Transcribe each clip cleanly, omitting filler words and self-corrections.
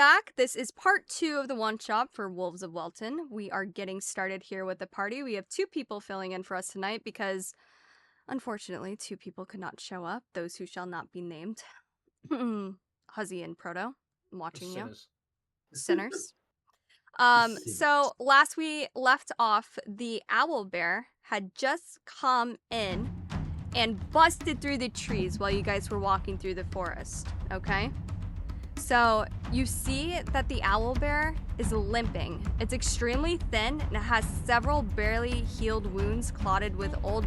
back. This is part 2 of the one-shot for Wolves of Welton. We are getting started here with the party. We have 2 people filling in for us tonight because, unfortunately, 2 people could not show up. Those who shall not be named. Huzzy and Proto, I'm watching you. Sinners. So last we left off, the owl bear had just come in and busted through the trees while you guys were walking through the forest, okay? So you see that the owl bear is limping. It's extremely thin and it has several barely healed wounds clotted with old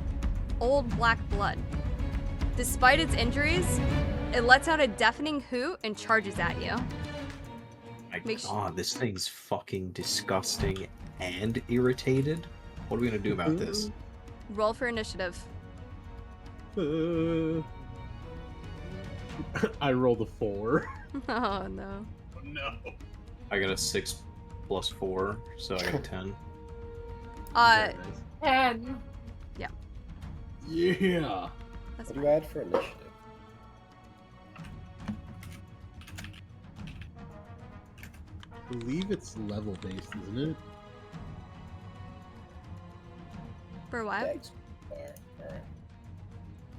black blood. Despite its injuries, it lets out a deafening hoot and charges at you. My God, this thing's fucking disgusting and irritated. What are we gonna do about this? Roll for initiative. I rolled a 4. Oh no. Oh, no. I got a 6 plus 4, so I got a 10. 10. Yeah. Yeah. That's What do you add for initiative? I believe it's level based, isn't it? For what? Dex. Alright.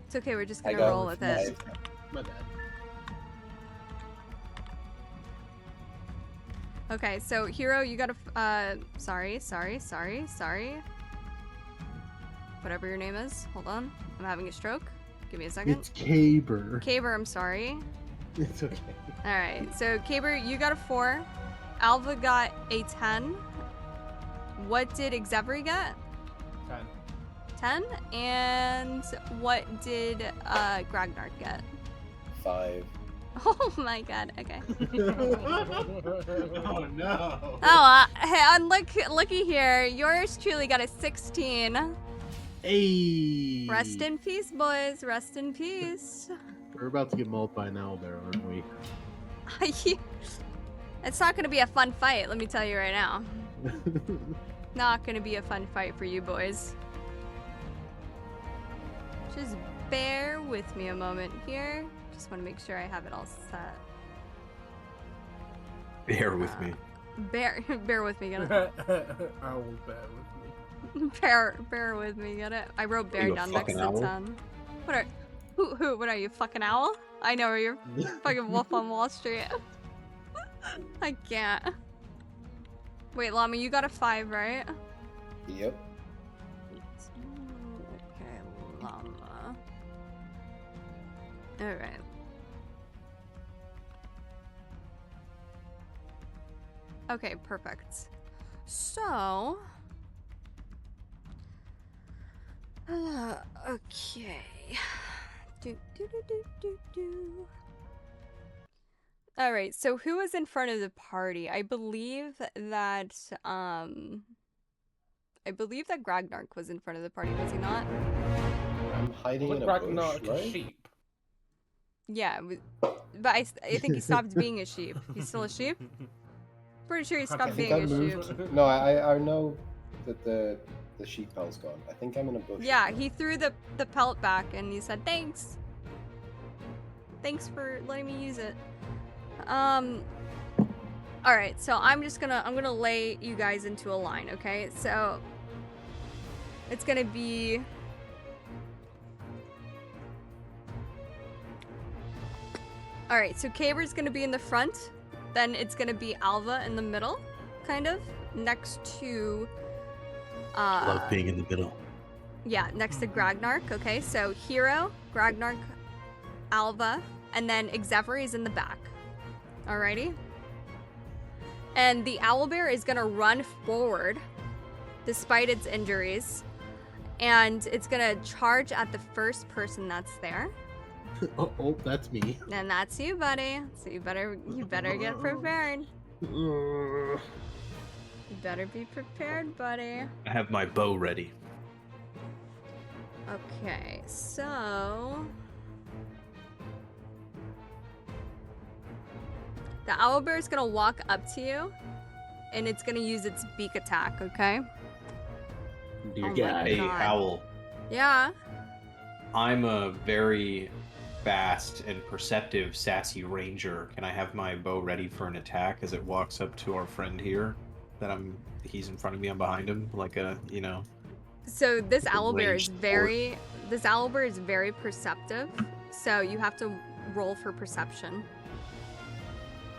It's okay, we're just I gonna got roll with it. 5. My bad. Okay, so Hero, you gotta, sorry. Whatever your name is. Hold on. I'm having a stroke. Give me a second. It's Caber. Caber, I'm sorry. It's okay. Alright, so Caber, you got a 4. Alva got a 10. What did Xavier get? 10. And what did Gragnar get? 5. Oh my god, okay. Oh no. Oh, hey, looky here. Yours truly got a 16. Hey. Rest in peace, boys. Rest in peace. We're about to get mauled by an owl bear, aren't we? It's not gonna be a fun fight, let me tell you right now. Not gonna be a fun fight for you boys. Just bear with me a moment here. Just want to make sure I have it all set. Bear with me. Bear with me, get it? I will bear with me. Bear with me, get it? I wrote bear you a down next fucking to owl? 10. What are you, fucking owl? I know you're fucking Wolf on Wall Street. I can't. Wait, Llama, you got a 5, right? Yep. Okay, Llama. Alright. Okay, perfect. So... okay. Alright, so who was in front of the party? I believe that Gragnark was in front of the party, was he not? I'm hiding in a bush, right? Sheep. Yeah, but I think he stopped being a sheep. He's still a sheep? Pretty sure he I stopped think being I a sheep. moved. No, I know that the sheep pell's gone. I think I'm in a bush. Yeah, he threw the pelt back and he said, thanks. Thanks for letting me use it. Alright, so I'm gonna lay you guys into a line, okay? So it's gonna be alright, so Caber's gonna be in the front, then it's gonna be Alva in the middle, kind of, next to Love being in the middle. yeah, next to Gragnark, okay? So Hero, Gragnark, Alva, and then Xavier is in the back. Alrighty? And the owlbear is gonna run forward despite its injuries. And it's gonna charge at the first person that's there. Oh, that's me. And that's you, buddy. So you better get prepared. You better be prepared, buddy. I have my bow ready. Okay, so the owlbear is gonna walk up to you, and it's gonna use its beak attack. Okay? Dear Oh my God. Hey, God. Howl. Yeah. I'm a very fast and perceptive, sassy ranger, can I have my bow ready for an attack as it walks up to our friend here? He's in front of me, I'm behind him, like a, you know. So this Like a owlbear is ranged very perceptive. So you have to roll for perception.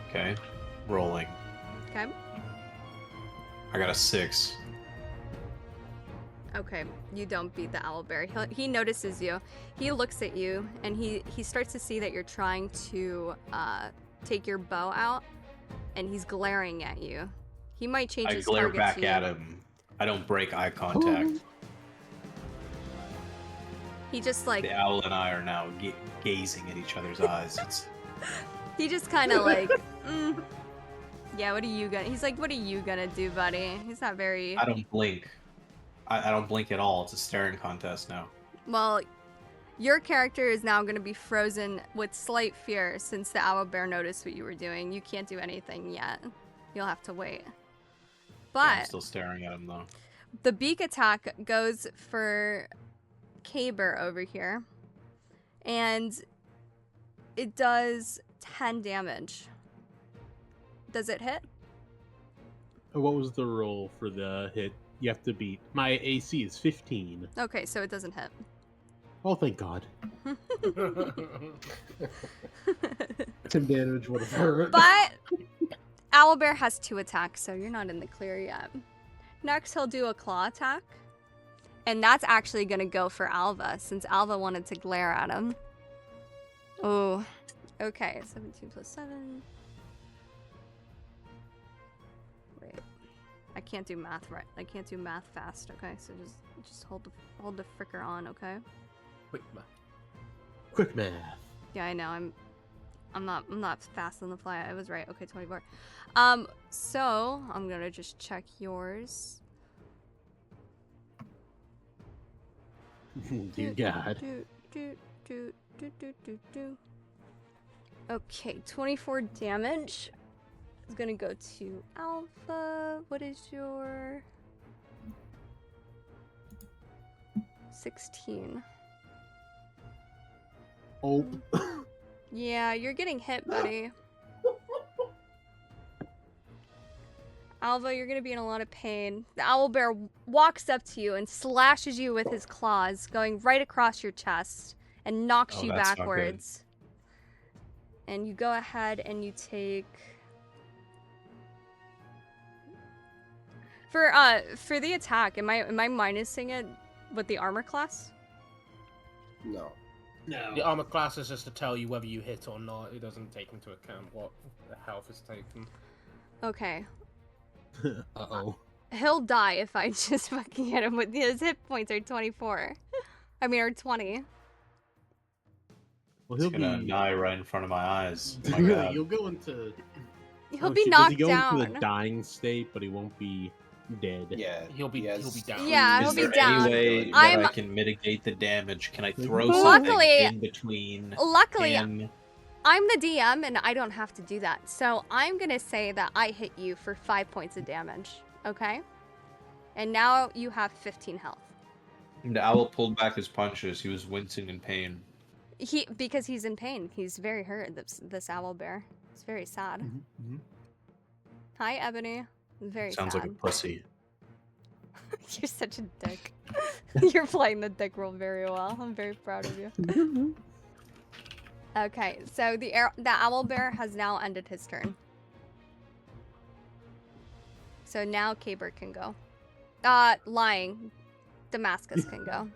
Okay, rolling. Okay. I got a 6. Okay, you don't beat the owlbear. He notices you. He looks at you, and he starts to see that you're trying to take your bow out, and he's glaring at you. He might change I his glare target back to you. at him. I don't break eye contact. He just like The owl and I are now gazing at each other's eyes. he just kind of like, yeah. What are you gonna? He's like, what are you gonna do, buddy? He's not very. I don't blink. I don't blink at all. It's a staring contest now. Well, your character is now going to be frozen with slight fear since the owlbear noticed what you were doing. You can't do anything yet. You'll have to wait. But Yeah, I'm still staring at him though. the beak attack goes for Caber over here. And it does 10 damage. Does it hit? What was the roll for the hit? You have to beat. My AC is 15. Okay, so it doesn't hit. Oh, thank God. 10 damage would have hurt. But owlbear has 2 attacks, so you're not in the clear yet. Next, he'll do a claw attack. And that's actually going to go for Alva, since Alva wanted to glare at him. Oh, okay. 17 plus 7. Wait. I can't do math right. I can't do math fast, okay? So just hold the fricker on, okay? Quick math. Yeah, I know. I'm not fast on the fly. I was right. Okay, 24. So I'm gonna just check yours. Dear God. Okay, 24 damage. Is gonna go to Alpha. What is your 16? Oh. Yeah, you're getting hit, buddy. Alva, you're gonna be in a lot of pain. The owlbear walks up to you and slashes you with his claws, going right across your chest, and knocks you that's not good. backwards. And you go ahead and you take... For the attack, am I minusing it with the armor class? No. No. The armor class is just to tell you whether you hit or not. It doesn't take into account what the health is taken. Okay. Uh-oh. He'll die if I just fucking hit him with his hit points are 24. I mean, or 20. Well, He's he'll gonna be... die right in front of my eyes. My Really? God. You'll go into... He'll Oh, be shit, knocked does he go down. into the dying state, but he won't be dead? Yeah. He'll be down. Yeah, he'll Is be there down. any way that I'm- I can mitigate the damage? Can I throw Luckily- something in between Luckily, him? I'm the DM and I don't have to do that. So I'm gonna say that I hit you for 5 points of damage. Okay? And now you have 15 health. The owl pulled back his punches. He was wincing in pain. Because he's in pain. He's very hurt, this owlbear. It's very sad. Mm-hmm. Hi, Ebony. Very Sounds sad. like a pussy. You're such a dick. You're playing the dick role very well. I'm very proud of you. Okay, so the owlbear has now ended his turn. So now Caber can go. Lying. Damascus can go.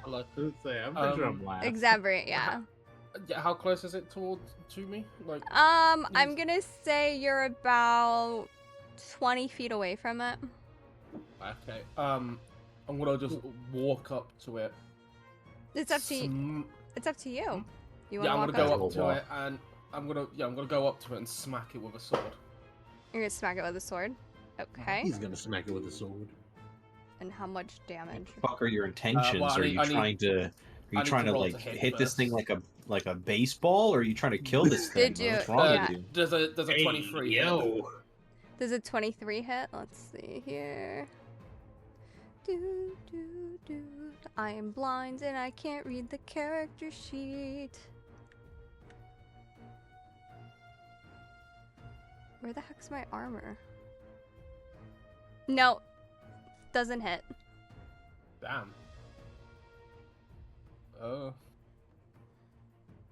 Hello. I'm pretty sure I'm last. Exaberate, yeah. Yeah, how close is it to me? Like, I'm gonna say you're about 20 feet away from it. okay. I'm gonna just walk up to it. It's up to you. It's up to you. You Yeah, I'm want gonna to go walk up? up to it and I'm gonna go up to it and smack it with a sword. You're gonna smack it with a sword. Okay. He's gonna smack it with a sword. And how much damage? Fuck are your intentions? well, Are you trying to roll like to hit hit this thing first. like a baseball, or are you trying to kill this thing? Did you- What's wrong yeah. with you? There's a 23 hit. Does a 23 hit? Let's see here. Do, do, do. I am blind and I can't read the character sheet. Where the heck's my armor? No. Doesn't hit. Damn.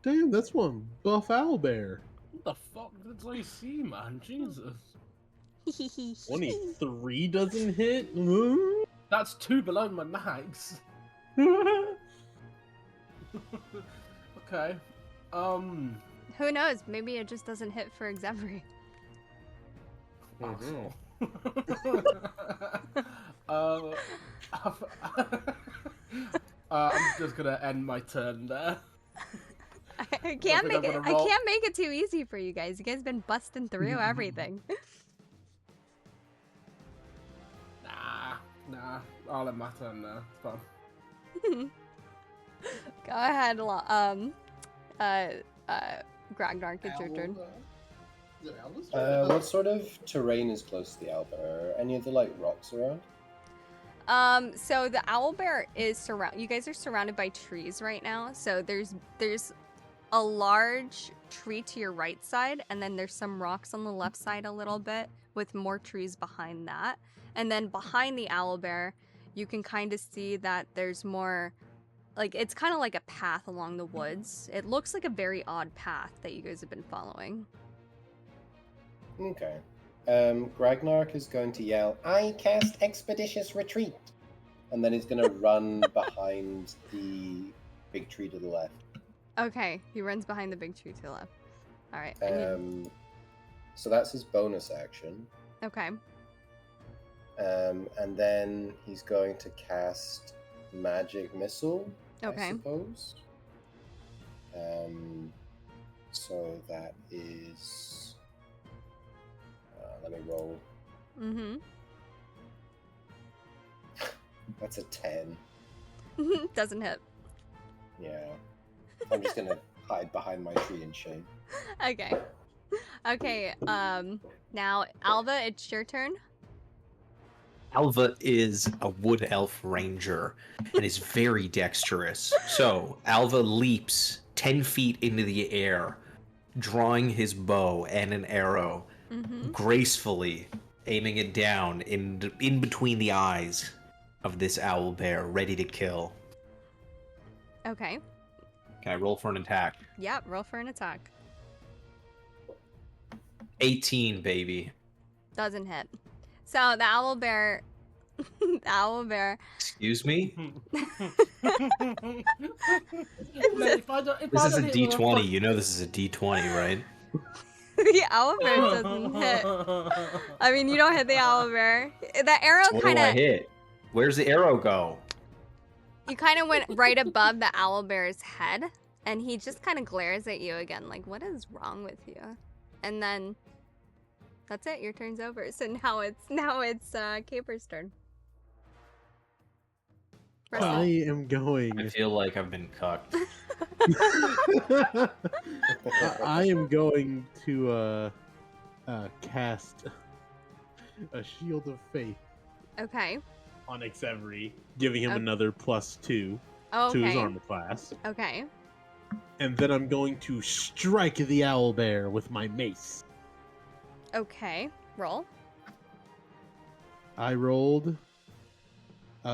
Damn, that's one buff owlbear. What the fuck did I see, man? Jesus. 23 doesn't hit? That's 2 below my max. Okay. Who knows? Maybe it just doesn't hit for Xemri. Asshole. I'm just gonna end my turn there. I can't think make I'm it. gonna I roll. can't make it too easy for you guys. You guys been busting through everything. Nah. I'll end my turn there. It's fine. Go ahead, Gragnark, it's your turn. What sort of terrain is close to the owlbear? Are any of the like rocks around? So the owlbear is you guys are surrounded by trees right now. So there's a large tree to your right side, and then there's some rocks on the left side a little bit, with more trees behind that. And then behind the owlbear, you can kind of see that there's more, like, it's kind of like a path along the woods. It looks like a very odd path that you guys have been following. Okay. Gragnark is going to yell, "I cast Expeditious Retreat!" And then he's going to run behind the big tree to the left. Okay, he runs behind the big tree to the left. All right. So that's his bonus action. Okay. And then he's going to cast Magic Missile, Okay. I suppose. So that is... let me roll. Mm-hmm. That's a 10. Doesn't hit. Yeah. I'm just going to hide behind my tree in shame. Okay. Okay, now, Alva, it's your turn. Alva is a wood elf ranger and is very dexterous. So Alva leaps 10 feet into the air, drawing his bow and an arrow, gracefully aiming it down in between the eyes of this owlbear, ready to kill. Okay. Can I roll for an attack? Yeah, roll for an attack. 18, baby. Doesn't hit. So the owlbear... the owlbear... Excuse me? If I don't- if This I is a don't hit with D20. fuck- You know this is a D20, right? the owlbear doesn't hit. I mean, you don't hit the owlbear. The arrow What do I kind of... hit? Where's the arrow go? You kind of went right above the owlbear's head, and he just kind of glares at you again, like, what is wrong with you? And then... That's it. Your turn's over. So now it's Caper's turn. I am going. I feel like I've been cucked. I am going to cast a Shield of Faith Okay. on Xemri, giving him Okay. another +2 Oh, to his okay. armor class. Okay. And then I'm going to strike the owlbear with my mace. Okay. Roll. I rolled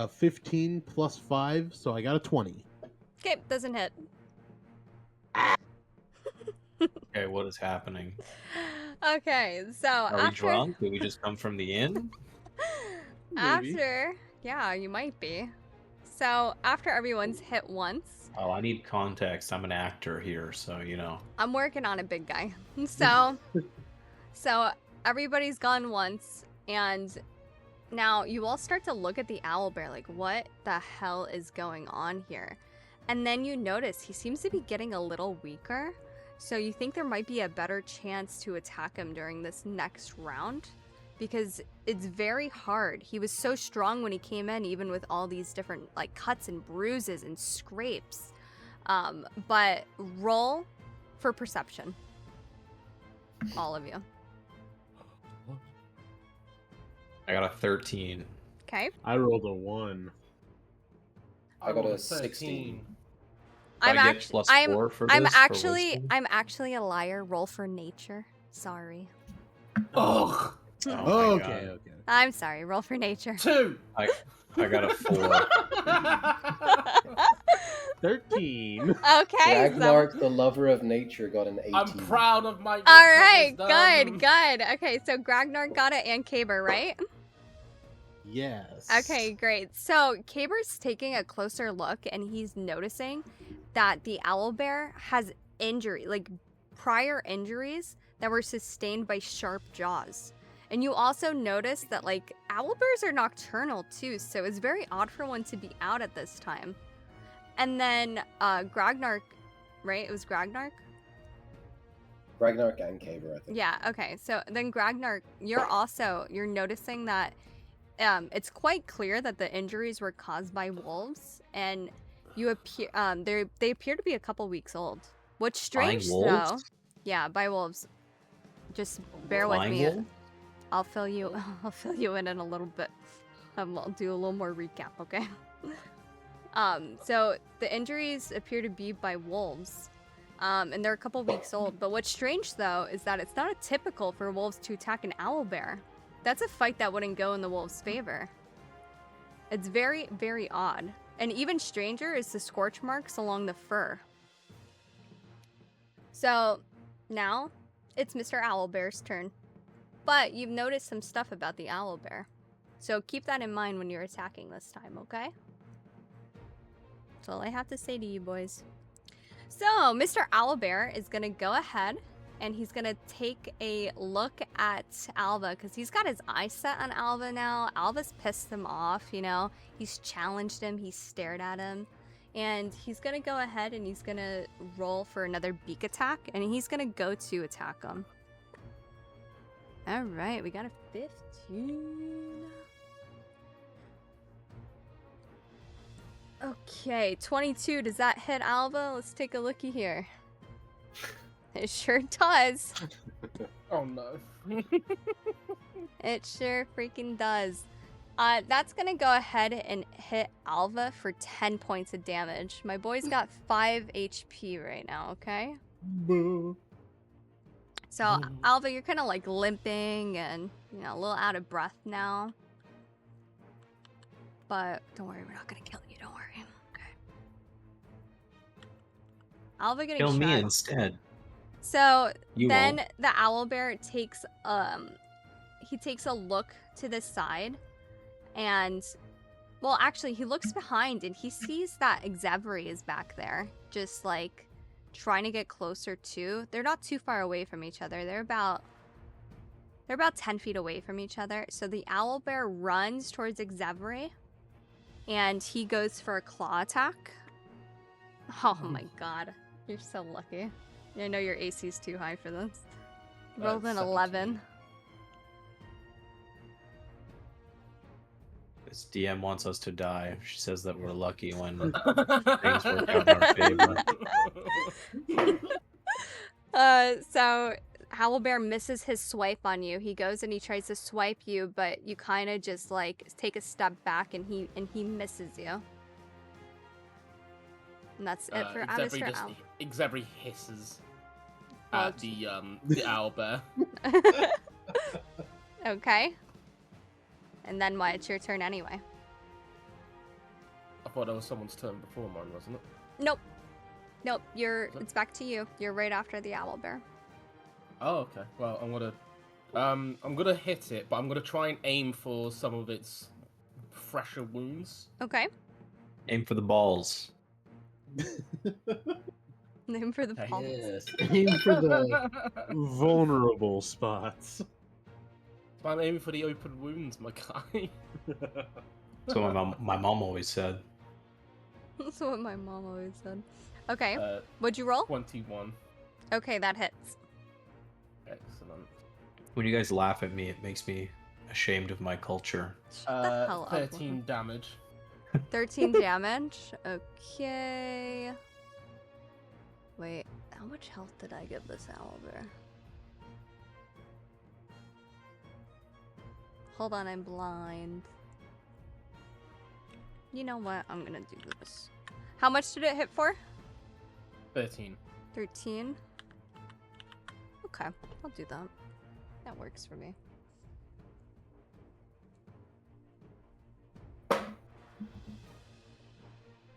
15 plus 5, so I got a 20. Okay. Doesn't hit. Okay, what is happening? Okay. So Are we after... drunk? Did we just come from the inn? Maybe. After... Yeah, you might be. So after everyone's hit once... Oh, I need context. I'm an actor here, so you know. I'm working on it, big guy. So everybody's gone once, and now you all start to look at the owlbear like, what the hell is going on here? And then you notice he seems to be getting a little weaker, so you think there might be a better chance to attack him during this next round, because it's very hard. He was so strong when he came in, even with all these different like cuts and bruises and scrapes. But roll for perception. All of you. I got a 13. Okay. I rolled a 1. I got rolled a 16. I'm I get actually plus I'm 4 for I'm this, for actually wisdom? I'm actually a liar. Roll for nature. Sorry. Ugh. Oh my Okay, god. okay. I'm sorry. Roll for nature. 2. I got a 4. 13. Okay. Ragnarok, the lover of nature, got an 18. I'm proud of my. All right. wisdom. Good. Okay. So Gragnar got it and Kaber, right? Yes. Okay, great. So Kaber's taking a closer look and he's noticing that the owlbear has prior injuries that were sustained by sharp jaws. And you also notice that like owlbears are nocturnal too, so it's very odd for one to be out at this time. And then Gragnar, right? It was Gragnar? Ragnarok and Kaber, I think. Yeah, okay. So then Gragnar, you're noticing that it's quite clear that the injuries were caused by wolves, and they appear to be a couple weeks old. What's strange Flying wolves? though, yeah, by wolves. Just bear Flying with me. wolf? I'll fill you in a little bit. I'll do a little more recap, okay? So the injuries appear to be by wolves, and they're a couple weeks old. But what's strange though is that it's not typical for wolves to attack an owlbear. That's a fight that wouldn't go in the wolf's favor. It's very, very odd. And even stranger is the scorch marks along the fur. So now it's Mr. Owlbear's turn. But you've noticed some stuff about the owlbear. So keep that in mind when you're attacking this time, okay? That's all I have to say to you boys. So Mr. Owlbear is going to go ahead and he's gonna take a look at Alva because he's got his eyes set on Alva now. Alva's pissed him off, you know. He's challenged him, he's stared at him. And he's gonna go ahead and he's gonna roll for another beak attack and he's gonna go to attack him. Alright, we got a 15. Okay, 22. Does that hit Alva? Let's take a looky here. It sure does. Oh no. It sure freaking does. That's gonna go ahead and hit Alva for 10 points of damage. My boy's got 5 HP right now, okay? Boo. So, Alva, you're kind of like limping and, you know, a little out of breath now. But don't worry, we're not gonna kill you, don't worry. Okay. Alva getting Kill me shot. instead. So You then won't. the owlbear takes he takes a look to the side and well actually he looks behind and he sees that Xevri is back there just like trying to get closer too. They're not too far away from each other. They're about 10 feet away from each other. So the owlbear runs towards Xevri and he goes for a claw attack. Oh my god. You're so lucky. I know your AC is too high for this. Rolled an 11. This DM wants us to die. She says that we're lucky when things work out in our favor. So Owlbear misses his swipe on you. He goes and he tries to swipe you, but you kind of just like take a step back and he misses you. And that's it for Mr. Owl. Xevri hisses Well, at the owlbear. Okay. And then what? It's your turn anyway. I thought that was someone's turn before mine, wasn't it? Nope. It's back to you. You're right after the owlbear. Oh, okay. Well, I'm gonna hit it, but I'm gonna try and aim for some of its fresher wounds. Okay. Aim for the balls. Name for the Okay. ball. Yes. Aim for the vulnerable spots. I'm aiming for the open wounds, my guy. That's what my mom always said. That's what my mom always said. Okay. What'd you roll? 21. Okay, that hits. Excellent. When you guys laugh at me, it makes me ashamed of my culture. Shut the hell up. 13 damage. 13 damage. Okay. Wait, how much health did I give this owlbear? Hold on, I'm blind. You know what? I'm gonna do this. How much did it hit for? 13. 13. Okay, I'll do that. That works for me.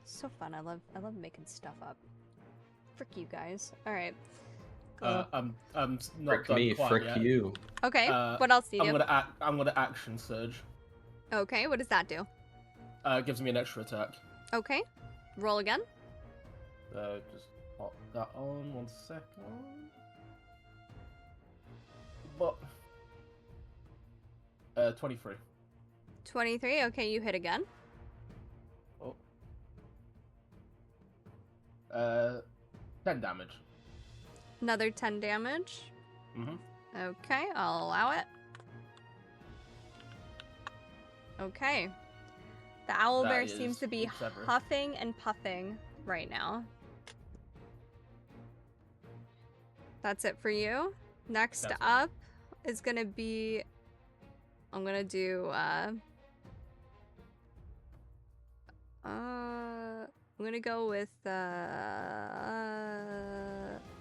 So fun. I love making stuff up. Frick you guys. All right. Cool. I'm not Frick done me, quite frick yet. you. Okay. uh, What else do you do? I'm gonna action surge. Okay. What does that do? Gives me an extra attack. Okay. Roll again. Just pop that on 1 second. But 23. 23. Okay, you hit again. Oh. 10 damage. Another 10 damage. Mhm. Okay, I'll allow it. Okay. The owlbear That seems is to be its ever. huffing and puffing right now. That's it for you. Next That's it. up is gonna be... I'm gonna do, I'm gonna go with,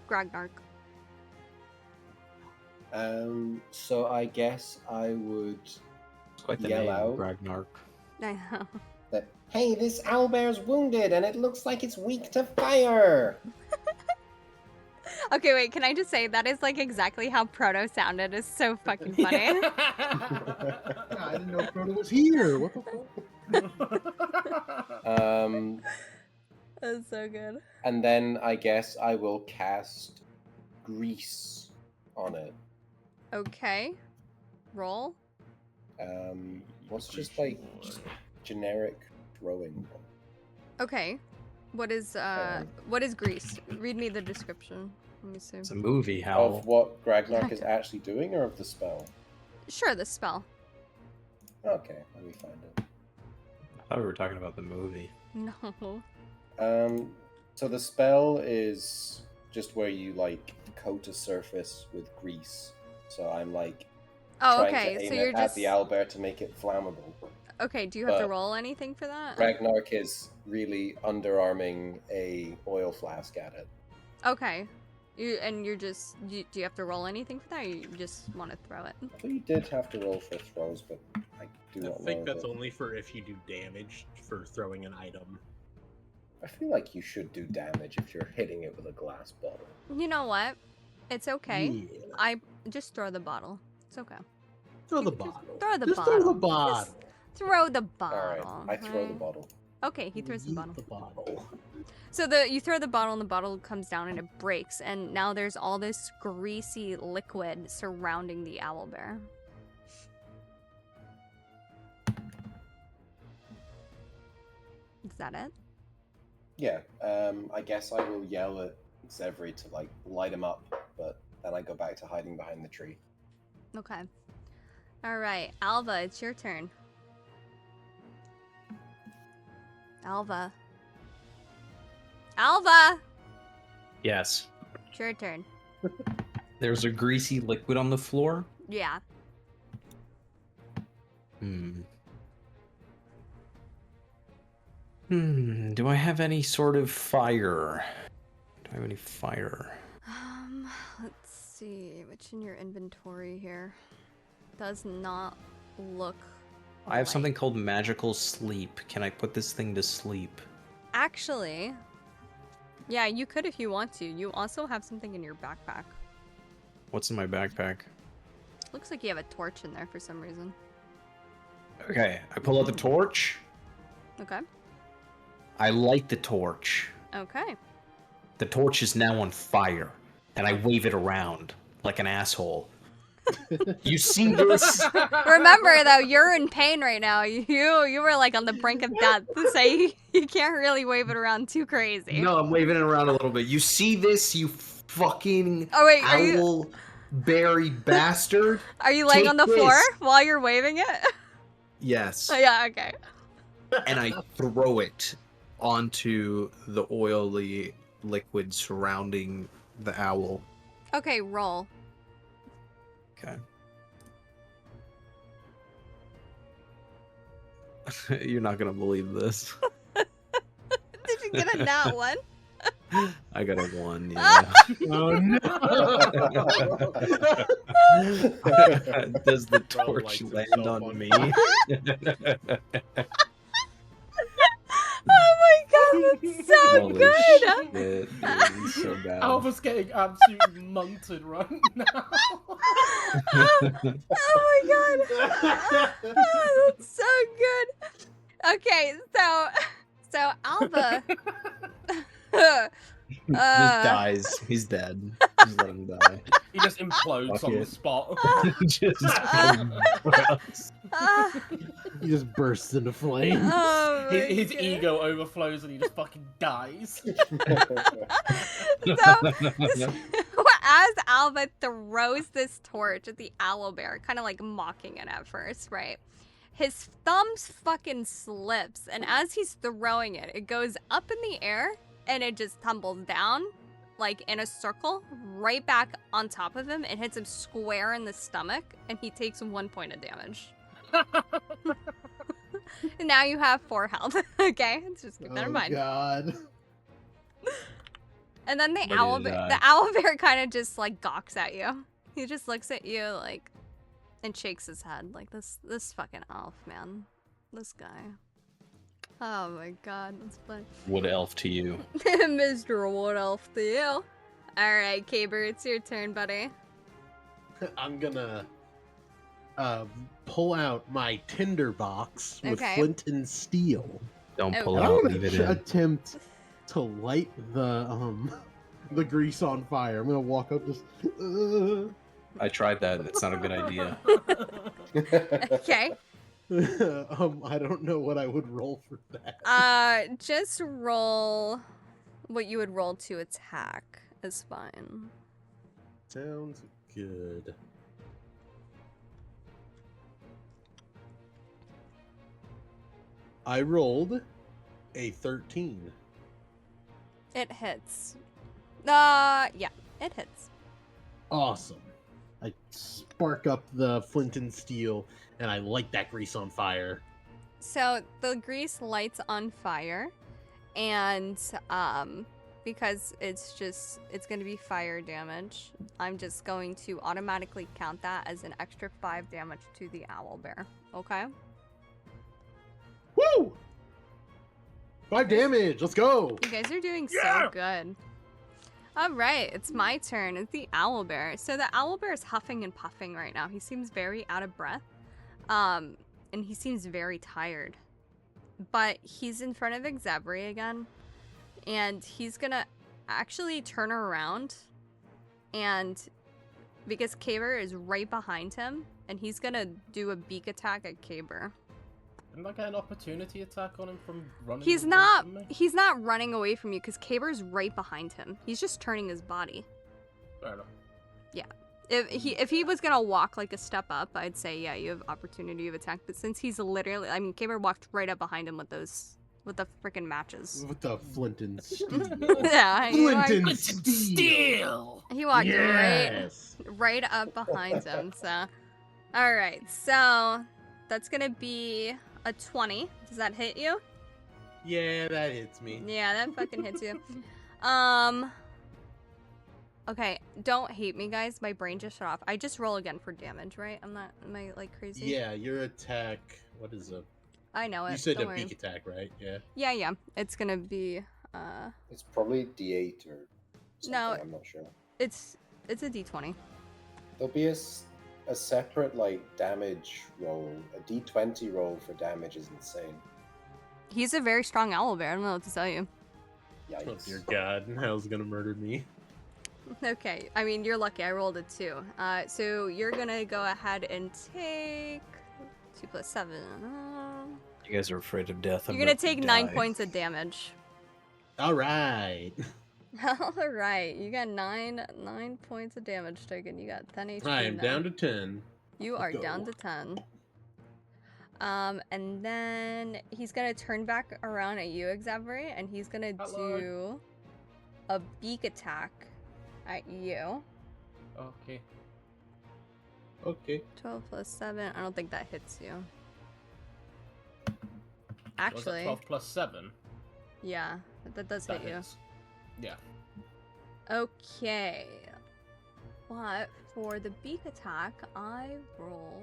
Gragnark. So I guess I would It's quite the Yell name, out. Ragnark. I know. that, hey, this owlbear's wounded and it looks like it's weak to fire. Okay, wait, can I just say that is like exactly how Proto sounded? It's so fucking funny. I didn't know Frodo was here. What the fuck? That's so good. And then I guess I will cast grease on it. Okay. Roll. What's just like generic throwing? Okay. What is grease? Read me the description. Let me see. It's a movie, Howl. Of what Gragnark is actually doing, or of the spell? Sure, the spell. Okay, let me find it. I thought we were talking about the movie. No. So the spell is just where you like coat a surface with grease. So I'm like Oh, trying okay. to aim So it you're at just the owlbear to make it flammable. okay. Do you have to but roll anything for that? Ragnarok is really underarming a oil flask at it. Okay. You're just do you have to roll anything for that? Or you just want to throw it? I thought you did have to roll for throws, but I do I not know. think that's that- only for if you do damage for throwing an item. I feel like you should do damage if you're hitting it with a glass bottle. You know what? It's okay. Yeah. I just throw the bottle. It's okay. Throw the Just bottle. throw the Just bottle. throw the bottle. Just throw the All right, bottle. I throw the right? bottle. Okay, he throws the Yeet bottle. The bottle. So you throw the bottle and the bottle comes down and it breaks, and now there's all this greasy liquid surrounding the owlbear. Is that it? Yeah, I guess I will yell at Zevri to like light him up, but then I go back to hiding behind the tree. Okay. All right, Alva, it's your turn. Alva. Alva! Yes. It's your turn. There's a greasy liquid on the floor. Yeah. Do I have any sort of fire? Do I have any fire? Let's see. What's in your inventory here? Does not look I have like- something called magical sleep. Can I put this thing to sleep? Actually, yeah, you could if you want to. You also have something in your backpack. What's in my backpack? Looks like you have a torch in there for some reason. Okay, I pull out the torch. Okay. I light the torch. Okay. The torch is now on fire, and I wave it around like an asshole. You see this? Remember though, you're in pain right now. You were like on the brink of death, so you can't really wave it around too crazy. No, I'm waving it around a little bit. You see this, you fucking Oh wait, are you owl-berry bastard? laying Take on the floor this. while you're waving it? Yes. Oh yeah, okay. And I throw it onto the oily liquid surrounding the owl. Okay, roll. Okay. You're not gonna believe this. Did you get a nat one? I got a 1, yeah. Oh no! Does the Bro torch lights land himself on on me? Oh my god, that's so Holy good! shit, dude, it's so bad. Alva's getting absolutely munted right now. Oh my god! Oh, that's so good. Okay, so Alva. Just dies. He's dead. Just let him die. He just implodes Fuck on the it. spot. Just He just bursts into flame. Oh my His God. ego overflows and he just fucking dies. So, as Alva throws this torch at the owlbear, kind of like mocking it at first, right? His thumbs fucking slips, and as he's throwing it, it goes up in the air, and it just tumbles down, like in a circle, right back on top of him, and hits him square in the stomach, and he takes 1 point of damage. And now you have 4 health. Okay, let's just keep that in mind. God. And then the Ready to owlbear, die. the owlbear kind of just like gawks at you. He just looks at you like, and shakes his head like this fucking elf, man, this guy. Oh my god, that's funny. Wood elf to you. Mr. Wood Elf to you. All right, Caber, it's your turn, buddy. I'm gonna pull out my tinder box with Okay. flint and steel. Don't Oh. pull And it I'm out, gonna leave it in. attempt to light the grease on fire. I'm gonna walk up just. I tried that. It's not a good idea. Okay. I don't know what I would roll for that. Just roll what you would roll to attack is fine. Sounds good. I rolled a 13. It hits. Yeah, it hits. Awesome. I spark up the flint and steel and I light that grease on fire. So the grease lights on fire, and because it's going to be fire damage, I'm just going to automatically count that as an extra 5 damage to the owlbear. Okay? Woo! 5 damage. Let's go. You guys are doing Yeah! so good. All right, it's my turn. It's the owlbear. So the owlbear is huffing and puffing right now. He seems very out of breath, and he seems very tired. But he's in front of Exabri again, and he's gonna actually turn around, and because Caber is right behind him, and he's gonna do a beak attack at Caber. Didn't I get an opportunity attack on him from running? He's away not from me? he's not running away from you because Caber's right behind him. He's just turning his body. Fair enough. If he was gonna walk like a step up, I'd say yeah, you have opportunity of attack. But since he's literally, I mean, Caber walked right up behind him with the freaking matches. With the flint and steel. Yeah, Flint and steel. he walked Yes. right up behind him. So, all right, so that's gonna be a 20. Does that hit you? Yeah, that hits me. Yeah, that fucking hits you. Okay, don't hate me, guys. My brain just shut off. I just roll again for damage, right? Am I like crazy? Yeah, your attack. What is a? I know it. You said don't a worry. beak attack, right? Yeah. Yeah. It's gonna be It's probably D8 or something. No. I'm not sure. it's a D20. There'll be a separate like damage roll. A D20 roll for damage is insane. He's a very strong owlbear. I don't know what to tell you. Yikes. Oh dear God, How's gonna murder me? Okay, I mean you're lucky. I rolled a 2. So you're gonna go ahead and take 2 plus 7. You guys are afraid of death. I'm You're gonna about to take 9 die. points of damage. All right. All right, you got 9 points of damage taken. You got 10 HP. I am now. down to 10. You Let's are down go. to 10. And then he's gonna turn back around at you, Exabri, and he's gonna Hello. do a beak attack at you. Okay. Okay. 12 plus 7. I don't think that hits you. Was that Actually, 12 plus 7? yeah, that does That hit you. hits. Yeah. Okay. But for the beak attack, I roll.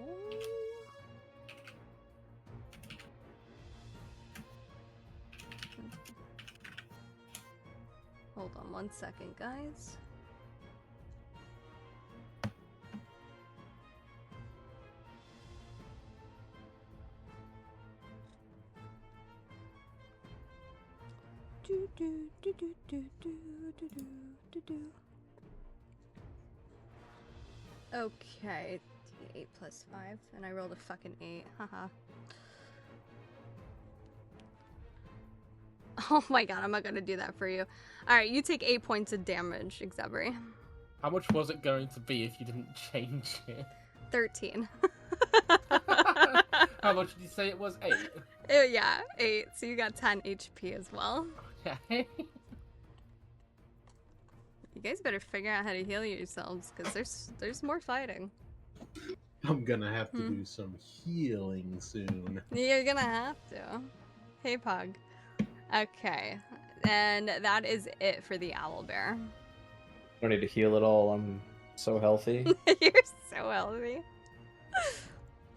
Hold on 1 second, guys. Do do do do do do do do do do. Okay, 8 plus 5, and I rolled a fucking 8. Haha. Oh my god, I'm not gonna do that for you. Alright, you take 8 points of damage, Xebri. How much was it going to be if you didn't change it? 13. How much did you say it was? 8? Yeah, 8. So you got 10 HP as well. Okay. You guys better figure out how to heal yourselves, because there's more fighting. I'm gonna have to do some healing soon. You're gonna have to. Hey, Pug. Okay. And that is it for the owlbear. I don't need to heal at all. I'm so healthy. You're so healthy.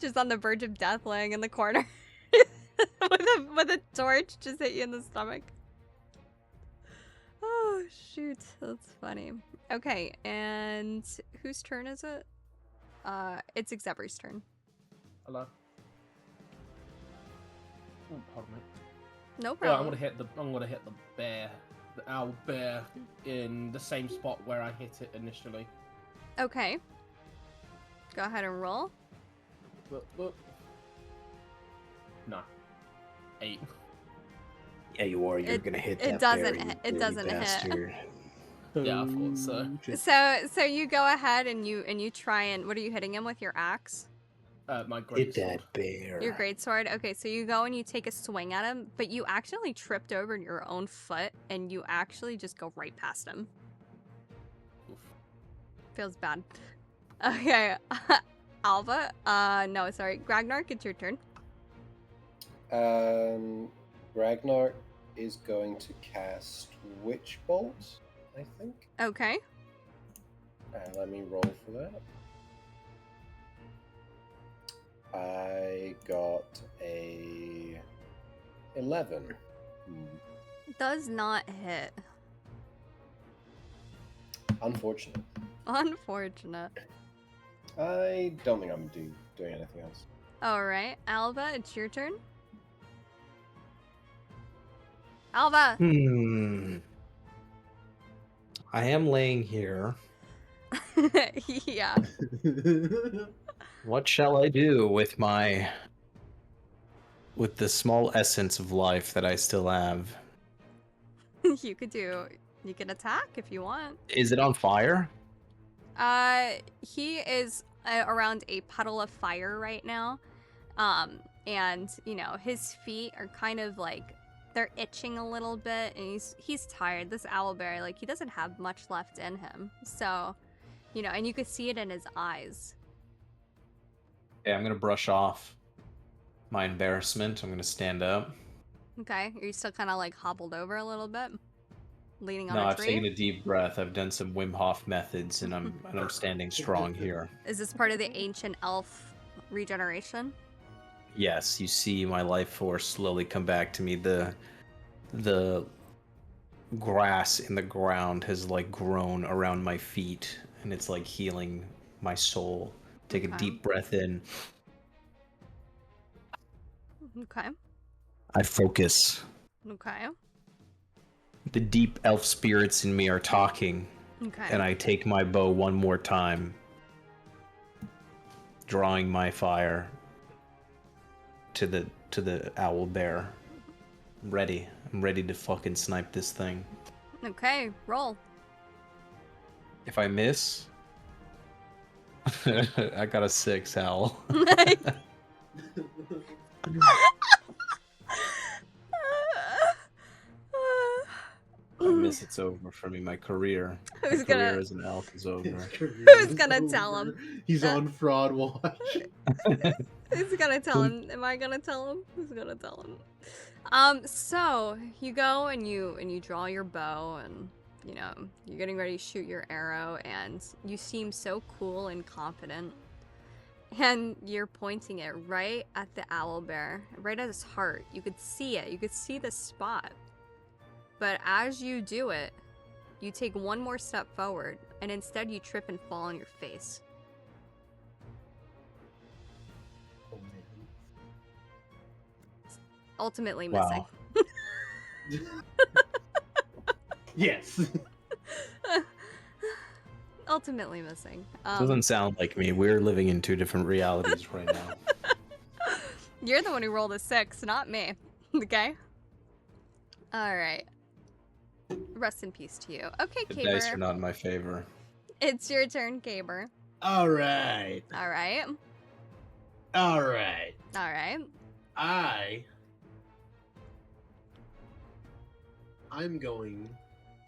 Just on the verge of death, laying in the corner. with a torch just hit you in the stomach. Oh, shoot. That's funny. Okay, and whose turn is it? It's Xebri's turn. Hello. Oh, pardon me. No Yeah, problem. I'm gonna hit the bear, the owl bear, in the same spot where I hit it initially. Okay. Go ahead and roll. But. No. 8. Yeah, you are. You're It- gonna hit it that doesn't bear, hit- you it dirty doesn't hit. bastard. Yeah, I thought so. Oh, shit. So you go ahead and you try and what are you hitting him with, your axe? My great Hit sword. that bear. Your greatsword. Okay, so you go and you take a swing at him, but you accidentally tripped over your own foot and you actually just go right past him. Oof. Feels bad. Okay, Alva. No, sorry, Gragnark. It's your turn. Ragnar is going to cast Witch Bolt, I think. Okay. Let me roll for that. I got a 11. Does not hit. Unfortunate. Unfortunate. I don't think I'm doing anything else. All right, Alva. It's your turn. Alva. I am laying here. Yeah. What shall I do with the small essence of life that I still have? You can attack if you want. Is it on fire? He is around a puddle of fire right now. And you know, his feet are kind of like they're itching a little bit, and he's tired. This owlbear, like, he doesn't have much left in him. So, you know, and you could see it in his eyes. Yeah, I'm gonna brush off my embarrassment. I'm gonna stand up. Okay, are you still kind of like hobbled over a little bit, leaning on No, a I've tree? taken a deep breath. I've done some Wim Hof methods, and I'm standing strong here. Is this part of the ancient elf regeneration? Yes, you see my life force slowly come back to me. The grass in the ground has like grown around my feet, and it's like healing my soul. Take a Okay. deep breath in. Okay. I focus. Okay. The deep elf spirits in me are talking, Okay. and I take my bow one more time, drawing my fire to the owl bear. I'm ready to fucking snipe this thing. Okay, roll. If I miss, I got a 6, Howl. I miss, it's over for me. My career, Who's my gonna- career as an elf is over. His career Who's is gonna tell him? over. He's on fraud watch. Who's gonna tell him? Am I gonna tell him? Who's gonna tell him? So you go and you draw your bow, and you know you're getting ready to shoot your arrow, and you seem so cool and confident. And you're pointing it right at the owlbear, right at his heart. You could see it. You could see the spot. But as you do it, you take one more step forward, and instead you trip and fall on your face. Oh, man. Ultimately Wow. missing. Yes. Ultimately missing. Doesn't sound like me. We're living in two different realities right now. You're the one who rolled a 6, not me. Okay? Alright. Rest in peace to you. Okay, The dice are Caber. not in my favor. It's your turn, Caber. All right. Alright. All right. Alright. I'm going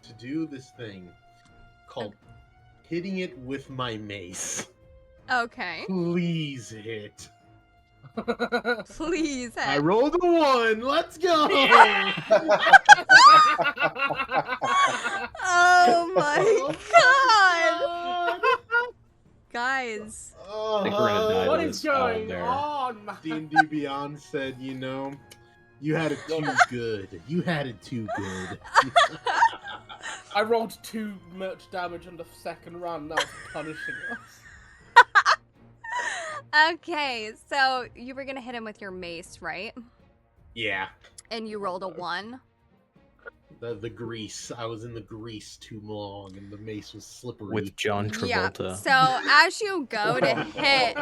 to do this thing called hitting it with my mace. Okay. Please hit. Please I hit. rolled a 1. Let's go. Oh my god! Guys. I think we're gonna die What to is this going owlbear. on? D&D Beyond said, you know, you had it too good. You had it too good. I rolled 2 much damage on the second run. That was punishing us. Okay, so you were gonna hit him with your mace, right? Yeah. And you rolled a 1. The grease. I was in the grease too long, and the mace was slippery. With John Yeah. Travolta. So as you go to hit,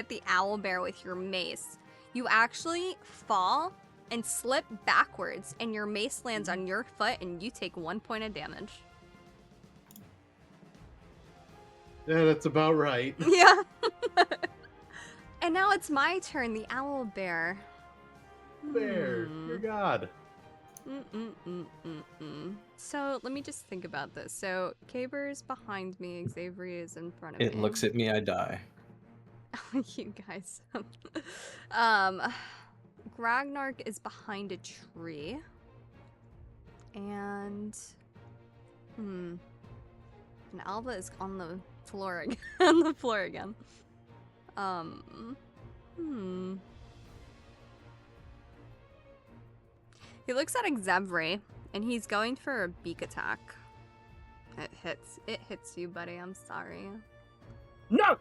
the owlbear with your mace, you actually fall and slip backwards, and your mace lands on your foot, and you take 1 point of damage. Yeah, that's about right. Yeah. And now it's my turn, the owlbear. Bear, Hmm. your god. So let me just think about this. So Caber's behind me, Xavier is in front of me. It looks at me, I die. You guys. Gragnark is behind a tree. And Alva is on the floor again. On the floor again. He looks at Xevri, and he's going for a beak attack. It hits you, buddy. I'm sorry. No!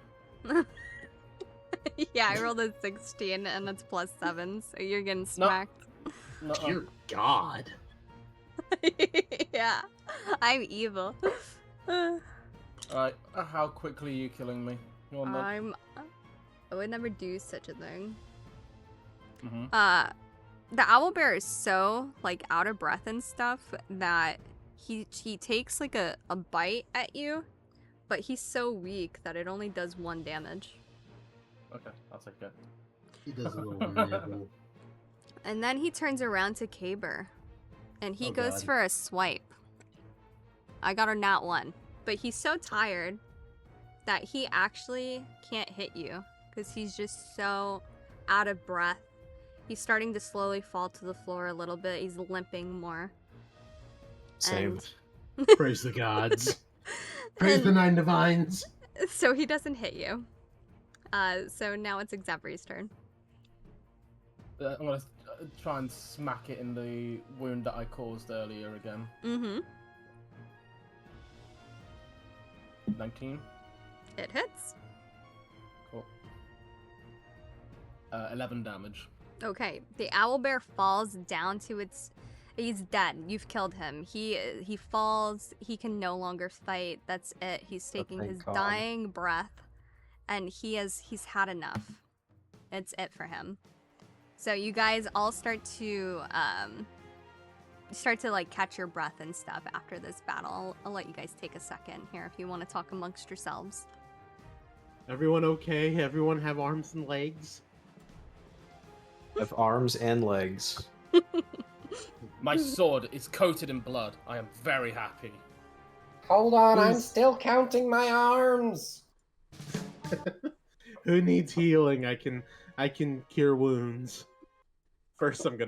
Yeah, I rolled a 16, and it's +7, so you're getting smacked. Nuh-uh. Dear god. Yeah, I'm evil. Alright, how quickly are you killing me? You're not... I would never do such a thing. Mhm. The owlbear is so, like, out of breath and stuff that he takes, like, a bite at you, but he's so weak that it only does 1 damage. Okay, I'll take it. He does a little nibble. And then he turns around to Caber, and he Oh, goes God. for a swipe. I got a nat 1, but he's so tired that he actually can't hit you because he's just so out of breath. He's starting to slowly fall to the floor a little bit. He's limping more. Saved. Praise the gods. Praise And the 9 divines. so he doesn't hit you. So now it's Xavri's turn. I'm gonna try and smack it in the wound that I caused earlier again. Mm-hmm. 19. It hits. Cool. 11 damage. Okay, the owlbear falls down to its... He's dead. You've killed him. He falls. He can no longer fight. That's it. He's taking thank his God. dying breath, and he's had enough. It's it for him. So you guys all start to like catch your breath and stuff after this battle. I'll let you guys take a second here if you want to talk amongst yourselves. Everyone okay? Everyone have arms and legs? I have arms and legs. My sword is coated in blood. I am very happy. Hold on, I'm Who's- still counting my arms. Who needs healing? I can cure wounds. First, I'm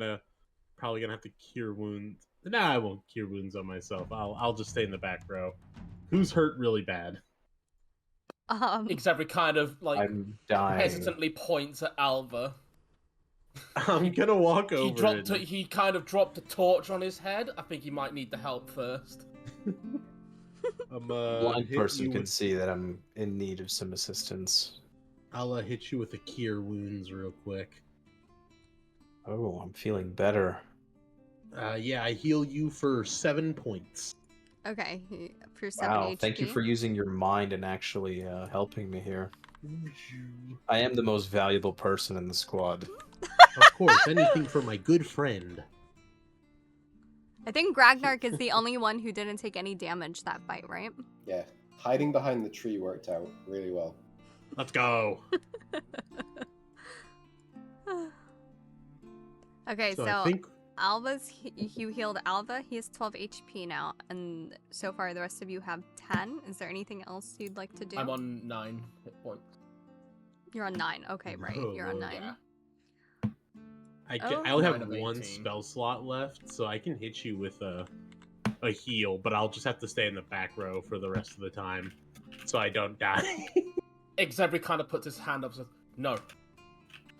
probably gonna have to cure wounds. Nah, I won't cure wounds on myself. I'll just stay in the back row. Who's hurt really bad? Xavier kind of like I'm dying. hesitantly points at Alva. I'm gonna walk He over. dropped. He kind of dropped a torch on his head. I think he might need the help first. Blind person can see that I'm in need of some assistance. I'll hit you with a cure wounds real quick. Oh, I'm feeling better. Yeah, I heal you for 7 points. Okay, for 7 Wow, HP. thank you for using your mind and actually helping me here. I am the most valuable person in the squad. Of course, anything for my good friend. I think Gragnark is the only one who didn't take any damage that fight, right? Yeah, hiding behind the tree worked out really well. Let's go. Okay, so I think you healed Alva. He has 12 HP now, and so far the rest of you have 10. Is there anything else you'd like to do? I'm on 9 hit points. You're on 9. Okay, right. You're on 9. Yeah. I only have 9 of one 18. spell slot left, so I can hit you with a heal, but I'll just have to stay in the back row for the rest of the time, so I don't die. Xavier kind of puts his hand up and says, "No,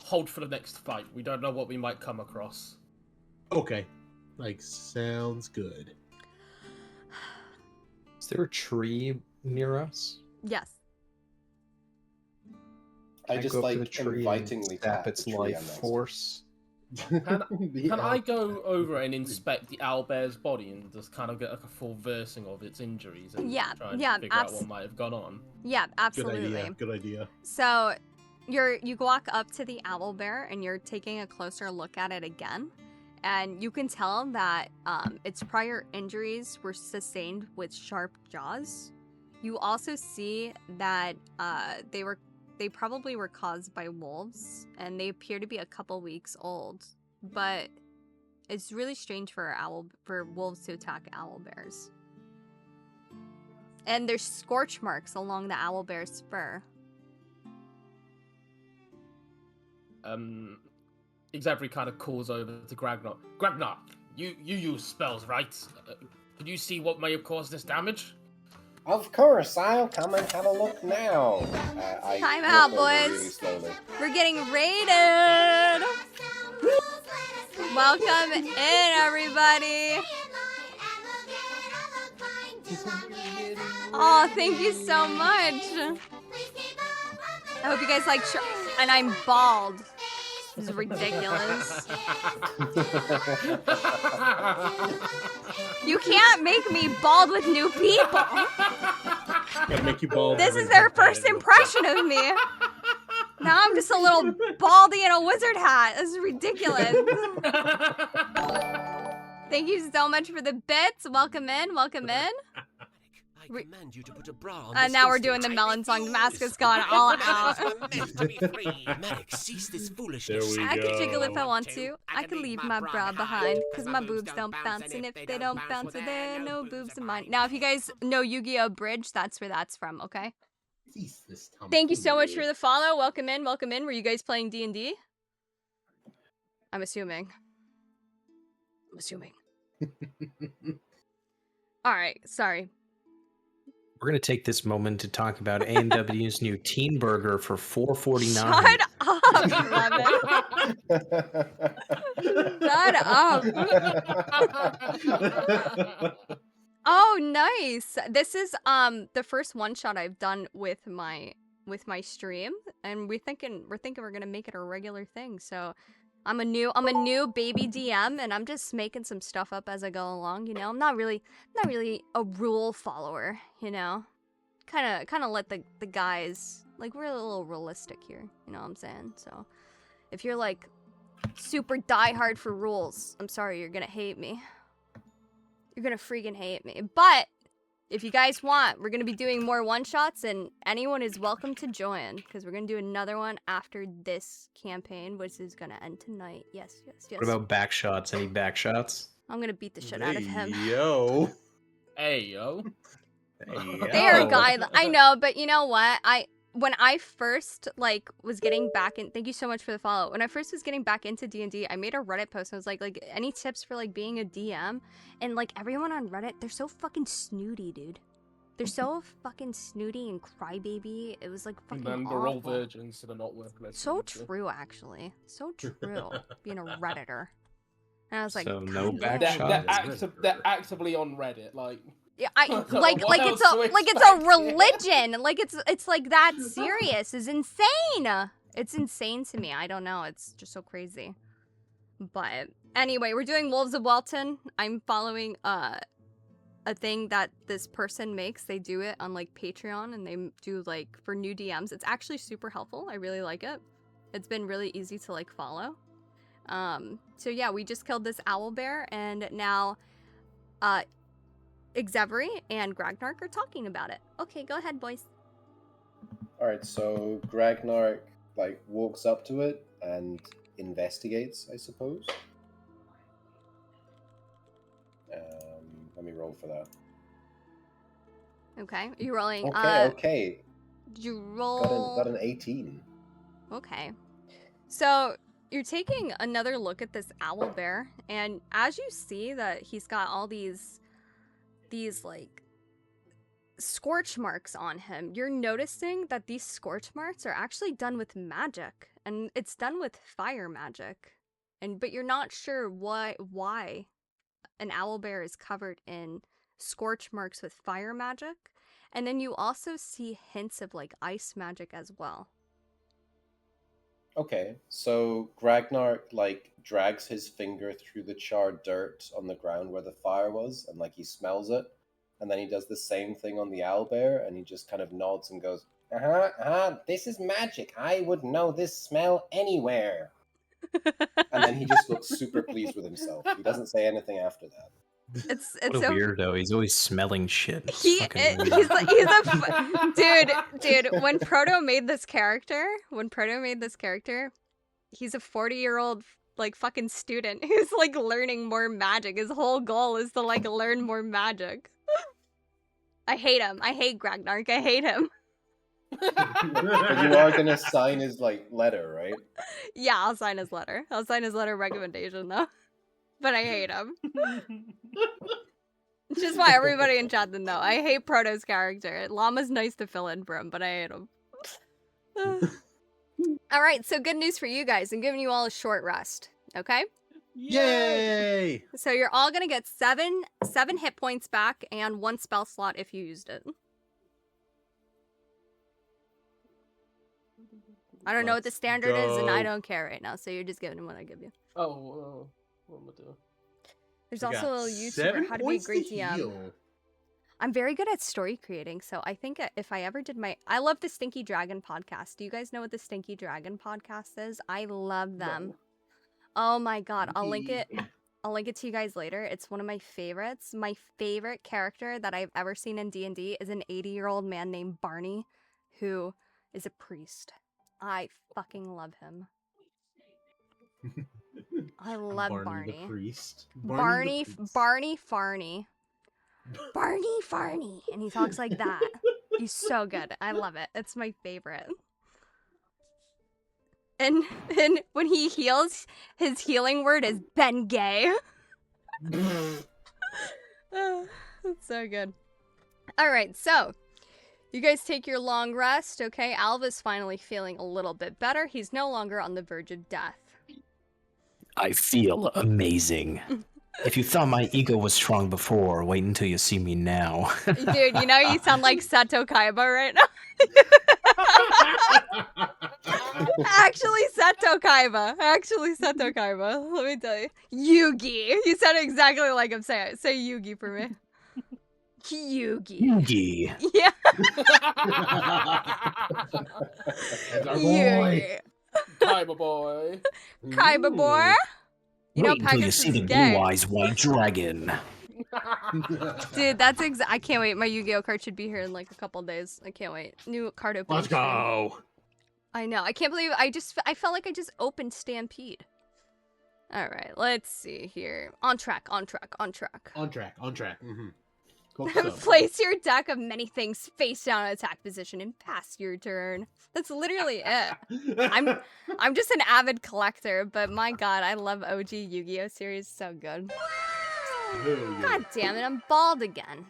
hold for the next fight. We don't know what we might come across." Okay, sounds good. Is there a tree near us? Yes. I just go up to like the tree invitingly and tap tap its the tree life I'm next to. force. Can I go over and inspect the owlbear's body and just kind of get like a full versing of its injuries and Yeah, try and yeah, figure out what might have gone on? Yeah, Good absolutely. idea. Good idea. So, you walk up to the owl bear and you're taking a closer look at it again, and you can tell that its prior injuries were sustained with sharp jaws. You also see that they probably were caused by wolves, and they appear to be a couple weeks old. But it's really strange for wolves to attack owl bears. And there's scorch marks along the owl bear's fur. Xavier kind of calls over to Gragnar. Gragnar, you use spells, right? Can you see what may have caused this damage? Of course, I'll come and have a look now. I Time walk out, over really boys. slowly. We're getting raided! Welcome in, everybody! Oh, thank you so much! I hope you guys like and I'm bald. This is ridiculous. You can't make me bald with new people! Gotta make you bald. This is their first impression of me! Now I'm just a little baldy in a wizard hat. This is ridiculous. Thank you so much for the bits. Welcome in, welcome in. I command you to put a bra on And this now we're instant. doing the melon song. Damascus gone all out. Meant to be free. Medic, cease this foolishness. There we I could go. jiggle if I want to. I could leave my bra behind, because my boobs don't bounce, and if they don't bounce, well, there are no boobs of mine. Now, if you guys know Yu-Gi-Oh! Bridge, that's where that's from, okay? Thank you so much for the follow. Welcome in, welcome in. Were you guys playing D&D? I'm assuming. Alright, sorry. We're gonna take this moment to talk about A&W's new teen burger for $4.49. Shut up, Lemon. Shut up. Oh, nice. This is the first one shot I've done with my stream, and we're thinking we're gonna make it a regular thing. So I'm a new baby DM, and I'm just making some stuff up as I go along. You know, I'm not really a rule follower. You know, kind of let the guys, like, we're a little realistic here. You know what I'm saying? So if you're like super diehard for rules, I'm sorry, you're gonna hate me. You're gonna freaking hate me. But if you guys want, we're gonna be doing more one-shots, and anyone is welcome to join, because we're gonna do another one after this campaign, which is gonna end tonight. Yes. What about back shots? Any back shots? I'm gonna beat the shit out of him. Yo. Hey, yo. They are guy. I know, but you know what? when I first like was getting back in, thank you so much for the follow. When I first was getting back into D&D, I made a Reddit post and I was like any tips for like being a DM? And like everyone on Reddit, they're so fucking snooty, dude. They're so fucking snooty and crybaby. It was like fucking And then they're all awful. virgins, so they're not worth listening So to. true, actually. So true. Being a Redditor. And I was like, So no God back damn. shot? They're actively on Reddit, like. Yeah, I What like else it's to a expect? religion. Like it's like that serious. Is insane. It's insane to me. I don't know. It's just so crazy. But anyway, we're doing Wolves of Welton. I'm following a thing that this person makes. They do it on like Patreon and they do like for new DMs. It's actually super helpful. I really like it. It's been really easy to like follow. So yeah, we just killed this owl bear and now Xevery and Gragnark are talking about it. Okay, go ahead, boys. All right, so Gragnark like walks up to it and investigates, I suppose. Let me roll for that. Okay, are you rolling? Okay. Did you roll? Got an 18. Okay. So you're taking another look at this owl bear, and as you see that he's got all these like scorch marks on him, you're noticing that these scorch marks are actually done with magic, and it's done with fire magic. But you're not sure why an owl bear is covered in scorch marks with fire magic. And then you also see hints of like ice magic as well. Okay, so Gragnark like drags his finger through the charred dirt on the ground where the fire was, and like he smells it, and then he does the same thing on the owlbear, and he just kind of nods and goes, this is magic. I would know this smell anywhere. And then he just looks super pleased with himself. He doesn't say anything after that. It's What a so weirdo. He's always smelling shit. It's he's fucking weird. dude. When Proto made this character, he's a 40-year-old like fucking student who's like learning more magic. His whole goal is to like learn more magic. I hate him. I hate Gragnark. I hate him. But you are gonna sign his like letter, right? Yeah, I'll sign his letter. I'll sign his letter of recommendation though. But I hate him. Just why everybody in chat didn't know. I hate Proto's character. Llama's nice to fill in for him, but I hate him. Alright, so good news for you guys. I'm giving you all a short rest. Okay? Yay! So you're all gonna get seven hit points back and 1 spell slot if you used it. I don't know what the Let's standard is, and I go. don't care right now, so you're just giving him what I give you. Oh, what am I doing? There's We also got a YouTuber, 7 How to Be a points Great to DM. heal. I'm very good at story creating, so I think if I ever did I love the Stinky Dragon podcast. Do you guys know what the Stinky Dragon podcast is? I love them. No. Oh my god, I'll link it to you guys later. It's one of my favorites. My favorite character that I've ever seen in D&D is an 80-year-old man named Barney, who is a priest. I fucking love him. I love Barney. the priest. Barney the priest. Farney. Barney Farney. And he talks like that. He's so good. I love it. It's my favorite. And when he heals, his healing word is Ben Gay. That's so good. Alright, so you guys take your long rest, okay? Alva's finally feeling a little bit better. He's no longer on the verge of death. I feel amazing. If you thought my ego was strong before, wait until you see me now. Dude, you know you sound like Seto Kaiba right now. Actually, Seto Kaiba. Let me tell you. Yugi. You sound exactly like him. Say Yugi for me. Yugi. Yugi. Yeah. That's our boy. Yugi. Kaiba boy. Kaiba boy. You know, Wait until you Pegasus see is the gay. blue eyes white dragon. Dude, that's I can't wait. My Yu-Gi-Oh card should be here in like a couple days. I can't wait. New card opening. Let's go. I know. I can't believe I felt like I just opened Stampede. All right, let's see here. On track. On track. Mm-hmm. Hope so. Place your deck of many things face down in attack position and pass your turn. That's literally it. I'm just an avid collector, but my god, I love OG Yu-Gi-Oh series. So good. God damn it, I'm bald again.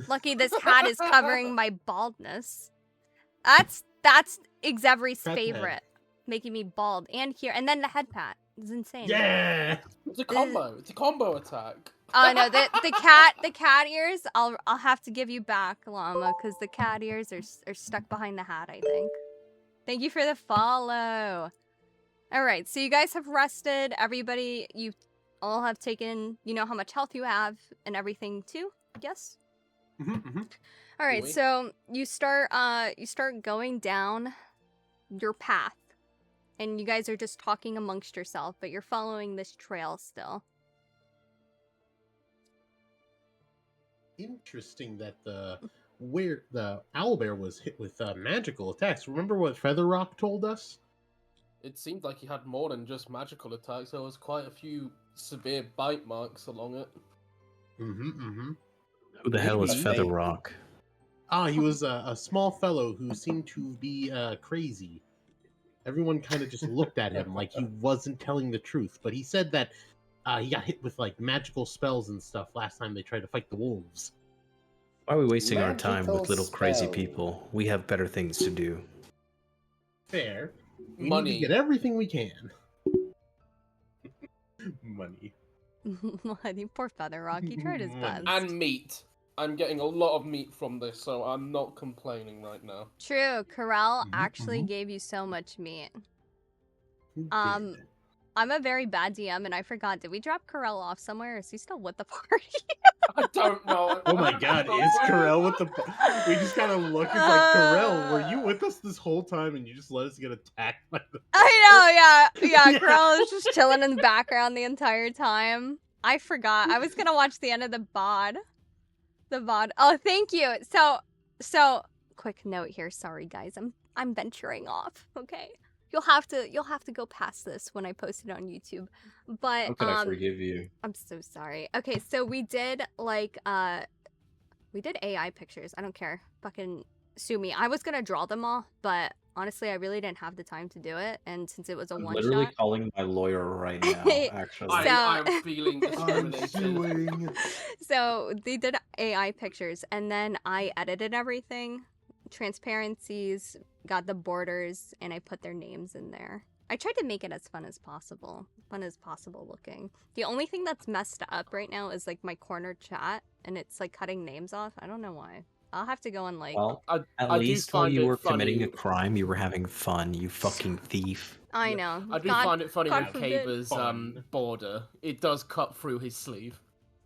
Lucky this hat is covering my baldness. That's Xevri's Pat the head. favorite. Making me bald. And here. And then the head pat. It's insane. Yeah. It's a combo. It's a combo attack. Oh no, the cat ears, I'll have to give you back, Llama, because the cat ears are stuck behind the hat, I think. Thank you for the follow. Alright, so you guys have rested. Everybody, you all have taken, you know how much health you have and everything too? Yes? Alright, Oui. so you start going down your path. And you guys are just talking amongst yourself, but you're following this trail still. Interesting that the owlbear was hit with magical attacks. Remember what Featherrock told us? It seemed like he had more than just magical attacks. There was quite a few severe bite marks along it. Who the hell is Maybe. Featherrock? He was a small fellow who seemed to be crazy. Everyone kind of just looked at him like he wasn't telling the truth. But he said that he got hit with like magical spells and stuff last time they tried to fight the wolves. Why are we wasting our time with Magical little crazy spell. people? We have better things to do. Fair. We need Money. to get everything we can. Money. Poor Featherrock, he tried his best. And meat. I'm getting a lot of meat from this, so I'm not complaining right now. True, Corral Mhm, actually mhm. gave you so much meat. Who Um, did? I'm a very bad DM and I forgot. Did we drop Corral off somewhere? Or is he still with the party? I don't know. Oh my god, is Corell with the... We just kind of look, it's like, Corell, were you with us this whole time and you just let us get attacked by the... I know, yeah. Yeah. Corral was just chilling in the background the entire time. I forgot. I was gonna watch the end of the VOD. The VOD. Oh, thank you. So quick note here. Sorry guys. I'm venturing off, okay? You'll have to go past this when I post it on YouTube. But How can I forgive you? I'm so sorry. Okay, so we did we did AI pictures. I don't care. Fucking sue me. I was gonna draw them all, but honestly, I really didn't have the time to do it. And since it was a I'm one literally shot, calling my lawyer right now, actually. So- I'm feeling I'm discriminated. suing. so they did AI pictures, and then I edited everything, transparencies, got the borders, and I put their names in there. I tried to make it as fun as possible looking. The only thing that's messed up right now is like my corner chat, and it's like cutting names off. I don't know why. I'll have to go and like. Well, at I do least while find you it were committing a funny- crime, you were having fun, you fucking thief. I know. I do God- find it funny God with forbid. Kaber's Fun. border. It does cut through his sleeve.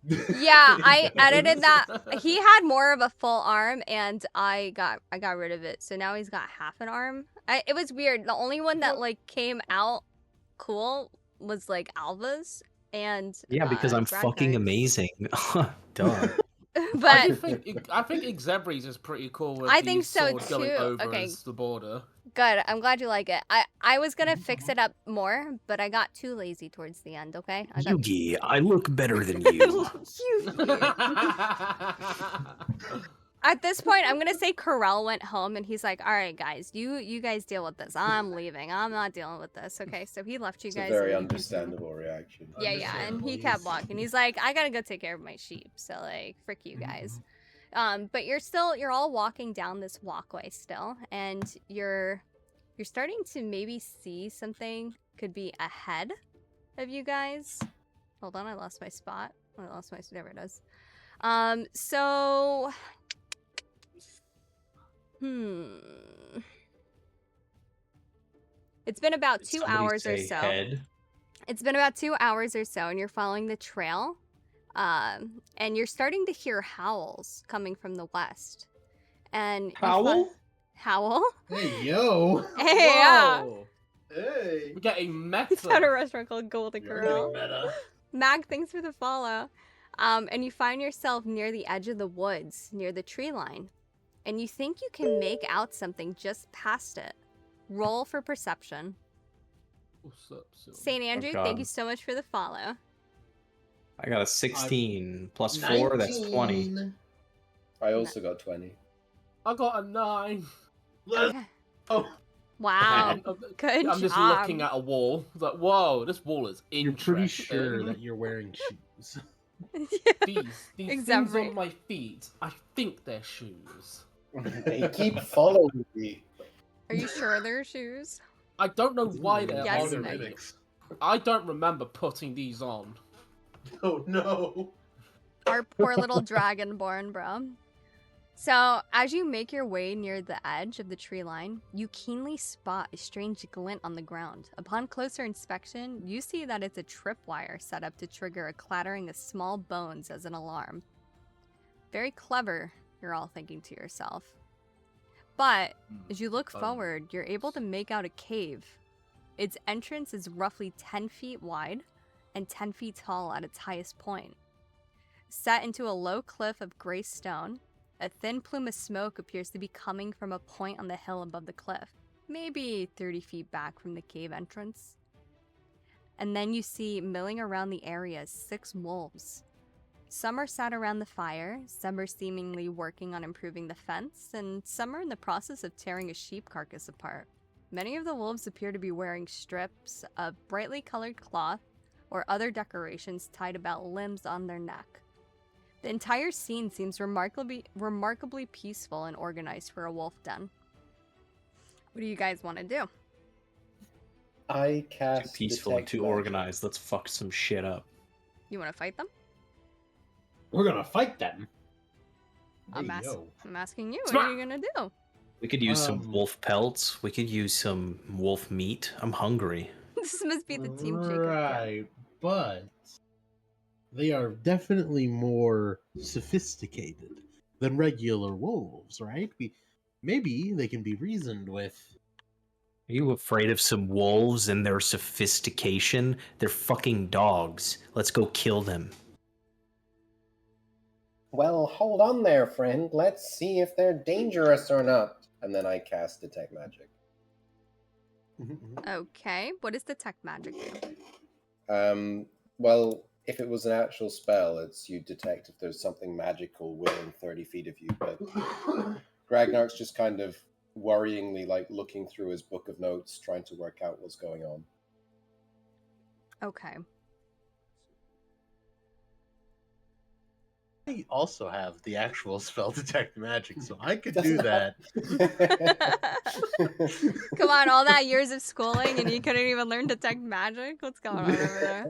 Yeah, I edited that. He had more of a full arm, and I got rid of it. So now he's got half an arm. It was weird. The only one that like came out cool was like Alva's and Yeah, because I'm Brad fucking Guard's. amazing. Duh. I But think Xebri's is pretty cool with I the think so, sword going too. over Okay. as the border. good. I'm glad you like it. I was gonna fix it up more, but I got too lazy towards the end. Okay. I got Yugi, I look better than you. At this point, I'm gonna say Corell went home, and he's like, "All right, guys, you guys deal with this. I'm leaving. I'm not dealing with this." Okay, so he left you It's guys. a very and he- understandable reaction. Yeah, and he Understandable, kept yes. walking. He's like, "I gotta go take care of my sheep." So like, frick you guys. But you're all walking down this walkway still, and you're starting to maybe see something could be ahead of you guys. Hold on, I lost my spot. There it is. So it's been about 2 Somebody hours or say so. Head. It's been about 2 hours or so, and you're following the trail. And you're starting to hear howls coming from the west. And you Howl? Howl? Hey, yo! Hey, yeah. Whoa! Hey! We're getting meta. It's at a restaurant called Golden You're Corral. getting meta. Mag, thanks for the follow. And you find yourself near the edge of the woods, near the tree line. And you think you can make out something just past it. Roll for perception. What's up, Sil? St. Andrew, God. thank you so much for the follow. I got a 16 plus 4, that's 20. 19. I also got 20. I got a 9. Okay. Oh, Wow. Good I'm just job. looking at a wall. It's like, whoa, this wall is you're interesting. pretty sure that you're wearing shoes. These Except things for- on my feet, I think they're shoes. They keep following me. Are you sure they're shoes? I don't know why they're Yes, on They're Nick. me. mimics. I don't remember putting these on. Oh no. Our poor little dragonborn, bro. So, as you make your way near the edge of the tree line, you keenly spot a strange glint on the ground. Upon closer inspection, you see that it's a tripwire set up to trigger a clattering of small bones as an alarm. Very clever, you're all thinking to yourself. But, as you look forward, you're able to make out a cave. Its entrance is roughly 10 feet wide and 10 feet tall at its highest point. Set into a low cliff of gray stone, a thin plume of smoke appears to be coming from a point on the hill above the cliff, maybe 30 feet back from the cave entrance. And then you see milling around the area 6 wolves. Some are sat around the fire, some are seemingly working on improving the fence, and some are in the process of tearing a sheep carcass apart. Many of the wolves appear to be wearing strips of brightly colored cloth or other decorations tied about limbs on their neck. The entire scene seems remarkably peaceful and organized for a wolf den. What do you guys want to do? I Too cast peaceful and detect too magic. organized. Let's fuck some shit up. You want to fight them? We're gonna fight them. I'm, Hey, yo. I'm asking you. What Smart. are you gonna do? We could use some Um, wolf pelts. We could use some wolf meat. I'm hungry. This must be the Team Jacob. kid. Right, but they are definitely more sophisticated than regular wolves, right? Maybe they can be reasoned with. Are you afraid of some wolves and their sophistication? They're fucking dogs. Let's go kill them. Well, hold on there, friend. Let's see if they're dangerous or not. And then I cast detect magic. Okay. What does detect magic do? Well, if it was an actual spell, it's you detect if there's something magical within 30 feet of you. But Ragnar's just kind of worryingly, like, looking through his book of notes, trying to work out what's going on. Okay. I also have the actual spell detect magic, so I could do that. Come on, all that years of schooling and you couldn't even learn detect magic? What's going on over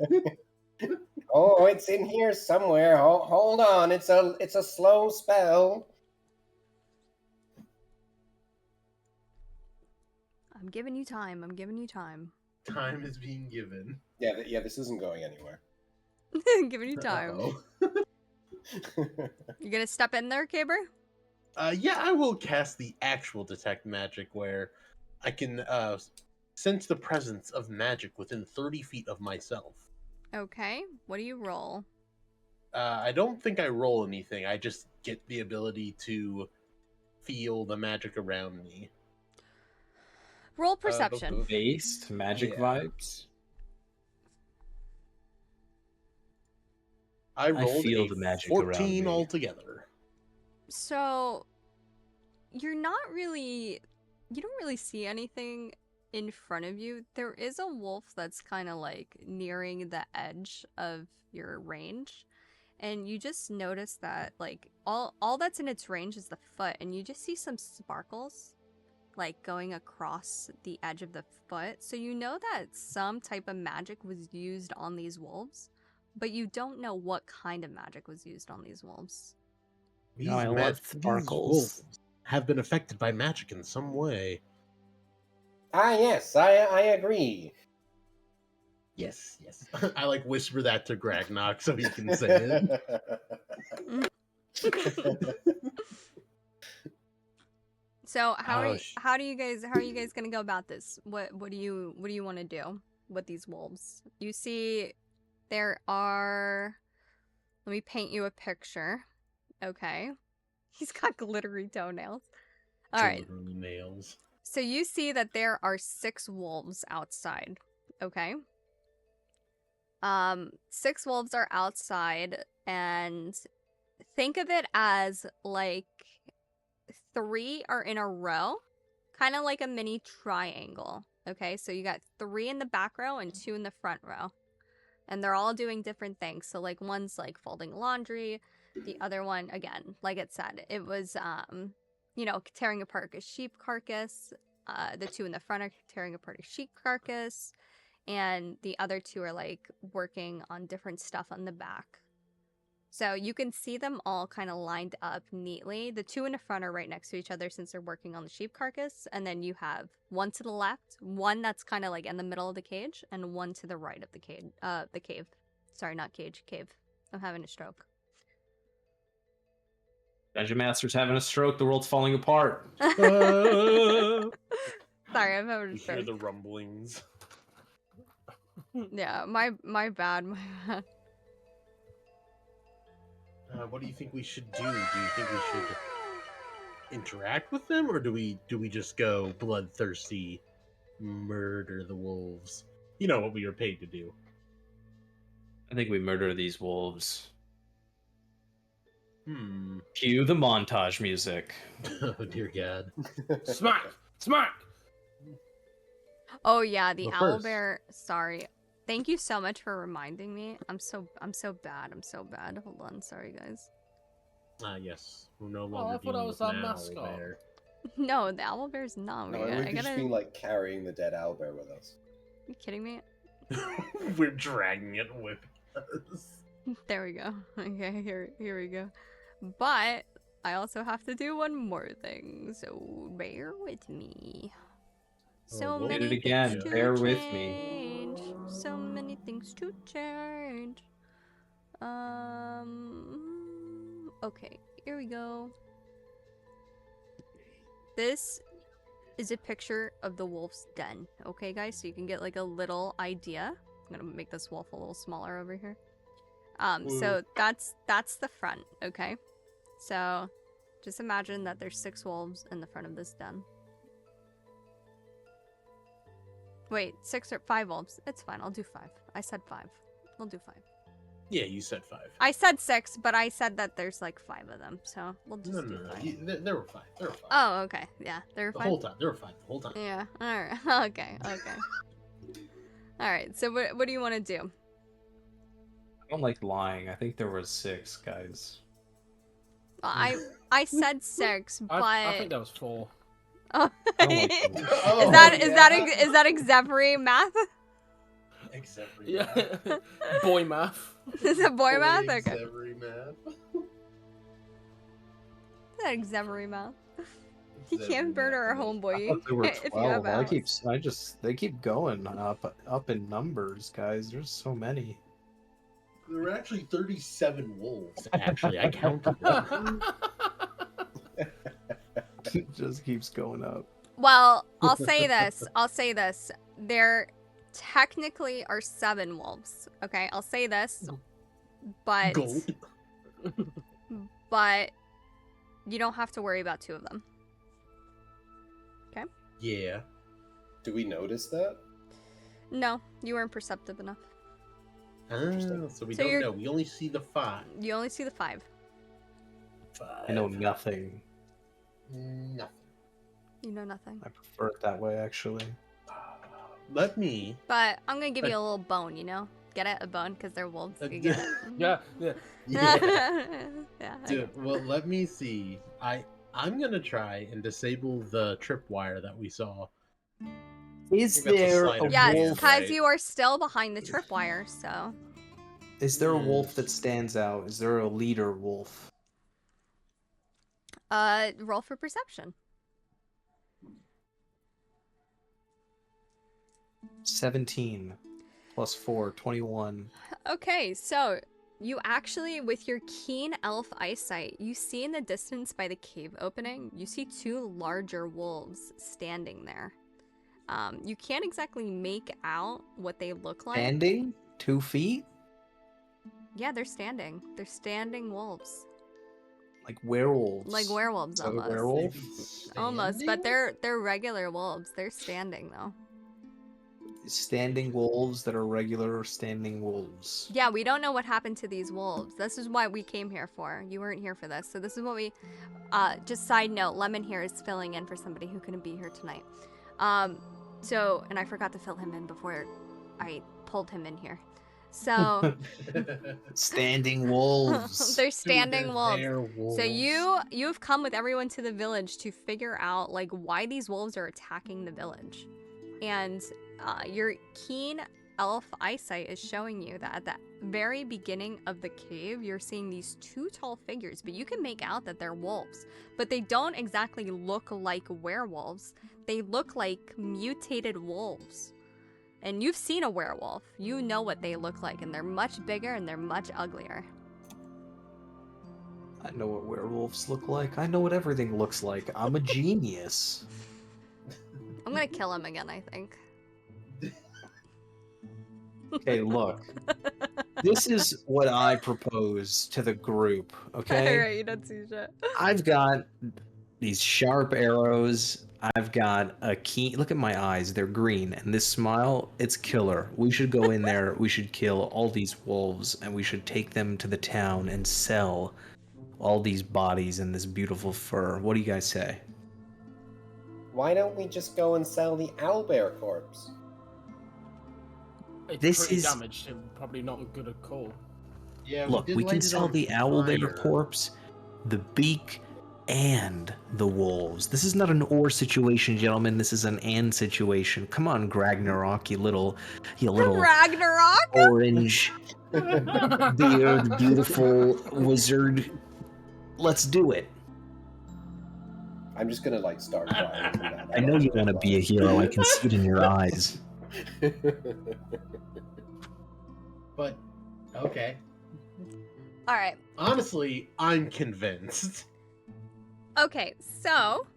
there? Oh, it's in here somewhere. Hold on, it's a slow spell. I'm giving you time. I'm giving you time. Time is being given. Yeah, this isn't going anywhere. Giving you time. Uh-oh. You gonna step in there, Caber? Yeah, I will cast the actual detect magic where I can sense the presence of magic within 30 feet of myself. Okay. What do you roll? I don't think I roll anything. I just get the ability to feel the magic around me. Roll perception. Based magic Yeah. vibes. I rolled feel a the magic around 14 me. altogether. So you're not really you don't really see anything in front of you. There is a wolf that's kind of like nearing the edge of your range. And you just notice that like all that's in its range is the foot, and you just see some sparkles like going across the edge of the foot. So you know that some type of magic was used on these wolves, but you don't know what kind of magic was used on these wolves. These, I love these sparkles. wolves have been affected by magic in some way. Ah, yes, I agree. Yes, yes. I like whisper that to Gragnock so he can say it. So how Oh, are you guys gonna go about this? What do you want to do with these wolves? You see, there are. Let me paint you a picture. Okay, he's got glittery toenails. All right. Glittery nails. So you see that there are 6 wolves outside. Okay. 6 wolves are outside, and think of it as like 3 are in a row, kind of like a mini triangle. Okay, so you got 3 in the back row and 2 in the front row. And they're all doing different things. So like one's like folding laundry, the other one, again, like it said, it was you know, tearing apart a sheep carcass. The 2 in the front are tearing apart a sheep carcass, and the other 2 are like working on different stuff on the back. So you can see them all kind of lined up neatly. The 2 in the front are right next to each other since they're working on the sheep carcass. And then you have one to the left, one that's kind of like in the middle of the cage, and one to the right of the cage. The cave. Sorry, not cage, cave. I'm having a stroke. Dungeon Master's having a stroke. The world's falling apart. Sorry, I'm having a You hear stroke. the rumblings. Yeah, my bad, my bad. What do you think we should do? Do you think we should interact with them, or do we just go bloodthirsty, murder the wolves? You know what we were paid to do. I think we murder these wolves. Cue the montage music. Oh dear God! Smack! Smack! Oh yeah, the Well, first- owlbear. Sorry. Thank you so much for reminding me. I'm so bad. I'm so bad. Hold on. Sorry, guys. Yes, we're no longer I thought I dealing was with our an mascot. owlbear. No, the owlbear's not. No, I we've just gotta. been like carrying the dead owlbear with us. You kidding me? We're dragging it with us. There we go. Okay, here we go. But I also have to do one more thing, so bear with me. So we'll many Did it again. things to Bear with me. change. So many things to change. Okay, here we go. This is a picture of the wolf's den. Okay, guys, so you can get like a little idea. I'm gonna make this wolf a little smaller over here. So that's the front, okay? So just imagine that there's 6 wolves in the front of this den. Wait, 6 or 5 wolves. It's fine, I'll do 5. I said 5. I'll do 5. Yeah, you said 5. I said 6, but I said that there's like 5 of them, so we'll just No, do no, no. 5. There were 5. There were 5. Oh, okay. Yeah, there were The 5. whole time. There were 5. The whole time. Yeah, alright. Okay, okay. Alright, so what do you want to do? I don't like lying. I think there was 6 guys. Well, I said 6, but I think that was 4. Oh. I don't like them. Oh, is that yeah. exemplary math? Except for Yeah. Boy math. Is it boy math? Okay. Every math. Is that exemplary math? You can't murder our I homeboy thought there were if you have 12. house. They keep going up in numbers, guys. There's so many. There were actually 37 wolves. Actually, I counted them. It just keeps going up. Well, I'll say this. There technically are 7 wolves. Okay, I'll say this. But Gold. but you don't have to worry about 2 of them. Yeah. Do we notice that? No, you weren't perceptive enough. So we So don't you're- know. We only see the 5. You only see the 5. I know nothing. Nothing. You know nothing. I prefer it that way, actually. Let me. But I'm gonna give you a little bone, you know? Get it? A bone? Because they're wolves. You get it? Yeah, yeah. Yeah. Yeah. I Dude, well, let me see. I'm gonna try and disable the tripwire that we saw. Is That's a there sleight a of Yes, wolf, wolf? because right? you are still behind the tripwire, so. Is there a wolf that stands out? Is there a leader wolf? Roll for perception. 17 plus 4, 21. Okay, so you actually, with your keen elf eyesight, you see in the distance by the cave opening, you see 2 larger wolves standing there. You can't exactly make out what they look like. Standing? 2 feet? Yeah, they're standing. They're standing wolves. Like werewolves. Like werewolves Is that a almost. werewolf? Almost, but they're regular wolves. They're standing though. standing wolves that are regular standing wolves. Yeah, we don't know what happened to these wolves. This is what we came here for. You weren't here for this. So this is what we, just side note, Lemon here is filling in for somebody who couldn't be here tonight. And I forgot to fill him in before I pulled him in here. So Standing wolves. they're standing wolves. They're wolves. So you've come with everyone to the village to figure out like why these wolves are attacking the village. And your keen elf eyesight is showing you that at the very beginning of the cave, you're seeing these two tall figures, but you can make out that they're wolves. But they don't exactly look like werewolves. They look like mutated wolves. And you've seen a werewolf. You know what they look like, and they're much bigger and they're much uglier. I know what werewolves look like. I know what everything looks like. I'm a genius. I'm gonna kill him again, I think. Okay, look. This is what I propose to the group, okay? Alright, you don't see shit. I've got these sharp arrows. I've got a key. Look at my eyes. They're green. And this smile, it's killer. We should go in there. We should kill all these wolves. And we should take them to the town and sell all these bodies and this beautiful fur. What do you guys say? Why don't we just go and sell the owlbear corpse? It's This pretty is- damaged. And probably not a good call. Yeah, Look, we can sell the owlbear corpse, the beak, and the wolves. This is not an or situation, gentlemen. This is an and situation. Come on, Ragnarok, you little Ragnarok? orange beard, beautiful wizard. Let's do it. I'm just gonna like start crying. I know you want to be a hero. I can see it in your eyes. But okay. Alright. Honestly, I'm convinced. Okay, so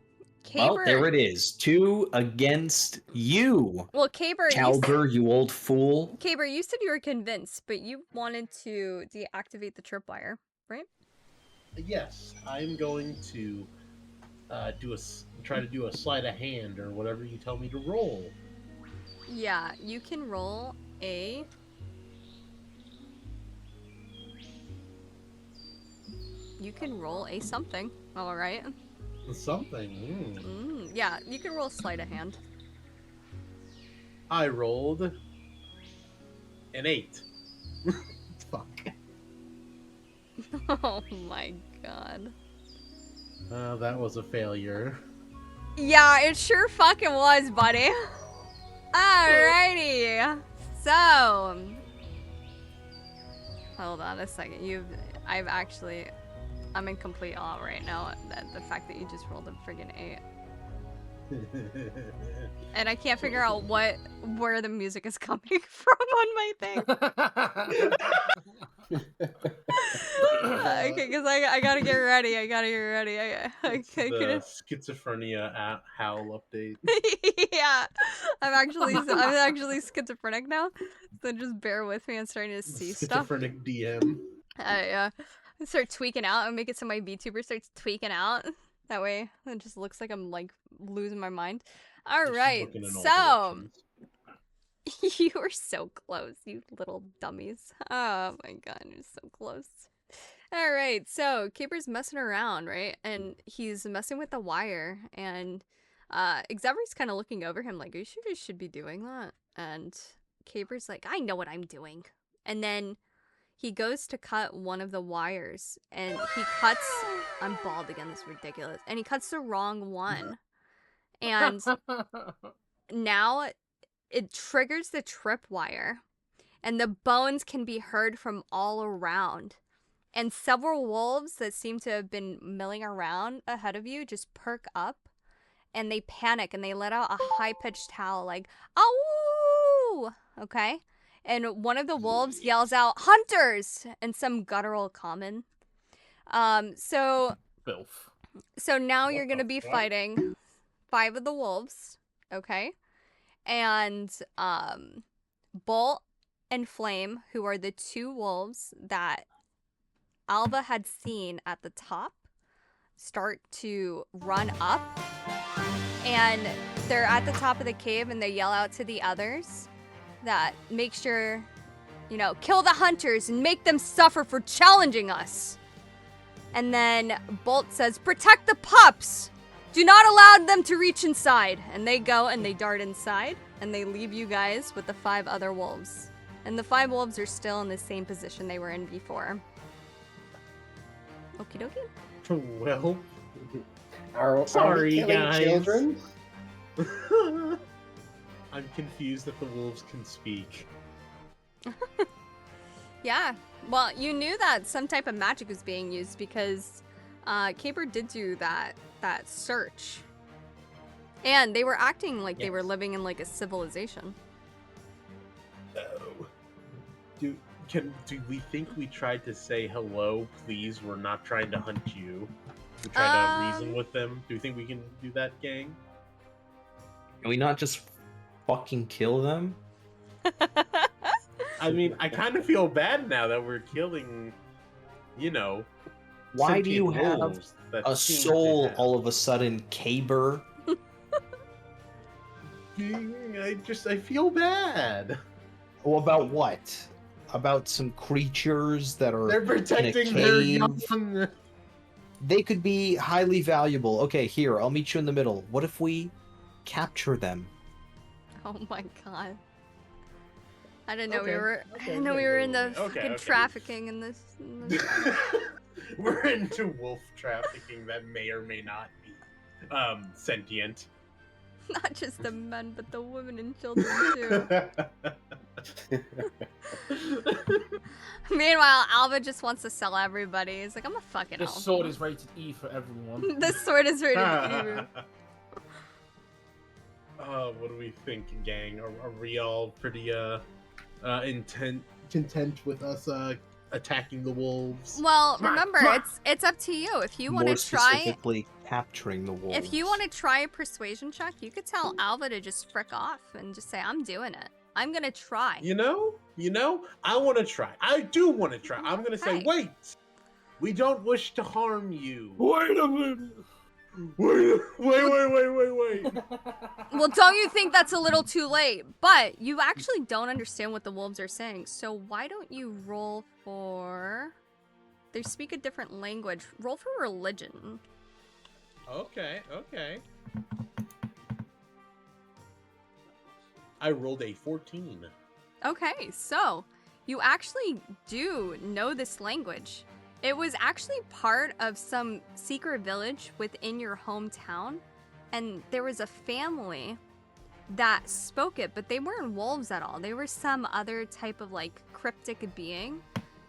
Well, Caber. there it is. 2 against you. Well, Caber, Calber, you old fool. Caber, you said you were convinced, but you wanted to deactivate the tripwire, right? Yes, I'm going to try to do a sleight of hand or whatever you tell me to roll. Yeah, you can roll a. You can roll a something. All right. Something. Yeah, you can roll sleight of hand. I rolled an 8. Fuck. Oh my god. That was a failure. Yeah, it sure fucking was, buddy. Alrighty. So, hold on a second. I'm in complete awe right now at the fact that you just rolled a friggin' 8. And I can't figure out where the music is coming from on my thing. Okay, because I gotta get ready. I It's the schizophrenia Howl update. Yeah, I'm actually schizophrenic now, so just bear with me. I'm starting to see stuff. Schizophrenic DM. I start tweaking out and make it so my VTuber starts tweaking out. That way, it just looks like I'm like losing my mind. All Just right, looking in all so directions. you were so close, you little dummies. Oh my god, you're so close. All right, so Caper's messing around, right? And he's messing with the wire, and Xavier's kind of looking over him like, "Are you sure you should be doing that?" And Caper's like, "I know what I'm doing." And then he goes to cut one of the wires, and he cuts. I'm bald again. This is ridiculous. And he cuts the wrong one, and now it triggers the tripwire, and the bones can be heard from all around. And several wolves that seem to have been milling around ahead of you just perk up, and they panic, and they let out a high-pitched howl like, "Ow!" Okay? And one of the wolves yells out, "Hunters!" in some guttural common. So Filth. now What you're gonna the be fuck? fighting 5 of the wolves, okay? And Bolt and Flame, who are the 2 wolves that Alva had seen at the top, start to run up, and they're at the top of the cave and they yell out to the others that make sure, you know, kill the hunters and make them suffer for challenging us. And then Bolt says, protect the pups. Do not allow them to reach inside. And they go and they dart inside and they leave you guys with the 5 other wolves. And the 5 wolves are still in the same position they were in before. Okie dokie. Well, Are Sorry, we killing guys. children? I'm confused that the wolves can speak. Yeah. Well, you knew that some type of magic was being used because Caper did do that search. And they were acting like they were living in like a civilization. Oh. Do we think we tried to say hello, please? We're not trying to hunt you. We tried to reason with them. Do you think we can do that, gang? Can we not just fucking kill them? I mean, I kind of feel bad now that we're killing, you know. Why do you sentient have wolves that a seem to soul have- all of a sudden, Caber? I feel bad. Well, about what? About some creatures that are They're protecting their cave? young. They could be highly valuable. Okay, here, I'll meet you in the middle. What if we capture them? Oh my god. I didn't know we Okay, were. I okay, didn't know we were in the okay, fucking okay. trafficking in this. We're into wolf trafficking that may or may not be sentient. Not just the men, but the women and children too. Meanwhile, Alva just wants to sell everybody. He's like, I'm a fucking This elf. sword is rated E for everyone. This sword is rated E. What do we think, gang? Are we all pretty content with us attacking the wolves? Well, Come on, remember, come on. it's up to you. If you want More to try, specifically, capturing the wolves. if you want to try a persuasion check, you could tell Alva to just frick off and just say, I'm doing it. I'm gonna try. You know, I want to try. I do want to try. I'm gonna say, Okay. wait. We don't wish to harm you. Wait a minute. Wait. Well, don't you think that's a little too late? But you actually don't understand what the wolves are saying. So why don't you roll for... They speak a different language. Roll for religion. Okay. I rolled a 14. Okay, so you actually do know this language. It was actually part of some secret village within your hometown, and there was a family that spoke it, but they weren't wolves at all. They were some other type of like cryptic being.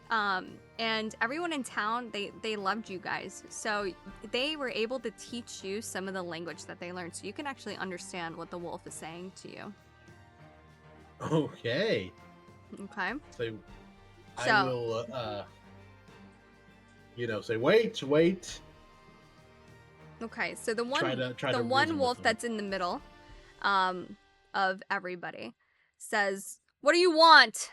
And everyone in town, they loved you guys. So they were able to teach you some of the language that they learned. So you can actually understand what the wolf is saying to you. Okay. Okay? So I So- will, say, wait. Okay, so the one Try to the reason one with wolf them. that's in the middle of everybody says, "What do you want?"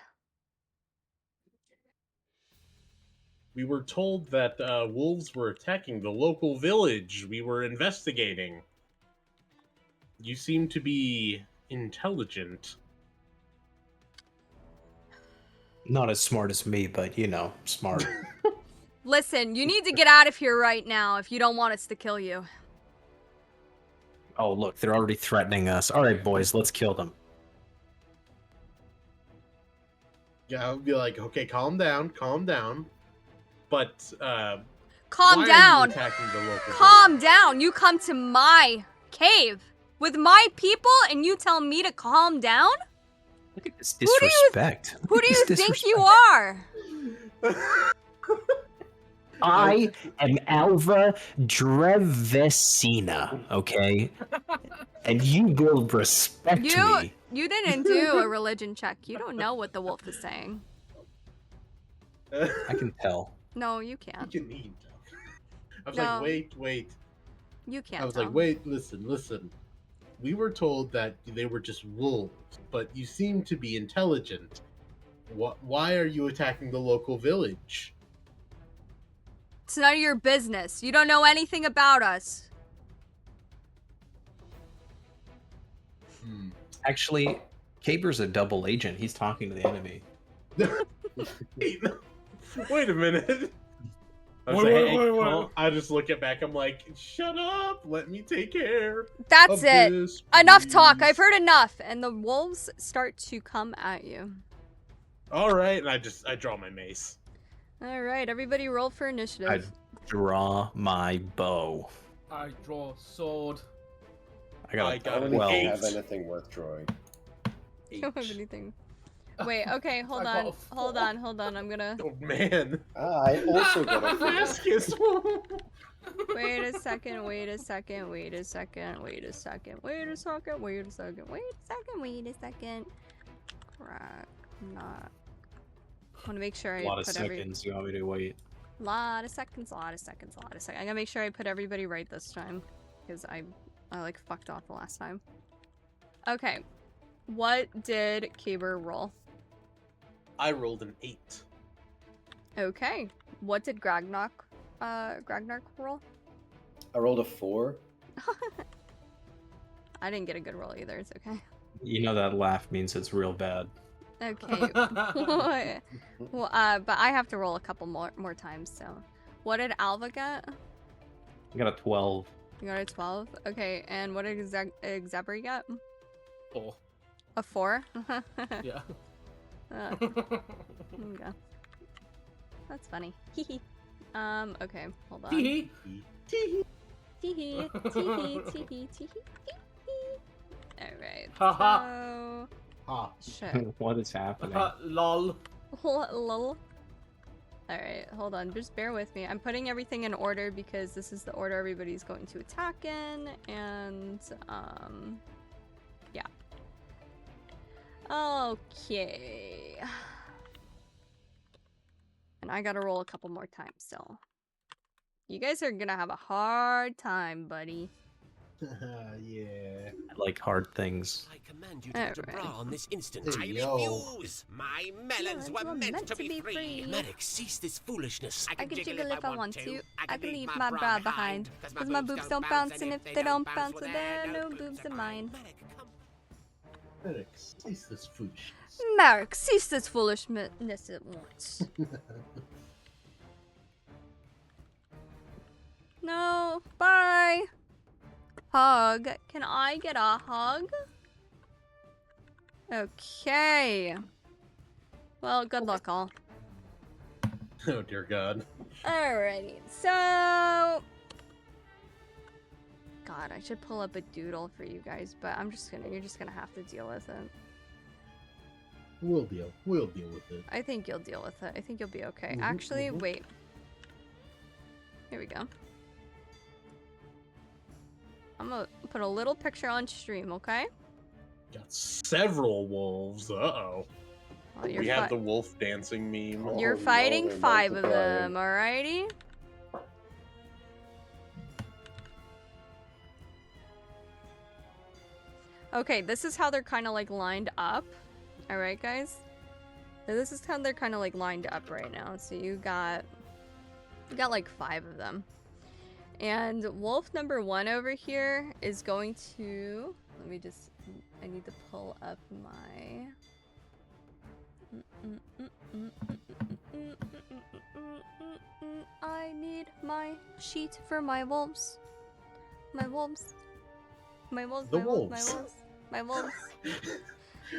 We were told that wolves were attacking the local village. We were investigating. You seem to be intelligent. Not as smart as me, but smart. Listen, you need to get out of here right now if you don't want us to kill you. Oh, look, they're already threatening us. All right, boys, let's kill them. Yeah, I'll be like, okay, calm down. But Calm why are down. you attacking the local Calm village? down. You come to my cave with my people and you tell me to calm down? Look at this do you- disrespect. Who Look do at you this think you disrespect. are? I am Alva Drevesina, okay? And you will respect me. You didn't do a religion check. You don't know what the wolf is saying. I can tell. No, you You can't. can eat. I was No. like, wait. You can't. I was tell. like, wait, listen. We were told that they were just wolves, but you seem to be intelligent. Why are you attacking the local village? It's none of your business. You don't know anything about us. Actually, Caber's a double agent. He's talking to the enemy. Wait a minute. I was Wait, like, wait, hey, wait, Cole, wait. I just look it back. I'm like, shut up. Let me take care. That's of it. this, Enough talk. please." I've heard enough. And the wolves start to come at you. All right, and I draw my mace. All right, everybody roll for I initiative. draw my bow. I draw sword. I got I a got I an don't even 12. have anything worth drawing. I don't have anything. Wait, okay, hold I got on. a Hold four. on, hold on. I'm gonna... Oh man. I also got a 4. Vasquez. Wait a second, wait a second, wait a second, wait a second, wait a second, wait a second, wait a second, wait a second. Crack, not. I want to make sure I A lot of put seconds. You want me to wait? Lot of seconds, lot of seconds, lot of seconds. I gotta make sure I put everybody right this time. Because I like fucked off the last time. Okay. What did Caber roll? I rolled an 8. Okay. What did Gragnark roll? I rolled a 4. I didn't get a good roll either, it's okay. You know that laugh means it's real bad. Okay. Well, but I have to roll a couple more times, so. What did Alva get? I got a 12. You got a 12? Okay, and what did Xabri get? 4. A 4? Yeah. There we go. That's funny. Hehe. Okay, hold on. Hee Teehee, teehee, teehee, teehee. Alright, Haha. so... Ah. Shit. What is happening? Lol. Lol. Alright, hold on, just bear with me. I'm putting everything in order because this is the order everybody's going to attack in, and, yeah. Okay. And I gotta roll a couple more times, so. You guys are gonna have a hard time, buddy. Yeah. I like hard things. I command you to Alright. bra on this instant. Hey, I yo. refuse. My melons were meant to be free. Medic, cease this foolishness. I can jiggle if I want to. I can leave my bra behind. Cause my boobs don't bounce, and if they don't bounce, well, there are no boobs of mine. Medic, come. Medic, cease this foolishness. Merrick, cease this foolishness at once. No, bye. Hug. Can I get a hug? Okay. Well, good luck, all. Oh dear God. Alrighty, so... God, I should pull up a doodle for you guys, but you're just gonna have to deal with it. We'll deal with it. I think you'll deal with it. I think you'll be okay. Actually, wait. Here we go. I'm gonna put a little picture on stream, okay? Got several wolves. Uh-oh. Well, We have the wolf dancing meme. You're Oh, no, fighting they're 5 of multiplying. them, alrighty? Okay, this is how they're kind of like lined up. Alright, guys? So this is how they're kind of like lined up right now. So you got like 5 of them. And wolf number 1 over here is going to... I need to pull up my... I need my sheet for my wolves. My wolves. My wolves, The my wolves, wolves. my wolves.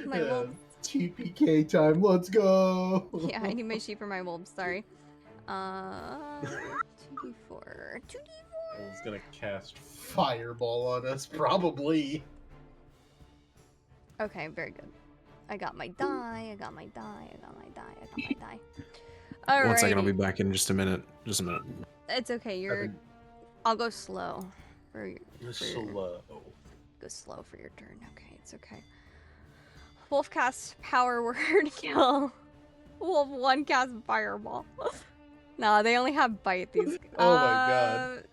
My wolves. TPK time, let's go! Yeah, I need my sheet for my wolves, sorry. 2d4. 2d4. Wolf's gonna cast fireball on us, probably. Okay, very good. I got my die, I got my die, I got my die, I got my die. Alright. 1 second, I'll be back in just a minute. Just a minute. It's okay, I'll go slow. Slow. Go slow for your turn. Okay, it's okay. Wolf cast power word kill. Wolf 1 cast fireball. No, they only have bite. These. Oh my God.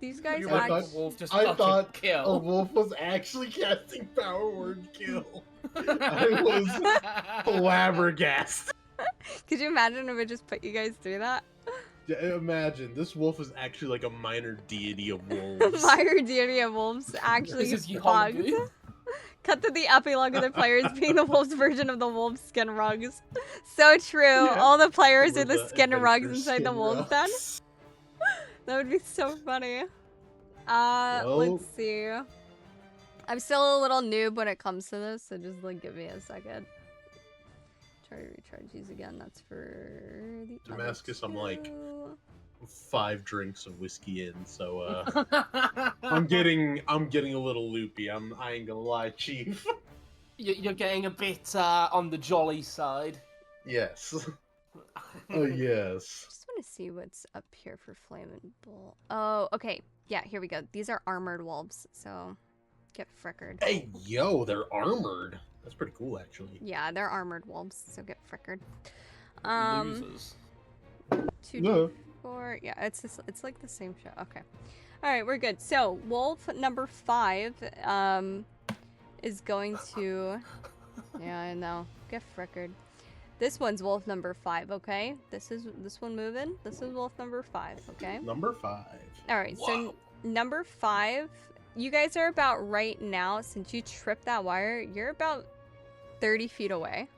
These guys You I want actually. the wolf just I fucking thought kill. a wolf was actually casting power word kill. I was flabbergasted. Could you imagine if it just put you guys through that? Yeah, imagine this wolf is actually like a minor deity of wolves. Fire deity of wolves actually This is bugged. Yahoo. Cut to the epilogue of the players being the wolves' version of the wolf skin rugs. So true. Yeah. All the players We're are the skin rugs adventure inside the skin wolves den. rugs. That would be so funny. Well- Let's see. I'm still a little noob when it comes to this, so just like give me a second. Try to recharge these again. That's for the other Damascus, I'm like two. 5 drinks of whiskey in, so I'm getting a little loopy. I ain't gonna lie, Chief. You're getting a bit on the jolly side. Yes. Oh yes. Just want to see what's up here for Flame and Bull. Oh, okay. Yeah, here we go. These are armored wolves, so get frickered. Hey, yo, they're armored. That's pretty cool, actually. Yeah, they're armored wolves, so get frickered. Losers. 2d4. Yeah, it's like the same show. Okay. All right, we're good. So wolf number 5 is going to. Yeah, I know. Get frickered. This one's wolf number 5. Okay. This one moving. This is wolf number 5. Okay. Number 5. All right. Wow. So number 5. You guys are about right now. Since you tripped that wire, you're about 30 feet away.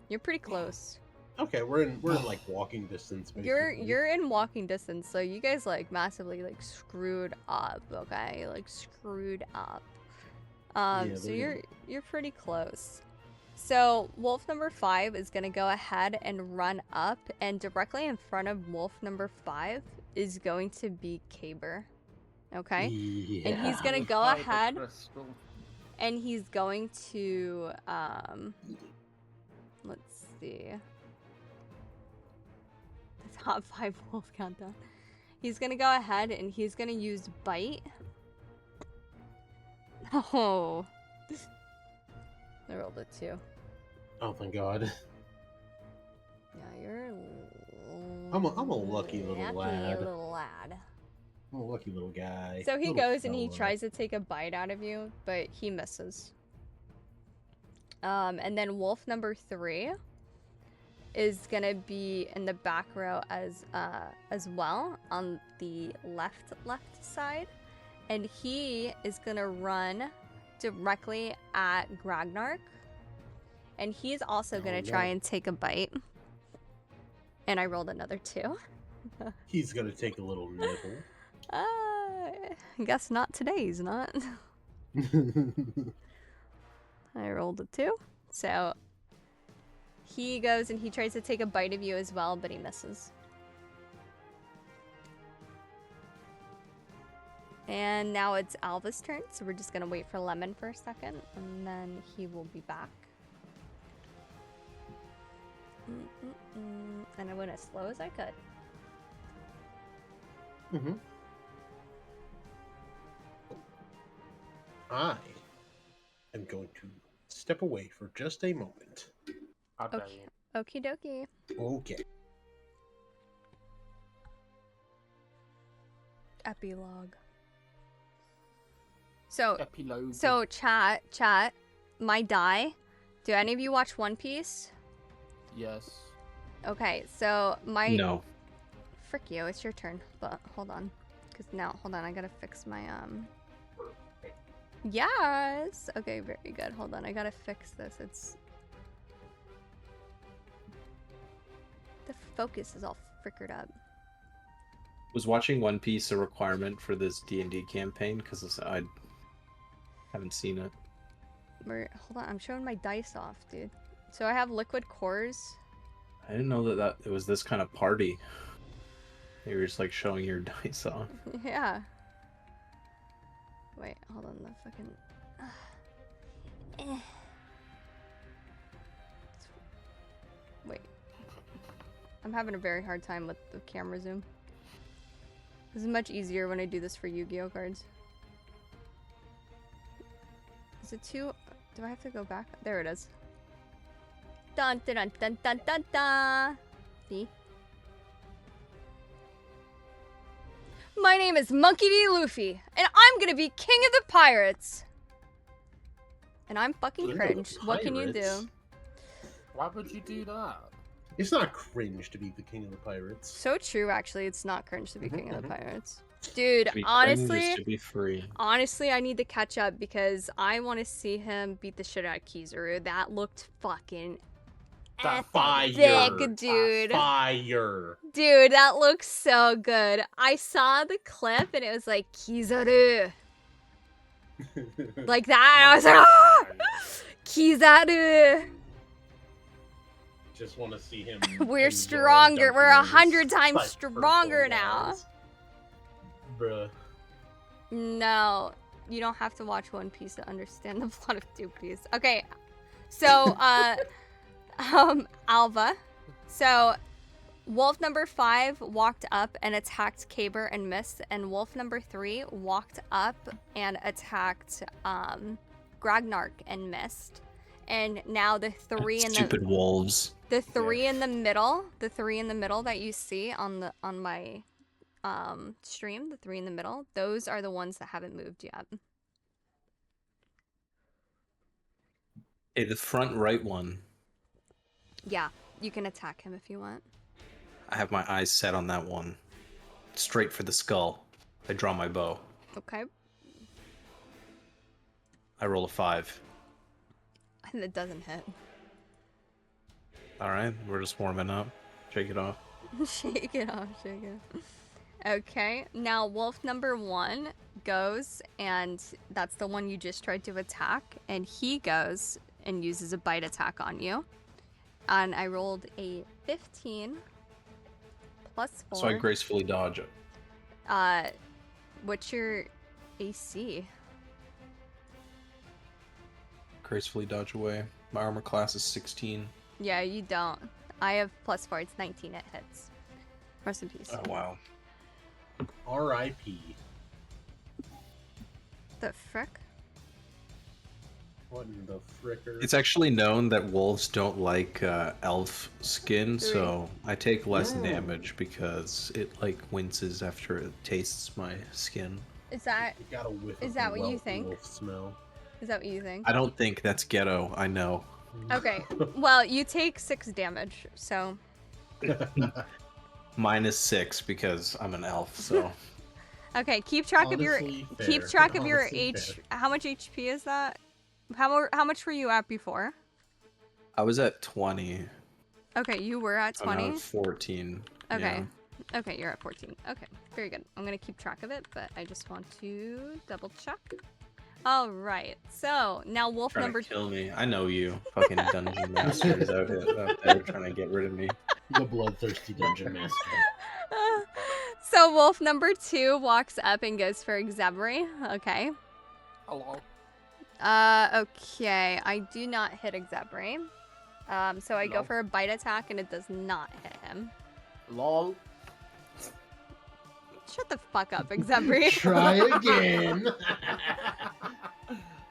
You're pretty close. Okay, we're in like walking distance. Basically. You're in walking distance, so you guys like massively like screwed up, okay? Like screwed up. Yeah, So they're- you're pretty close. So wolf number 5 is gonna go ahead and run up, and directly in front of wolf number 5 is going to be Caber. Okay? Yeah. And he's gonna go Fiber ahead crystal. and he's going to let's see. The top 5 wolf countdown. He's gonna go ahead and he's gonna use bite. Oh, I rolled a 2. Oh thank God. Yeah, you're. I'm a lucky little lad. little lad. I'm a lucky little guy. So he Little goes and he fella. tries to take a bite out of you, but he misses. And then wolf number 3 is gonna be in the back row as well on the left side, and he is gonna run directly at Gragnark, and he's also gonna try and take a bite. And I rolled another 2. He's gonna take a little nibble. I guess not today. He's not. I rolled a 2, so he goes and he tries to take a bite of you as well, but he misses. And now it's Alva's turn, so we're just gonna wait for Lemon for a second, and then he will be back. And I went as slow as I could. Mm-hmm. I am going to step away for just a moment. I dare Okay. you. Okie dokie. Okay. Epilogue. So, Epilogue. chat, my die. Do any of you watch One Piece? Yes. Okay, so my No. frick you, it's your turn. But hold on, hold on, I gotta fix my Yes. Okay, very good. Hold on, I gotta fix this. It's the focus is all frickered up. Was watching One Piece a requirement for this D&D campaign? Because I haven't seen it. Hold on, I'm showing my dice off, dude. So I have liquid cores. I didn't know that it was this kind of party. You were just like showing your dice off. Yeah. Wait, hold on, the fucking. Wait. I'm having a very hard time with the camera zoom. This is much easier when I do this for Yu-Gi-Oh cards. Is it too? Do I have to go back? There it is. Dun dun dun dun dun dun dun. See? My name is Monkey D. Luffy, and I'm gonna be king of the pirates. And I'm fucking King of the cringe. What can you pirates? do? Why would you do that? It's not cringe to be the king of the pirates. So true, actually. It's not cringe to be king of the pirates. Dude, To be honestly, cringe is to be free. honestly, I need to catch up because I want to see him beat the shit out of Kizaru. That looked fucking Fire, epic, dude. Fire. Dude, that looks so good. I saw the clip and it was like, Kizaru. Like that. I was like, ah! Kizaru. Just want to see him. We're enjoy stronger. dunking We're on his 100 times spiked purple stronger now. guys. Bruh. No, you don't have to watch One Piece to understand the plot of Two Piece. Okay, so, Alva. So, wolf number 5 walked up and attacked Caber and missed, and wolf number 3 walked up and attacked, Gragnark and missed. And now the three in Stupid wolves. the three in the middle, that you see on my stream, the 3 in the middle, those are the ones that haven't moved yet. Hey, the front right one. Yeah, you can attack him if you want. I have my eyes set on that one. Straight for the skull. I draw my bow. Okay. I roll a 5. And it doesn't hit. Alright, we're just warming up. Shake it off. Shake it off, shake it off. Okay, now wolf number 1 goes, and that's the one you just tried to attack, and he goes and uses a bite attack on you. And I rolled a 15 plus 4. So I gracefully dodge it. What's your AC? Gracefully dodge away. My armor class is 16. Yeah, you don't. I have plus 4, it's 19, it hits. Rest in peace. Oh, wow. R.I.P. The frick? What in the fricker? It's actually known that wolves don't like elf skin, so I take less damage because it like winces after it tastes my skin. Is that You got a whiff Is of that the what you Welton think? wolf smell. what you think? I don't think that's ghetto, I know. Okay, well, you take 6 damage, so... -6 because I'm an elf, so... Okay, keep track of your... Honestly Keep fair. track of your Honestly H... fair. How much HP is that? How much were you at before? I was at 20. Okay, you were at So now 20? I'm 14. Okay. Yeah. Okay, you're at 14. Okay, very good. I'm gonna keep track of it, but I just want to double check. All right, so now wolf Trying number... to kill me. I know you. Fucking dungeon masters out there trying to get rid of me. The bloodthirsty dungeon master. So wolf number 2 walks up and goes for Xabri. Okay. Hello. Okay. I do not hit Xabri. So I go No. for a bite attack and it does not hit him. Lol. Shut the fuck up, Xabri. Try again.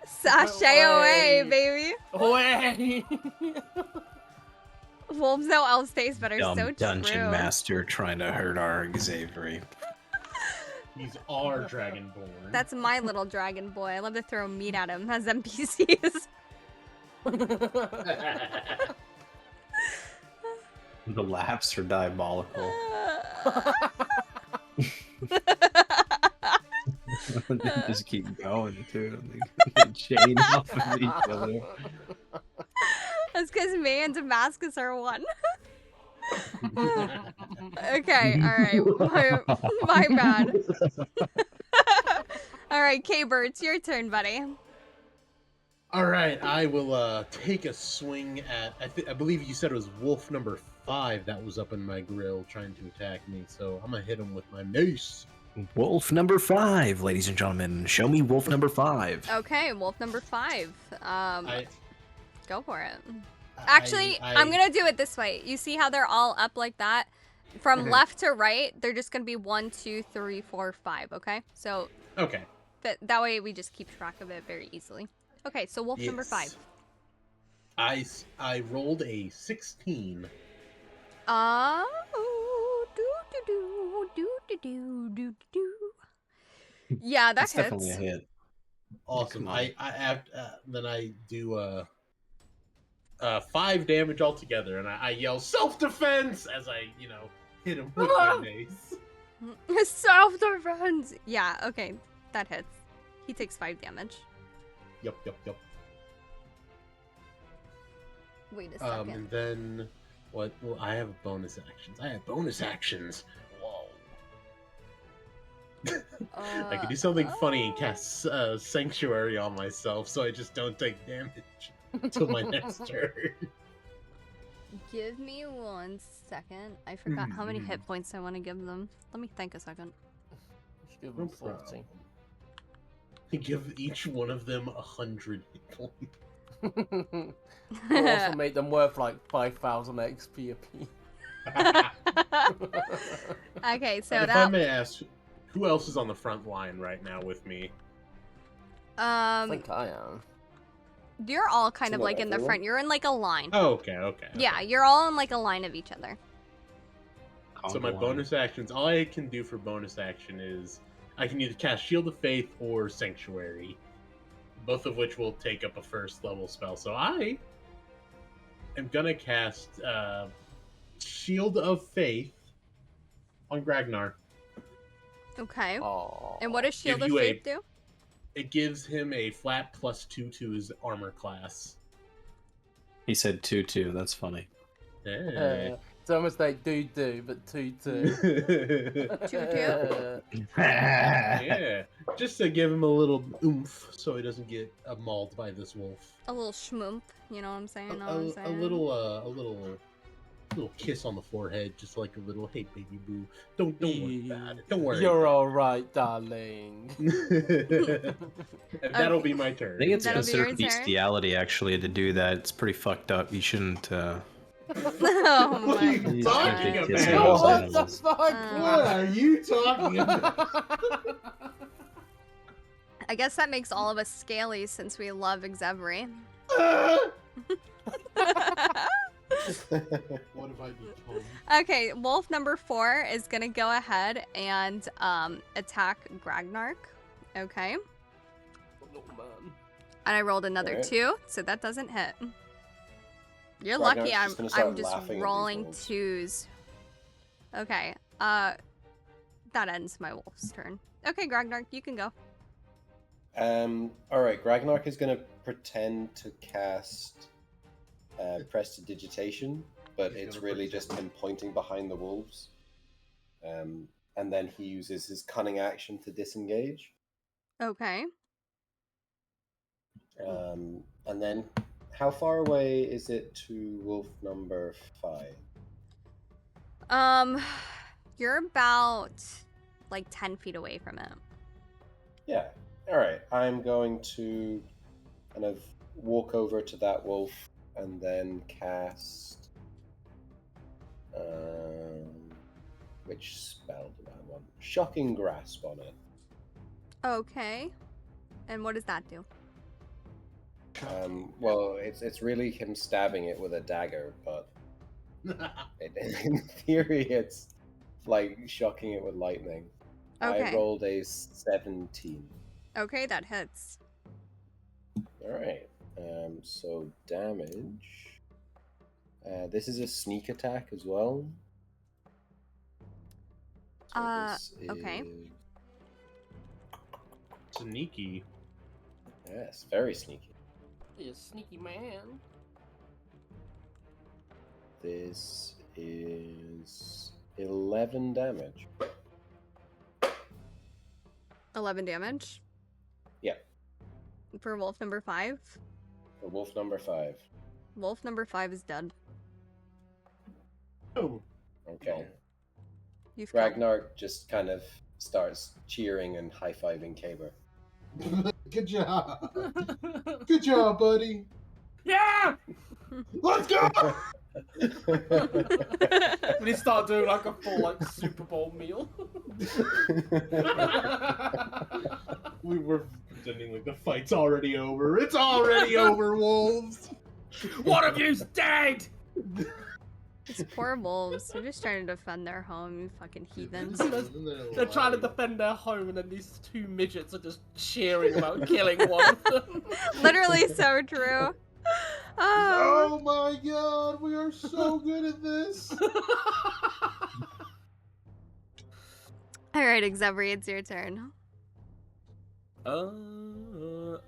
Sashay away, Away. baby. Away! Wolves know elves taste better. Dumb So dungeon true. master trying to hurt our Xavier. He's our dragonborn. That's my little dragon boy. I love to throw meat at him as NPCs. The laughs are diabolical. They just keep going too. They chain off of each other. That's because me and Damascus are one. Okay, alright. My bad. Alright, K-Bird, it's your turn, buddy. All right, I will take a swing at. I believe you said it was wolf number 5 that was up in my grill trying to attack me. So I'm gonna hit him with my mace. Wolf number 5, ladies and gentlemen. Show me wolf number 5. Okay, wolf number 5. I, Go for it. Actually, I'm gonna do it this way. You see how they're all up like that? From left to right, they're just gonna be 1, 2, 3, 4, 5, okay? So Okay. that way we just keep track of it very easily. Okay, so wolf number 5. Yes. I rolled a 16. Yeah, that That's hits. definitely a hit. Awesome. Come on. Then I do 5 damage altogether, and I yell self-defense as I hit him with my mace. Self-defense! Yeah, okay. That hits. He takes 5 damage. Yup. Wait a second. And then what? Well, I have bonus actions. Whoa. I could do something funny and cast Sanctuary on myself, so I just don't take damage until my next turn. Give me 1 second. I forgot how many hit points I want to give them. Let me think a second. Give No them 40. Give each one of them 100 hit points. We'll also make them worth like 5,000 XP a piece. Okay, so If I may ask, who else is on the front line right now with me? I think I am. You're all kind of Isn't that like in the everyone? front. You're in like a line. Oh, okay. Yeah, you're all in like a line of each other. So my bonus actions, all I can do for bonus action is I can either cast Shield of Faith or Sanctuary, both of which will take up a first level spell. So I am gonna cast Shield of Faith on Gragnar. Okay. Oh. And what does Shield of you a- Faith do? It gives him a flat +2 to his armor class. He said 2/2. That's funny. Hey. It's almost like do, but 2-2. 2-2? Yeah, just to give him a little oomph so he doesn't get mauled by this wolf. A little schmoomp, you know what I'm saying? A little kiss on the forehead, just like a little, hey baby boo, don't worry about it. Don't worry. You're all right, darling. And that'll be my turn. I think it's That'll be your considered turn. bestiality, actually, to do that. It's pretty fucked up. You shouldn't. Oh What are my you He's talking gonna kiss about? those What the animals. fuck? What are you talking about? I guess that makes all of us scaly since we love Exevry. What have I become? Okay, wolf number 4 is gonna go ahead and attack Gragnark. Okay. Little man. And I rolled another Alright. 2, so that doesn't hit. You're Ragnar's lucky just I'm gonna start just laughing at these rolling wolves. 2s. Okay, that ends my wolf's turn. Okay, Gragnark, you can go. Alright, Gragnark is gonna pretend to cast Prestidigitation, but He's it's gonna really pretend. just him pointing behind the wolves. And then he uses his cunning action to disengage. Okay. And then, how far away is it to wolf number 5? You're about like 10 feet away from it. Yeah. Alright, I'm going to kind of walk over to that wolf and then cast. Which spell do I want? Shocking Grasp on it. Okay. And what does that do? Well, it's really him stabbing it with a dagger, but in theory, it's like shocking it with lightning. Okay. I rolled a 17. Okay, that hits. All right. So damage. This is a sneak attack as well. So this okay. is- Sneaky. Yes, very sneaky. You sneaky man. This is 11 damage. 11 damage. Yeah. For wolf number 5. For wolf number 5. Wolf number 5 is dead. Oh. Okay. You've killed. Ragnar just kind of starts cheering and high-fiving Caber. Good job. Good job, buddy. Yeah! Let's go! When he start doing like a full like Super Bowl meal. We were pretending like the fight's already over. It's already over, wolves. One of you's dead! These poor wolves. They're just trying to defend their home, you fucking heathens. They're trying to defend their home, and then these 2 midgets are just cheering about killing one of them. Literally so true. Oh. Oh my god, we are so good at this. All right, Xebri, it's your turn. Are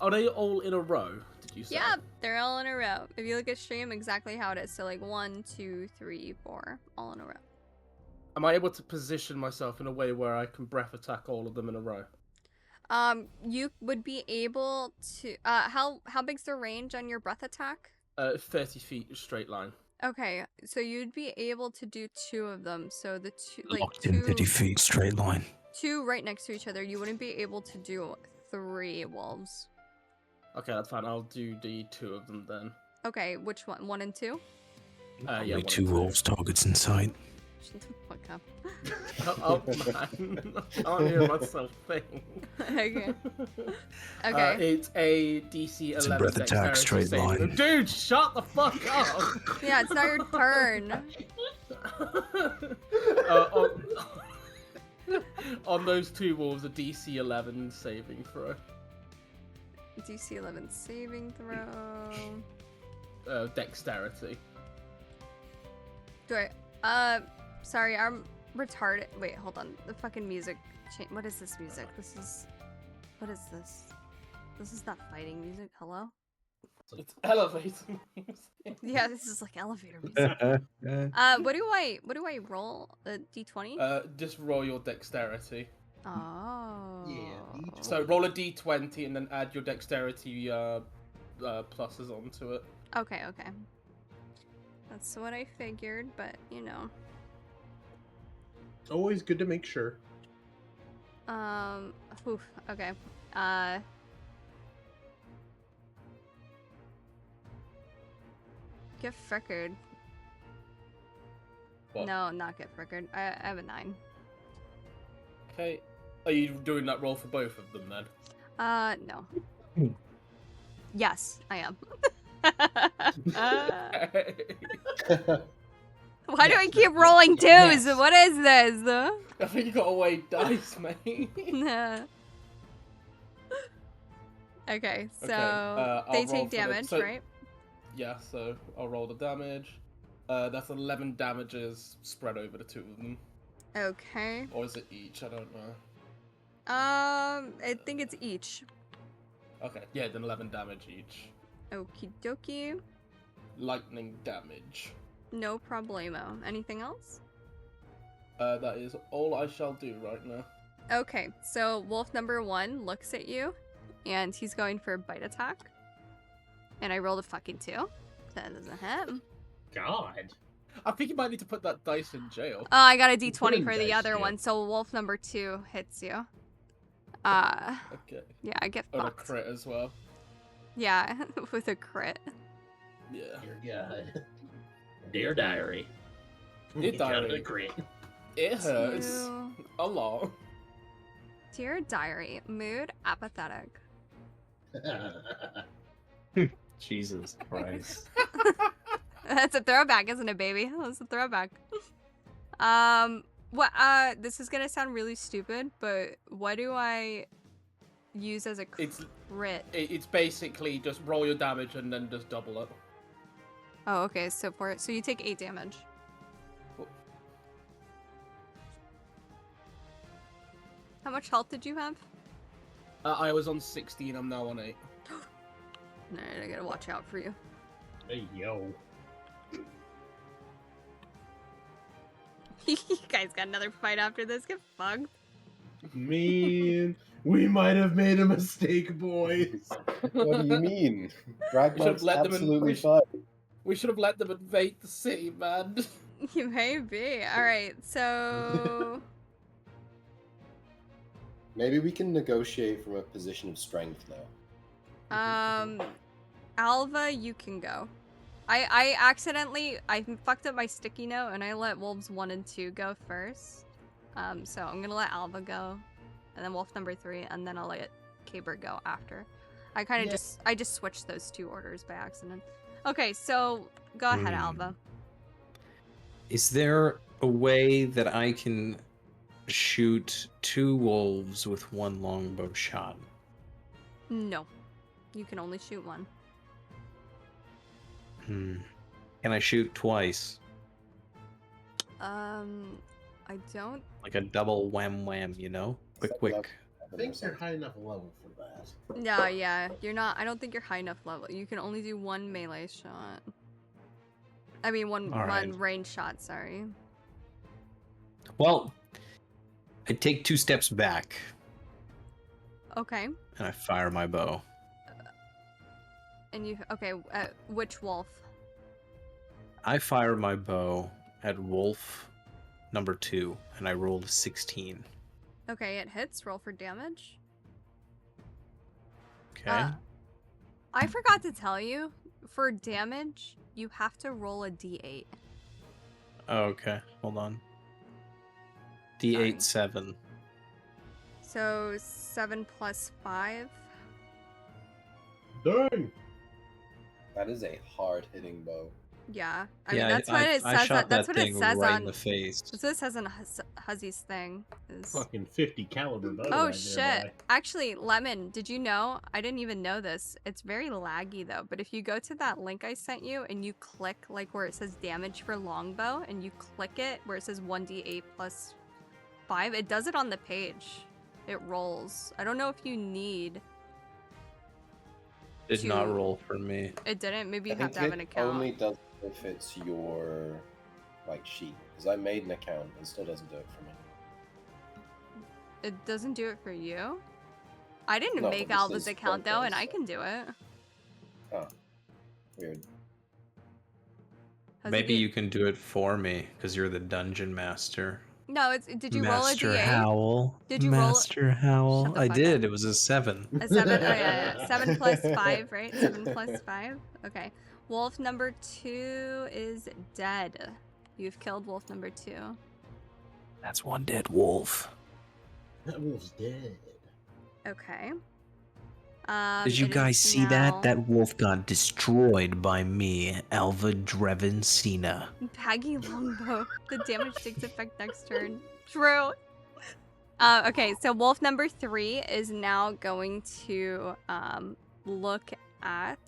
they all in a row? Did you say? Yeah, they're all in a row. If you look at stream, exactly how it is. So like 1, 2, 3, 4, all in a row. Am I able to position myself in a way where I can breath attack all of them in a row? You would be able to. How big's the range on your breath attack? 30 feet straight line. Okay, so you'd be able to do 2 of them. So the two, like Locked in 30 feet straight line. 2 right next to each other. You wouldn't be able to do 3 wolves. Okay, that's fine. I'll do the 2 of them then. Okay, which one? 1 and 2? Yeah, Only one 2 and two. wolves targets in sight. Shut the fuck up. Oh man, I can't hear myself think. Okay. Okay. It's a DC 11 It's a breath attack, dexterity straight saving. line. Dude, shut the fuck up! Yeah, it's not your turn. On those 2 wolves, a DC 11 saving throw. DC 11 saving throw. Dexterity. Do sorry, I'm retarded. Wait, hold on. The fucking music. What is this music? What is this? This is not fighting music. Hello? It's elevating. Yeah, this is like elevator music. What do I roll? A D20? Just roll your dexterity. Oh. Yeah, So roll a d20 and then add your dexterity pluses onto it. Okay. That's what I figured, but you know. Always good to make sure. Okay. Get frickered. What? No, not get frickered. I have a 9. Okay. Are you doing that roll for both of them then? No. Yes, I am. Why do I keep rolling 2s? Yes. What is this? I think you got to weigh dice, mate. Okay, so I'll they roll take for the- damage, so- right? Yeah, so I'll roll the damage. That's 11 damages spread over the 2 of them. Okay. Or is it each? I don't know. I think it's each. Okay, yeah, then 11 damage each. Okie dokie. Lightning damage. No problemo. Anything else? That is all I shall do right now. Okay, so wolf number 1 looks at you, and he's going for a bite attack. And I rolled a fucking 2. So that doesn't hit. God. I think you might need to put that dice in jail. Oh, I got a Put d20 in for the dice other jail. one, so wolf number 2 hits you. Okay. Yeah, I get On a fucked. crit as well. Yeah, with a crit. Yeah. Dear God. Dear Diary. Dear You got Diary. a crit. It hurts. To A lot. Dear Diary, mood apathetic. Jesus Christ. That's a throwback, isn't it, baby? That's a throwback. This is gonna sound really stupid, but what do I use as a It's crit? it's basically just roll your damage and then just double it. Oh, okay, so you take 8 damage. Cool. How much health did you have? I was on 16, I'm now on 8. Alright, I gotta watch out for you. Hey, yo. You guys got another fight after this. Get fucked. Man, we might have made a mistake, boys. What do you mean? should've Dragnar's let them in- absolutely we sh- fine. We should have let them invade the city, man. You may be. Alright, so... Maybe we can negotiate from a position of strength now. Alva, you can go. I accidentally fucked up my sticky note and I let wolves 1 and 2 go first. So I'm gonna let Alva go, and then wolf number 3, and then I'll let Caber go after. I kind of I just switched those 2 orders by accident. Okay, so go ahead, Alva. Is there a way that I can shoot 2 wolves with 1 longbow shot? No, you can only shoot 1. Can I shoot twice? I I don't. Like a double wham wham, you know? Quick, quick. I think they're high enough level for that. Yeah. You're not. I don't think you're high enough level. You can only do one melee shot. I mean, one Alright. range shot. Sorry. Well, I take 2 steps back Okay. and I fire my bow. And you. Okay. Which wolf? I fire my bow at wolf number 2, and I rolled a 16. Okay, it hits. Roll for damage. Okay. I forgot to tell you. For damage, you have to roll a d8. Oh, okay. Hold on. D8 7. So 7 plus 5. Dang! That is a hard-hitting bow. Yeah. I mean, that's what it says. That's what it says right on. in the face. That's what it says on Huzzy's thing. Is... Fucking 50 caliber bow. Oh right shit! there, Actually, Lemon, did you know? I didn't even know this. It's very laggy though. But if you go to that link I sent you and you click like where it says damage for longbow and you click it where it says 1d8 plus 5, it does it on the page. It rolls. I don't know if you need. Did to- not roll for me. It didn't. Maybe you I have think to have it an account. only does it if it's your like sheet. Because I made an account, it still doesn't do it for me. It doesn't do it for you. I didn't No, make this Alva's is account though, and Welton's, I so- can do it. Oh, weird. How's it Maybe do- you can do it for me, because you're the dungeon master. No, it's. Did you Master roll a d8? Howl. Did you roll- Master Howl. Shut the I fuck did. up. It was a 7. A 7. Oh yeah. 7 plus 5, right? 7 plus 5. Okay. Wolf number 2 is dead. You've killed wolf number 2. That's one dead wolf. That wolf's dead. Okay. Did you it guys is see now- that? That wolf got destroyed by me, Alva Drevencina. Paggy Longbow. The damage takes effect next turn. True. Okay, so wolf number 3 is now going to look at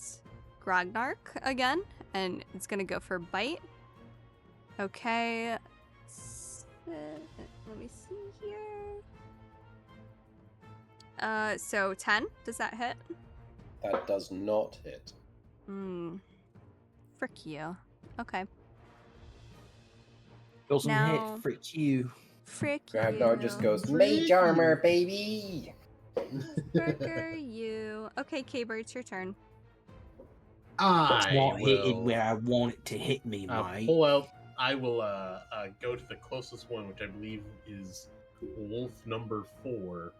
Gragnark again, and it's gonna go for bite. Okay. Let me see here. So 10. Does that hit? That does not hit. Frick you. Okay. Doesn't Now- hit, freak you. Frick Ragnar you. just goes, Mage armor, baby! Fricker you. Okay, Caber, it's your turn. I want it to hit me, pull out. I will go to the closest one, which I believe is wolf number 4.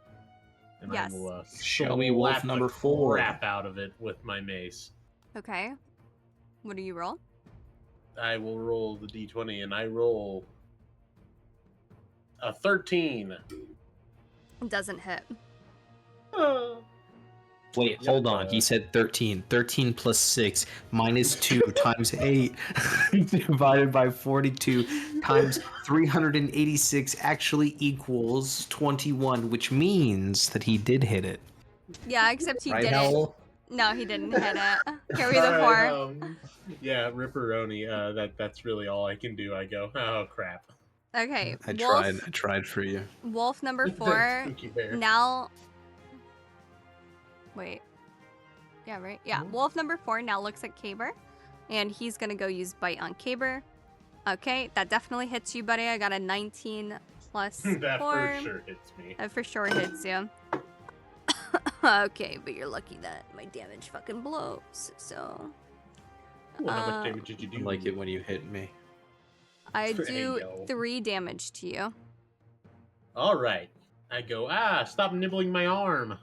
And Yes. I will Show me wolf slap number the 4. crap out of it with my mace. Okay. What do you roll? I will roll the d20, and I roll a 13. It doesn't hit. Wait, Yep, hold on. He said 13. 13 plus 6 minus 2 times 8 divided by 42 times 386 actually equals 21, which means that he did hit it. Yeah, except he Right, didn't. Howl? No, he didn't hit it. Carry the Alright, 4. yeah, Ripperoni. That's really all I can do. I go, oh crap. Okay. I Wolf, tried for you. wolf number 4. Thank you, Bear. Now. Wait. Yeah, right? Yeah. Wolf number 4 now looks at Caber. And he's going to go use bite on Caber. Okay, that definitely hits you, buddy. I got a 19 plus 4. That for sure hits me. That for sure hits you. Okay, but you're lucky that my damage fucking blows. So. Ooh, how much damage did you do? I like it when you hit me. I There do you go. 3 damage to you. All right. I go, stop nibbling my arm.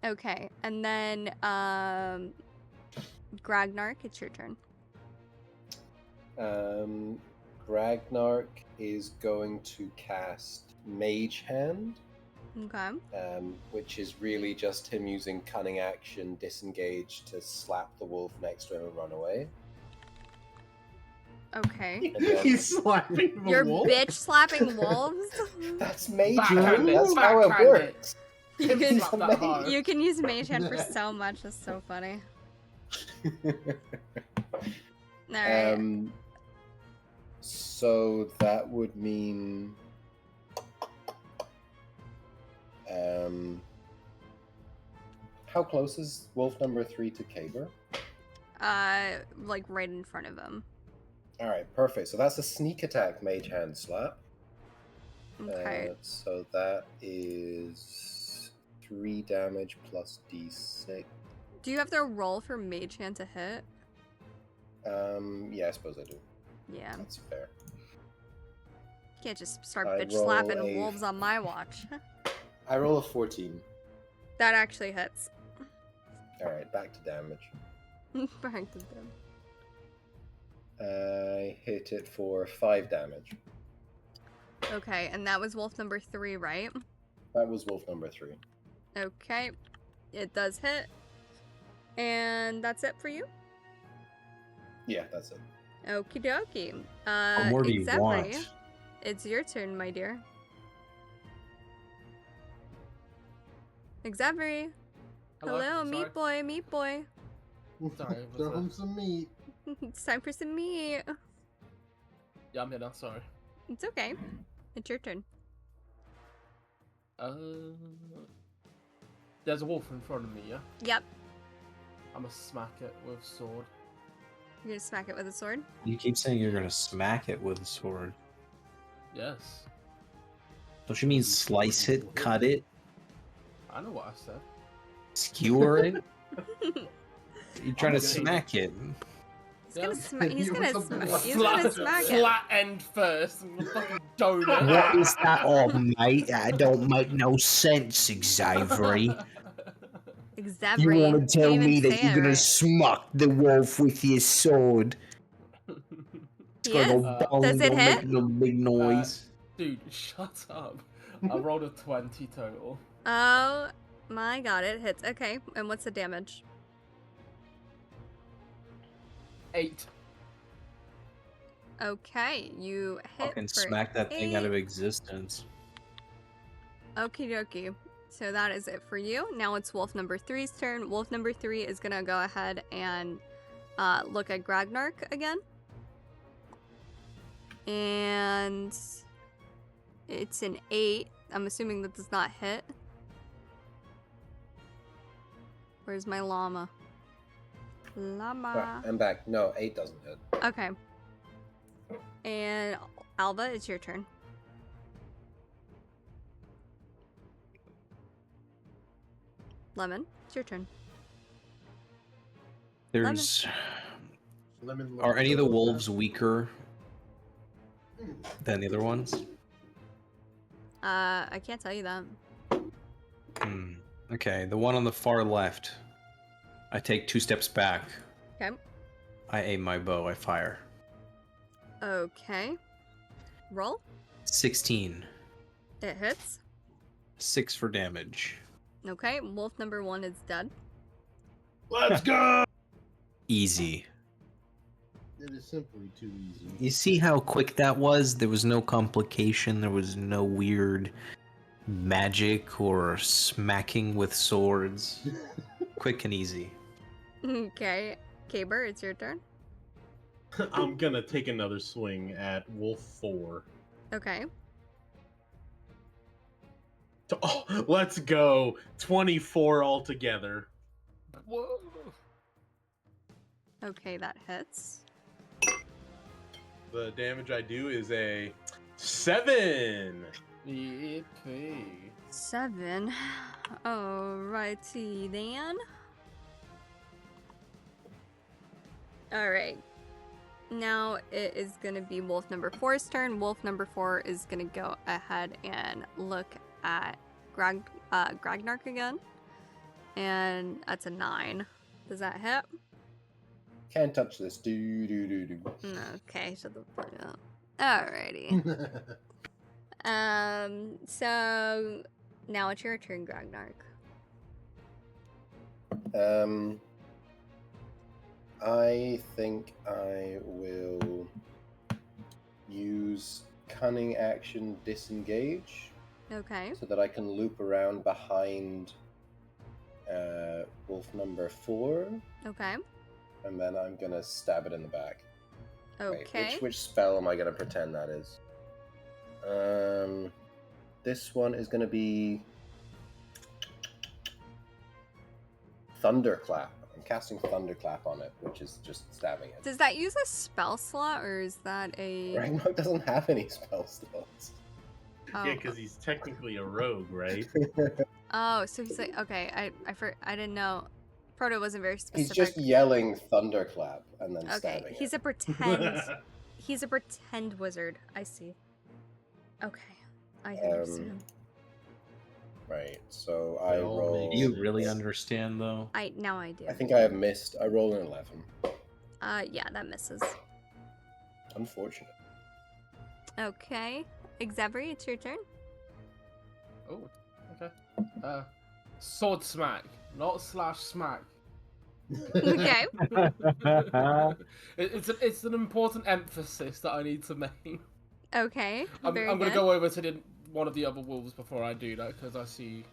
Okay, and then Gragnark, it's your turn. Ragnark is going to cast Mage Hand, Okay. which is really just him using cunning action, disengage to slap the wolf next to him and run away. Okay. And then- He's slapping the You're wolf. bitch slapping wolves? That's Mage Backhand Hand. it, That's how it backhand it. works. You can, Slap that hard. you can use Mage Hand for so much. That's so funny. Alright. So that would mean how close is wolf number 3 to Caber? Like right in front of him. Alright, perfect. So that's a sneak attack mage hand slap. Okay. So that is 3 damage plus d6. Do you have to roll for mage hand to hit? Yeah, I suppose I do. Yeah. That's fair. You can't just start I bitch roll slapping a- wolves on my watch. I roll a 14. That actually hits. Alright, back to damage. Back to them. I hit it for 5 damage. Okay, and that was wolf number 3, right? That was wolf number 3. Okay. It does hit. And that's it for you? Yeah, that's it. Okie dokie. What more do you Xavri, want? it's your turn, my dear. Xavri. Hello, meat boy, meat boy. Sorry, Throw him some meat. It's time for some meat. Yeah, I'm here now. Sorry. It's okay. It's your turn. There's a wolf in front of me. Yeah. Yep. I'm gonna smack it with sword. You're gonna smack it with a sword? You keep saying you're gonna smack it with a sword. Yes. Don't you mean slice it, cut it, I know what I said. skewer it? You're trying to gonna- smack it. He's gonna Yeah. smack. He's You gonna want something smack. He's flat, gonna smack it. flat end first. and a fucking donut. What is that? Oh, mate, that don't make no sense, Xavier. Xavri. You want to tell Can't me even that say you're it gonna right. smack the wolf with your sword? It's He gonna is? go bong, Does it don't hit? make no big noise. Dude, shut up. I rolled a 20 total. Oh my god, it hits. Okay, and what's the damage? 8. Okay, you hit Fucking for smack that thing out of 8. existence. Okie dokie. So that is it for you. Now it's wolf number 3's turn. Wolf number 3 is gonna go ahead and look at Gragnark again. And it's an 8. I'm assuming that does not hit. Where's my llama? Llama. Right, I'm back. No, 8 doesn't hit. Okay. And Alva, it's your turn. Lemon, it's your turn. There's. Lemon Are any of the lemon, wolves weaker than the other ones? I can't tell you that. Hmm. Okay, the one on the far left. I take 2 steps back. Okay. I aim my bow. I fire. Okay. Roll. 16. It hits. 6 for damage. Okay, wolf number 1 is dead. Let's go! Easy. It is simply too easy. You see how quick that was? There was no complication. There was no weird magic or smacking with swords. Quick and easy. Okay. Caber, it's your turn. I'm gonna take another swing at Wolf 4. Okay. Oh, let's go! 24 altogether. Whoa. Okay, that hits. The damage I do is a 7! Yippee. 7. Alrighty then. Alright. Now it is gonna be wolf number 4's turn. Wolf number 4 is gonna go ahead and look at Gragnark again. And that's a 9. Does that hit? Can't touch this. Do do do do. Okay, shut the fuck up. Alrighty. So now it's your turn, Gragnark. I think I will use cunning action disengage Okay. so that I can loop around behind wolf number 4, Okay. and then I'm gonna stab it in the back. Okay. Wait, which spell am I gonna pretend that is? This one is gonna be Thunderclap. I'm casting Thunderclap on it, which is just stabbing it. Does that use a spell slot, or is that a... Ragnarok doesn't have any spell slots. Oh. Yeah, because he's technically a rogue, right? Oh, so he's like, okay, I didn't know. Proto wasn't very He's specific. just yelling Thunderclap and then Okay, stabbing he's it. a pretend. He's a pretend wizard. I see. Okay, I understand. Right, so I all roll... Do you really understand, though? Now I do. I think I have missed. I roll an 11. Yeah, that misses. Unfortunate. Okay, Xavery, it's your turn. Oh, okay. Sword smack, not slash smack. Okay. It's an important emphasis that I need to make. Okay. I'm Very gonna good. go over to one of the other wolves before I do that because I see.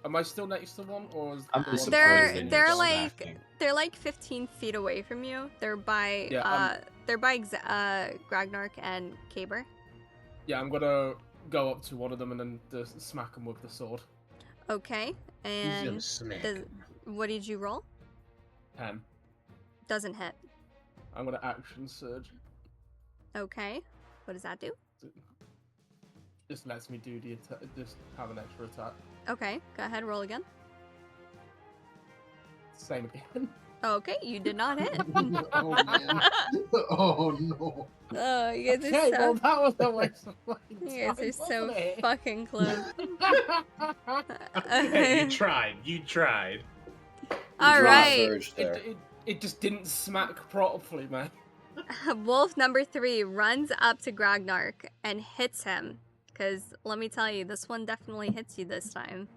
Am I still next to one, or is I'm one surprised They're that they're you're like smacking. they're like 15 feet away from you. They're by Yeah, Gragnark and Caber. Yeah, I'm gonna go up to one of them and then just smack him with the sword. Okay. Who's gonna And smack? what did you roll? 10. Doesn't hit. I'm gonna action surge. Okay. What does that do? Just lets me do the attack. Just have an extra attack. Okay. Go ahead. Roll again. Same again. Okay. You did not hit. Oh, man. Oh, no. Oh, you guys Okay, are well so that was a waste of my you guys time, are so wasn't it? fucking close. Hey, you tried. You tried. All Draw right. Surge there. It just didn't smack properly, man. Wolf number 3 runs up to Gragnark and hits him. Because let me tell you, this one definitely hits you this time.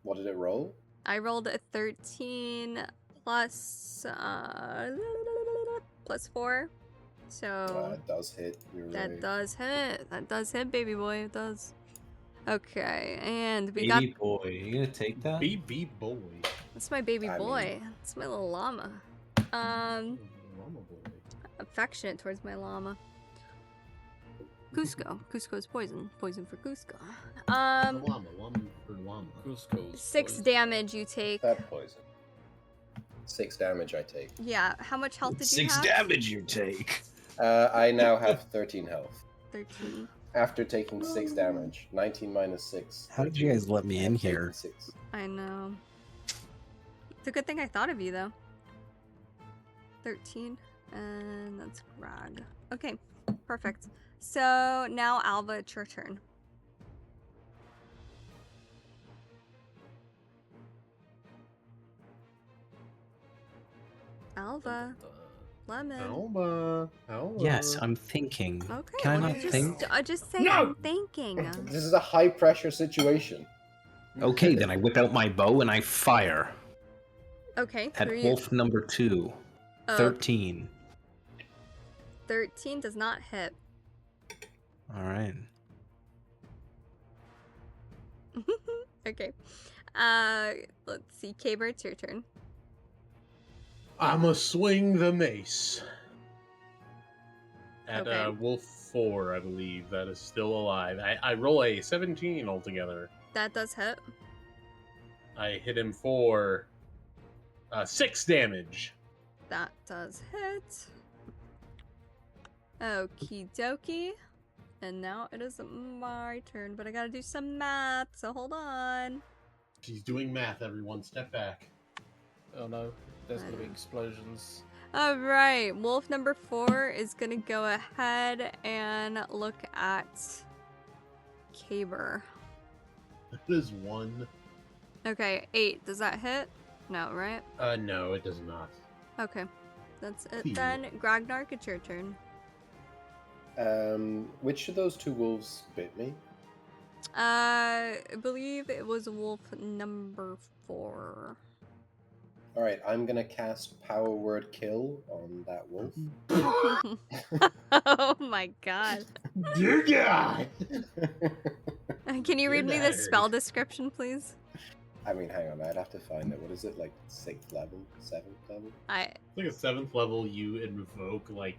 What did it roll? I rolled a 13 plus 4. So It does hit. You're that right. does hit. That does hit, baby boy. It does. Okay, and we Baby boy, you gonna take that? BB boy. that's my baby I mean- boy. That's my little llama. Llama boy. Affectionate towards my llama. Cusco. Cusco's poison. Poison for Cusco. Llama for llama. Cusco's 6 poison. damage you take. That poison. 6 damage I take. Yeah, how much health did you 6 have? damage you take. I now have 13 health. 13. After taking 6 damage. 19 minus 6. How did you guys let me in I've taken here? 6. I know. It's a good thing I thought of you, though. 13. And that's Grag. Okay, perfect. So now, Alva, it's your turn. Alva. Lemon. Alma. Yes, I'm thinking. Okay, Can I well, not think? just say No! I'm thinking. This is a high pressure situation. Okay, then I whip out my bow and I fire Okay, at who are you- wolf number 2. Oh, 13. 13 does not hit. All right. Okay. Let's see. Caber, it's your turn. I'ma swing the mace. At Okay. Wolf 4, I believe, that is still alive. I roll a 17 altogether. That does hit. I hit him for 6 damage. That does hit. Okie dokie. And now it is my turn, but I gotta do some math, so hold on. She's doing math, everyone. Step back. Oh no, there's gonna be explosions. Alright, wolf number 4 is gonna go ahead and look at Caber. That is 1. Okay, 8. Does that hit? No, right? No, it does not. Okay. That's it Phew. then. Gragnark, it's your turn. Which of those 2 wolves bit me? I believe it was wolf number 4. Alright, I'm gonna cast Power Word Kill on that wolf. Oh my god. Dear God! Can you read me the You're spell description, please? I mean, hang on, I'd have to find it. What is it, like 6th level? 7th level? I It's like a 7th level, you invoke, like,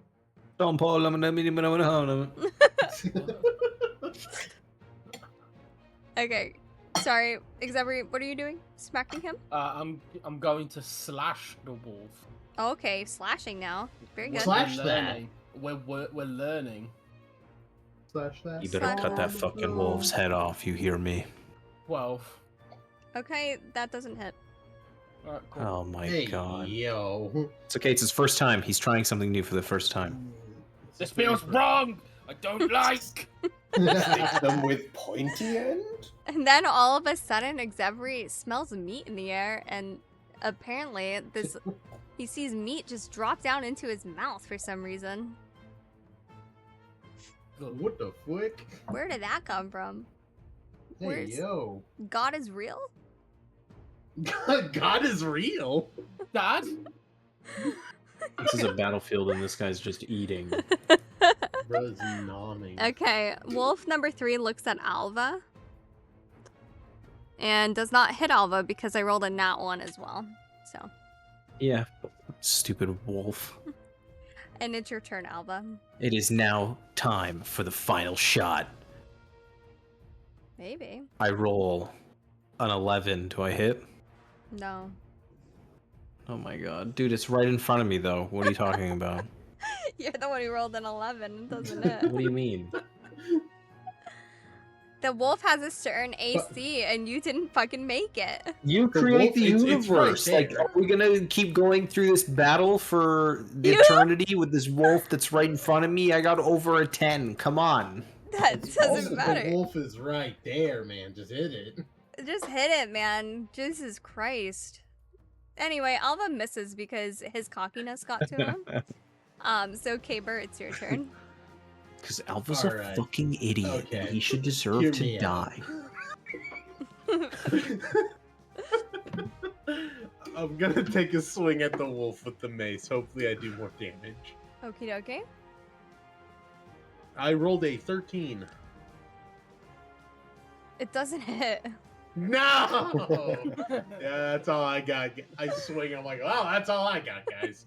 Don't pull them. Okay. Sorry, Xavier, what are you doing? Smacking him? I'm going to slash the wolf. Okay, slashing now. Very good. Slash We're that. learning. We're learning. Slash that. You better Slash cut that that. fucking wolf's head off, you hear me? 12. Okay, that doesn't hit. Alright, cool. Oh my Hey, god. yo. It's okay, it's his first time. He's trying something new for the first time. This feels wrong! I don't like! Stick them with pointy end? And then all of a sudden, Xavier smells meat in the air, and apparently he sees meat just drop down into his mouth for some reason. What the fuck? Where did that come from? Hey, Where's- yo. God is real? God is real. Dad? This is a battlefield and this guy's just eating. Bro's nomming. Okay, wolf number 3 looks at Alva. And does not hit Alva because I rolled a nat 1 as well. So, Yeah, stupid wolf. and it's your turn, Alva. It is now time for the final shot. Maybe. I roll an 11. Do I hit? No. Oh my god. Dude, it's right in front of me though. What are you talking about? You're the one who rolled an 11, doesn't it? What do you mean? The wolf has a certain AC, and you didn't fucking make it. You The create wolf, the it's universe. right Like, there. are we gonna keep going through this battle for the You- eternity with this wolf that's right in front of me? I got over a 10. Come on. That It's doesn't possible. matter. The wolf is right there, man. Just hit it. Just hit it, man. Jesus Christ. Anyway, Alva misses because his cockiness got to him. So Caber, it's your turn. Because Alpha's All a right. fucking idiot. And Okay. he should deserve Hear to me out. die. I'm gonna take a swing at the wolf with the mace. Hopefully, I do more damage. Okie dokie. I rolled a 13. It doesn't hit. No! Yeah, that's all I got. I swing. I'm like, oh, that's all I got, guys.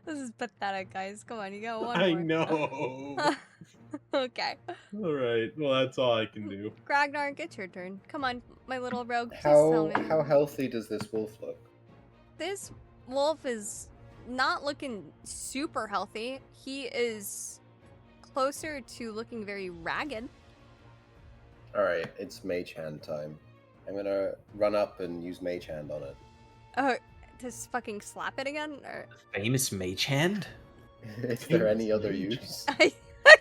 This is pathetic, guys. Come on, you got one I more. know. Okay. All right. Well, that's all I can do. Gragnar, it's your turn. Come on, my little rogue. Just tell How me. how healthy does this wolf look? This wolf is not looking super healthy. He is closer to looking very ragged. All right, it's Mage Hand time. I'm gonna run up and use Mage Hand on it. Oh, just fucking slap it again? Or... Famous mage hand? Is there any other use? I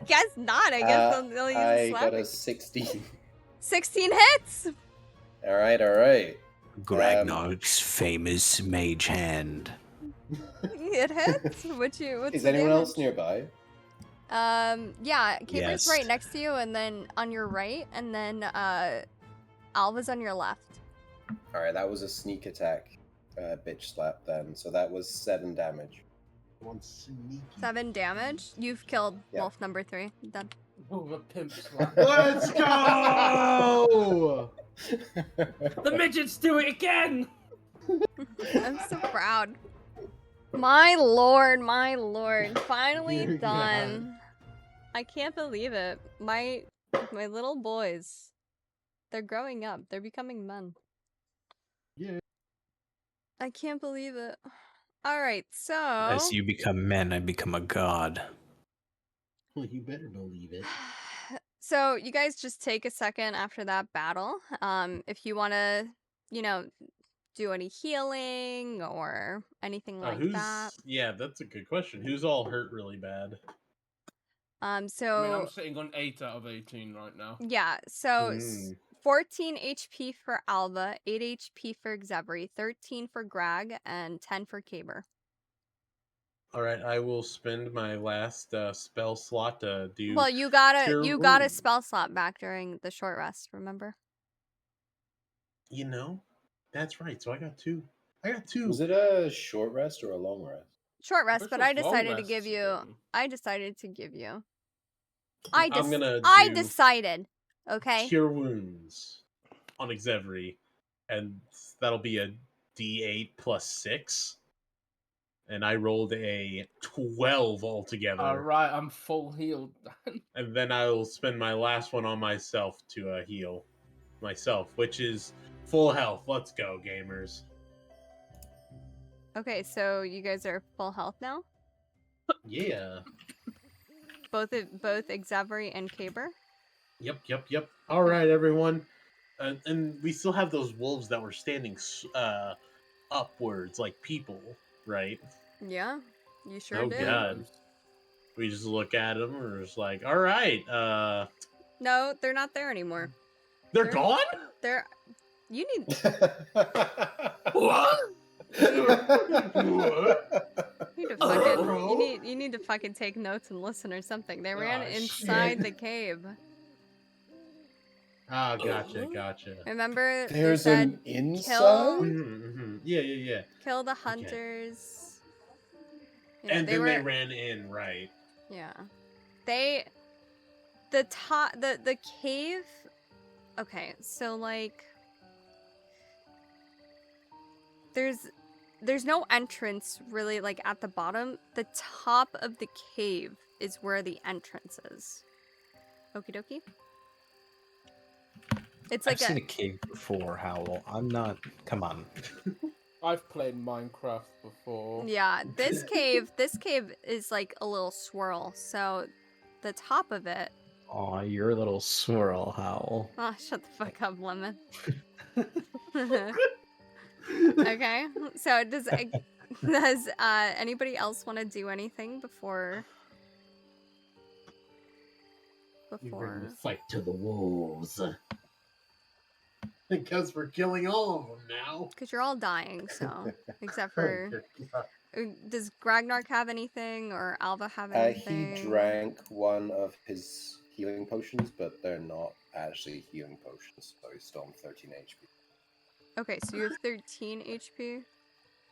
guess not. I guess they'll use I a got slapping. a 16. 16 hits! All right, all right. Gragnar's famous mage hand. It hits? What's Is the anyone else damage? nearby? Yeah, Caper's Yes. right next to you, and then on your right, and then Alva's on your left. All right, that was a sneak attack, bitch slap then. So that was 7 damage. One sneaky. 7 damage. You've killed Yeah. wolf number 3. Done. Oh, the pimp slap. Let's go! The midgets do it again! I'm so proud. My lord, my lord. Finally Dear done. I can't believe it. My little boys. They're growing up. They're becoming men. Yeah. I can't believe it. Alright, so As you become men, I become a god. Well, you better believe it. So you guys just take a second after that battle. If you wanna, do any healing or anything like that. Yeah, that's a good question. Who's all hurt really bad? I mean, So I'm sitting on 8 out of 18 right now. yeah, so Mm. 14 HP for Alva, 8 HP for Xebri, 13 for Grag, and 10 for Caber. All right, I will spend my last spell slot to do. Well, you got a Cure Wounds. spell slot back during the short rest, remember? You know, that's right. So I got 2. I got 2. Was it a short rest or a long rest? Short rest, but I First off, long decided to rests give you again. I decided to give you. I'm gonna I do decided. Okay. Cure Wounds on Xevry, and that'll be a D8 plus 6. and I rolled a 12 altogether. All right, I'm full healed. And then I'll spend my last one on myself to heal myself, which is full health. Let's go, gamers. Okay, so you guys are full health now? Yeah. Both Xavery and Caber? Yep. All right, everyone. And we still have those wolves that were standing upwards like people, right? Yeah, you sure Oh, did. God. We just look at them and we're just like, all right, No, they're not there anymore. they're They're- gone? They're... You need... What? You need to fucking take notes and listen or something. They ran inside the cave. Ah, gotcha. Remember There's they said an inside? kill, Yeah. kill the hunters. You know, And then they ran in, right? Yeah. The cave. Okay, so like there's no entrance really like at the bottom. The top of the cave is where the entrance is. Okie dokie. It's like I've seen a cave before, Howl. I'm not. Come on. I've played Minecraft before. yeah, this cave is like a little swirl. So the top of it. Aw, you're a little swirl, Howl. Oh, shut the fuck up, Lemon. Okay, so does anybody else want to do anything before? You bring the fight to the wolves. Because we're killing all of them now. Because you're all dying, so except for does Gragnark have anything or Alva have anything? He drank one of his healing potions, but they're not actually healing potions, so he's still on 13 HP. Okay, so you have 13 HP.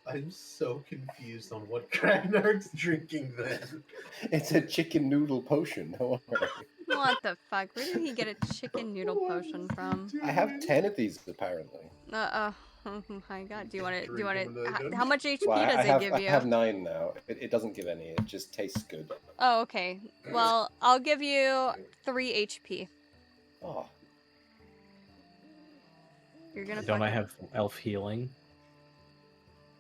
I'm so confused on what Kragnark's drinking then. It's a chicken noodle potion, don't worry. What the fuck? Where did he get a chicken noodle potion from? I have 10 of these, apparently. Oh my god. Do you want to? How much HP Well, does it give I you? have 9 now. It doesn't give any, it just tastes good. Oh, okay. Well, I'll give you 3 HP. Oh, You're gonna. Don't I fucking- have elf healing?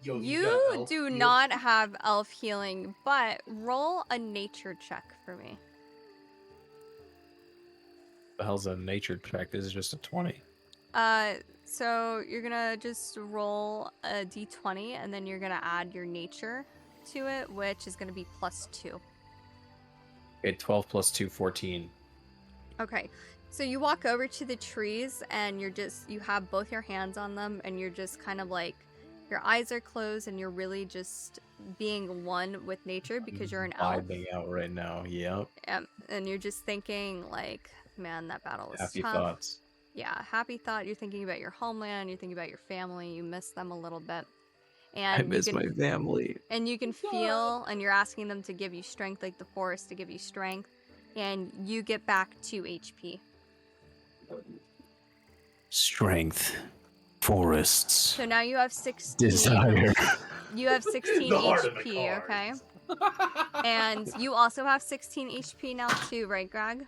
Yo, You do not have elf healing, but roll a nature check for me. The hell's a nature check? This is just a 20. So you're gonna just roll a d20, and then you're gonna add your nature to it, which is gonna be +2. Okay, 12 plus 2, 14. Okay, so you walk over to the trees, and you have both your hands on them, and you're just kind of like, your eyes are closed, and you're really just being one with nature because you're an elf. Vibing out right now, yep. And you're just thinking like, man, that battle was Happy tough. thoughts. Yeah, happy thought. You're thinking about your homeland. You're thinking about your family. You miss them a little bit. I And miss my family. And you can feel, and you're asking them to give you strength, like the forest to give you strength. And you get back 2 HP. Strength. Forests. So now you have 16. Desire. You have 16 The heart of the HP, okay? cards. And you also have 16 HP now too, right, Greg?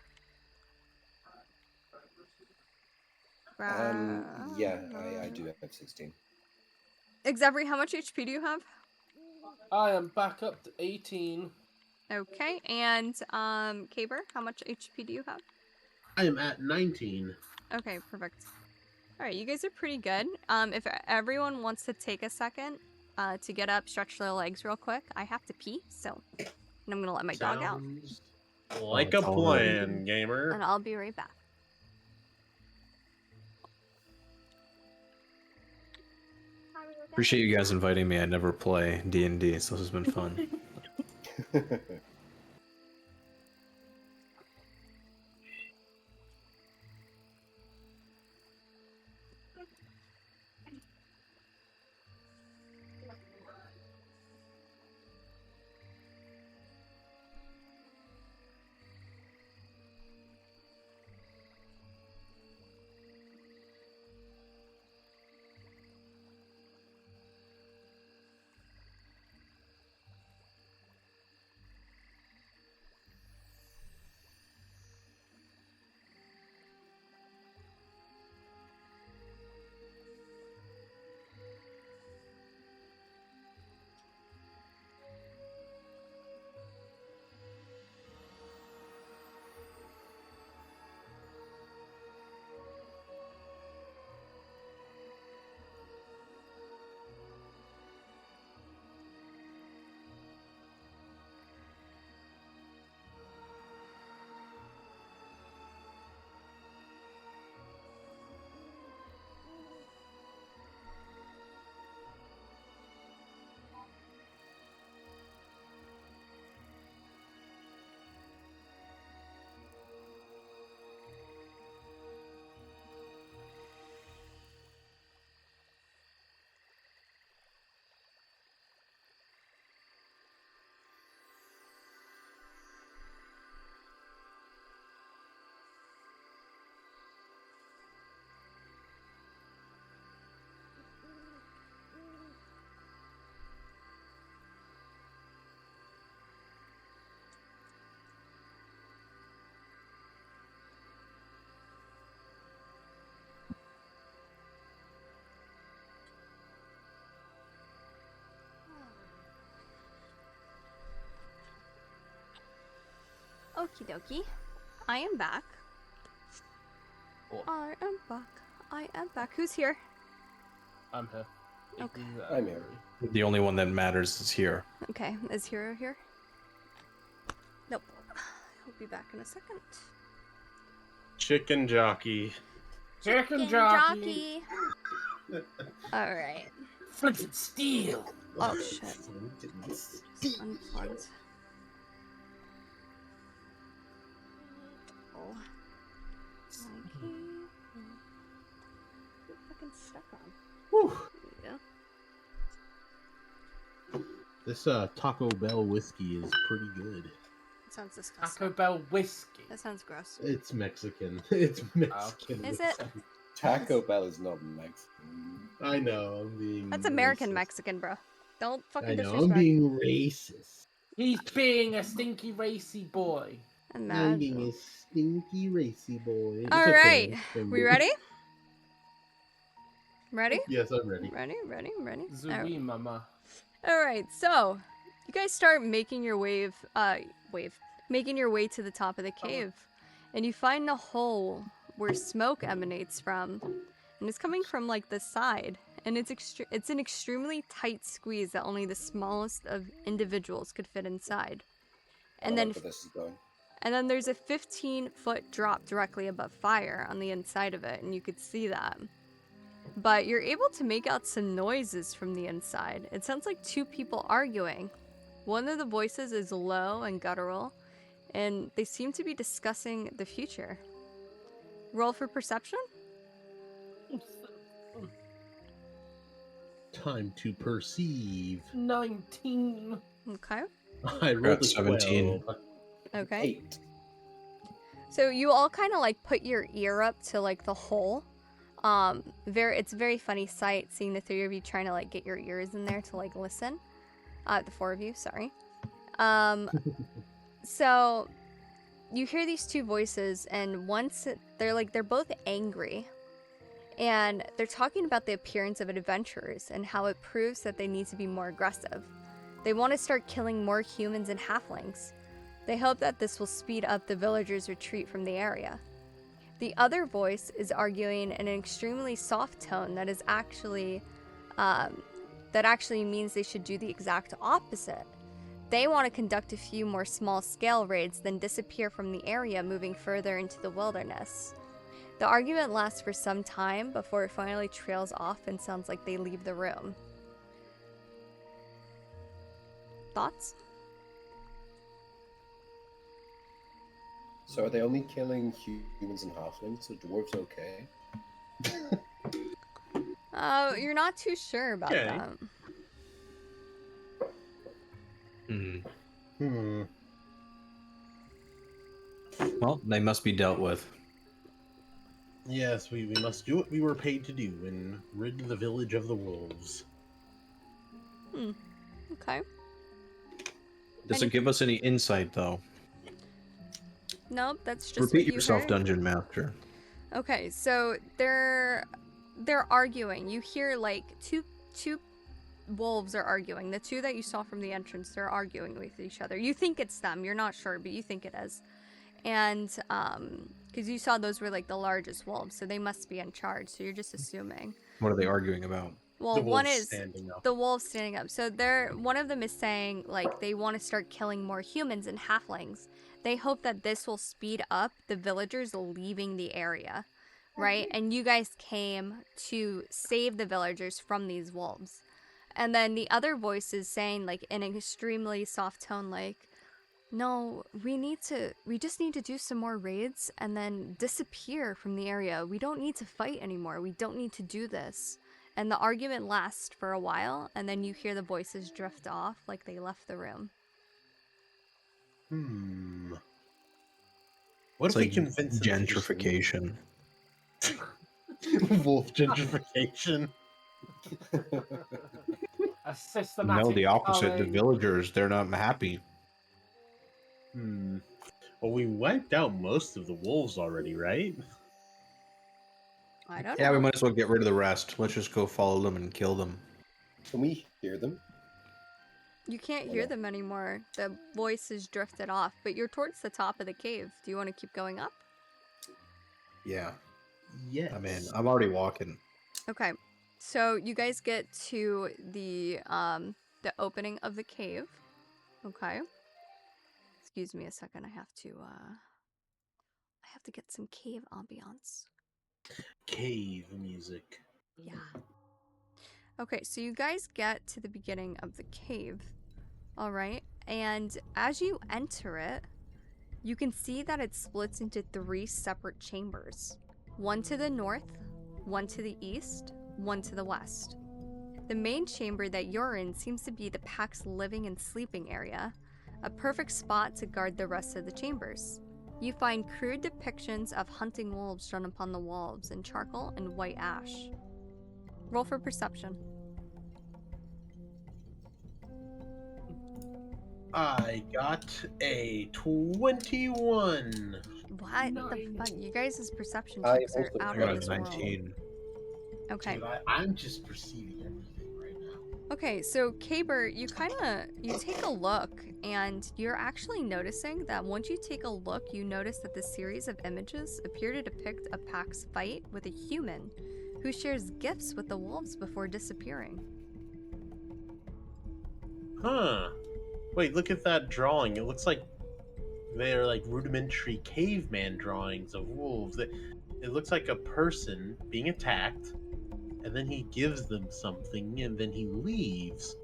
yeah, I do have 16. Xavery, how much HP do you have? I am back up to 18. Okay, and Caber, how much HP do you have? I am at 19. Okay, perfect. All right, you guys are pretty good. If everyone wants to take a second to get up, stretch their legs real quick, I have to pee, so and I'm gonna let my dog out, Sounds like it's a all right. plan, gamer. and I'll be right back. Appreciate you guys inviting me. I never play D&D, so this has been fun. Okie dokie. I am back. Oh. I am back. I am back. Who's here? I'm here. Okay. I'm here. The only one that matters is here. Okay, is Hero here? Nope. He'll be back in a second. Chicken jockey. Chicken jockey. Alright. Flippin' steel. Oh shit. Just unplugged. Oh. My key. Fucking stuck on. Whew. Yeah. This Taco Bell whiskey is pretty good. That sounds disgusting. Taco Bell whiskey. That sounds gross. It's Mexican. It's Mexican. Is it? Taco Bell is not Mexican. I know. I'm being. That's American racist. Mexican, bro. Don't fucking I know. disrespect. I'm being racist. He's being a stinky racy boy. I'm Imagine. being a stinky racy boy. It's All okay, right. I'm We good. ready? Ready? Yes, I'm ready. Ready? Alright. Zuri mama. Alright, so you guys start making your making your way to the top of the cave. And you find a hole where smoke emanates from. And it's coming from like the side. And it's an extremely tight squeeze that only the smallest of individuals could fit inside. And I then like where this is going. and then there's a 15-foot drop directly above fire on the inside of it, and you could see that. But you're able to make out some noises from the inside. It sounds like two people arguing. One of the voices is low and guttural, and they seem to be discussing the future. Roll for perception? Time to perceive. 19. Okay. I rolled a 17. 12. Okay. 8. So you all kind of like put your ear up to like the hole. It's a very funny sight seeing the three of you trying to like get your ears in there to like listen. The four of you, sorry. So you hear these two voices, and they're both angry, and they're talking about the appearance of adventurers and how it proves that they need to be more aggressive. They want to start killing more humans and halflings. They hope that this will speed up the villagers' retreat from the area. The other voice is arguing in an extremely soft tone that is actually means they should do the exact opposite. They want to conduct a few more small-scale raids, then disappear from the area, moving further into the wilderness. The argument lasts for some time before it finally trails off and sounds like they leave the room. Thoughts? So are they only killing humans and halflings? So dwarves okay? You're not too sure about Okay. that. Well, they must be dealt with. Yes, we must do what we were paid to do and rid the village of the wolves. Okay. Does it give us any insight, though? Nope, that's just Repeat what you yourself, heard. Dungeon Master. Okay, so they're arguing. You hear like two wolves are arguing. The two that you saw from the entrance, they're arguing with each other. You think it's them. You're not sure, but you think it is. And because you saw those were like the largest wolves, so they must be in charge. So you're just assuming. What are they arguing about? Well, The one wolves is standing up. the wolves standing up. So one of them is saying like they want to start killing more humans and halflings. They hope that this will speed up the villagers leaving the area, right? And you guys came to save the villagers from these wolves. And then the other voice is saying like in an extremely soft tone like, no, we just need to do some more raids and then disappear from the area. We don't need to fight anymore. We don't need to do this. And the argument lasts for a while, and then you hear the voices drift off like they left the room. What It's if we like convince them to just gentrification. leave? Wolf gentrification. A systematic. No, the opposite. The culling. villagers, they're not happy. Well, we wiped out most of the wolves already, right? I don't Yeah, know. we might as well get rid of the rest. Let's just go follow them and kill them. Can we hear them? You can't hear them anymore. The voice is drifted off, but you're towards the top of the cave. Do you want to keep going up? Yeah, Yes. I'm in. I'm already walking. Okay. So you guys get to the opening of the cave. Okay. Excuse me a second. I have to get some cave ambiance. Cave music. Yeah. Okay, so you guys get to the beginning of the cave. All right. And as you enter it, you can see that it splits into 3 separate chambers. One to the north, one to the east, one to the west. The main chamber that you're in seems to be the pack's living and sleeping area, a perfect spot to guard the rest of the chambers. You find crude depictions of hunting wolves drawn upon the walls in charcoal and white ash. Roll for perception. I got a 21. What the fuck? You guys' perception I checks are also out got of a this world. 19. Okay. Dude, I'm just perceiving everything right now. Okay, so Caber, you take a look, and you're actually noticing that once you take a look, you notice that the series of images appear to depict a pack's fight with a human who shares gifts with the wolves before disappearing. Huh. Wait, look at that drawing. It looks like they're like rudimentary caveman drawings of wolves. It looks like a person being attacked, and then he gives them something, and then he leaves.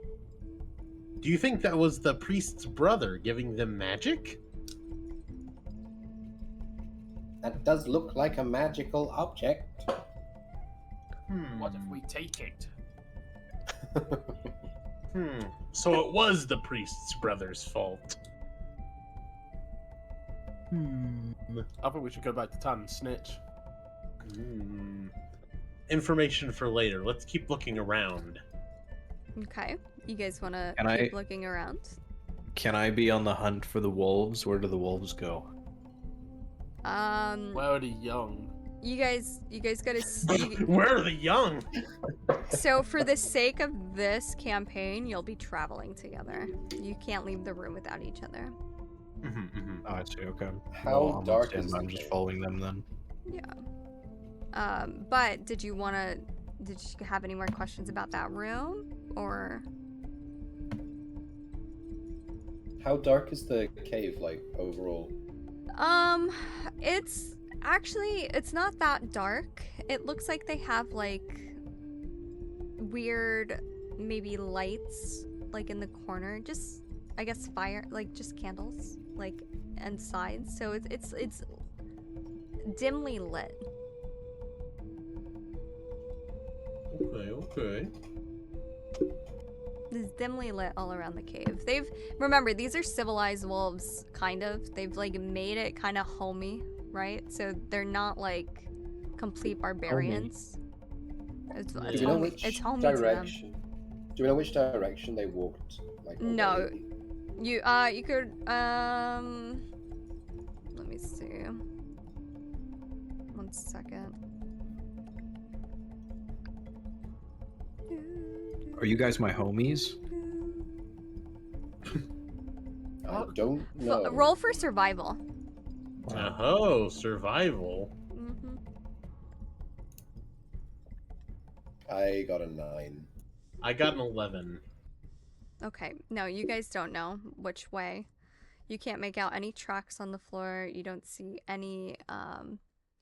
Do you think that was the priest's brother giving them magic? That does look like a magical object. What if we take it? So it was the priest's brother's fault. I think we should go back to town and snitch. Information for later. Let's keep looking around. Okay, you guys want to Can keep I- looking around? Can I be on the hunt for the wolves? Where do the wolves go? Where are the young? You guys gotta see. Where are the young? So for the sake of this campaign, you'll be traveling together. You can't leave the room without each other. Oh, I see. Okay. How Well, I'm dark standing, is I'm the just cave? following them then. Yeah. But did you have any more questions about that room, or? How dark is the cave, like, overall? It's not that dark. It looks like they have like weird maybe lights like in the corner, just I guess fire, like just candles like and sides. So it's dimly lit. Okay. It's dimly lit all around the cave. Remember, these are civilized wolves, kind of. They've like made it kind of homey, right? So they're not like complete barbarians. It's Do we know homey. which It's homey to them. direction? Do we know which direction they walked? Like, No. away? You could let me see. 1 second. Are you guys my homies? I don't know. Roll for survival. Oh, survival. Mm-hmm. I got a 9. I got an 11. Okay. No, you guys don't know which way. You can't make out any tracks on the floor. You don't see any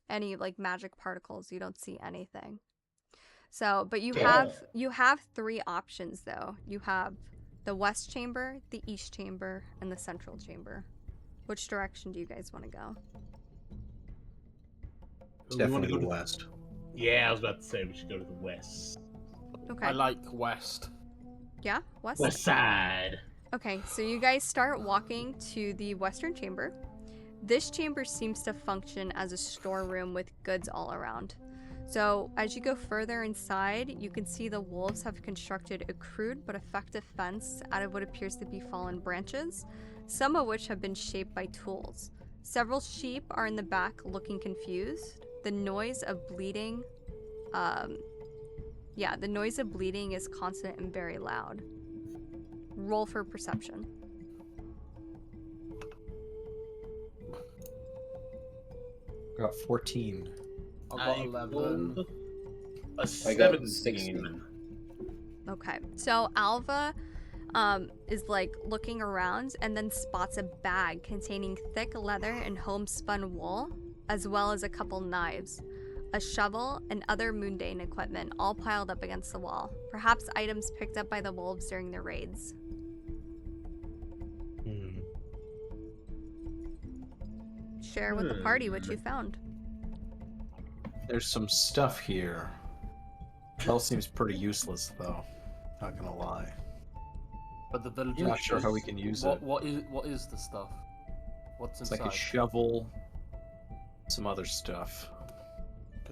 like magic particles. You don't see anything. So, but you have 3 options though. You have the west chamber, the east chamber, and the central chamber. Which direction do you guys want to go? We wanna Definitely go the to- west. Yeah, I was about to say we should go to the west. Okay. I like west. Yeah, west. West side. Okay, so you guys start walking to the western chamber. This chamber seems to function as a storeroom with goods all around. So as you go further inside, you can see the wolves have constructed a crude but effective fence out of what appears to be fallen branches, some of which have been shaped by tools. Several sheep are in the back looking confused. The noise of bleeding, the noise of bleeding is constant and very loud. roll for perception. Got 14. I got I 11. rolled a I got 17. 16. Okay, so Alva is like looking around and then spots a bag containing thick leather and homespun wool, as well as a couple knives, a shovel, and other mundane equipment, all piled up against the wall. Perhaps items picked up by the wolves during their raids. Hmm. Share with the party what you found. There's some stuff here. It all seems pretty useless, though. Not gonna lie. But the villagers. Not sure how we can use it. What is the stuff? What's It's inside? like a shovel, some other stuff.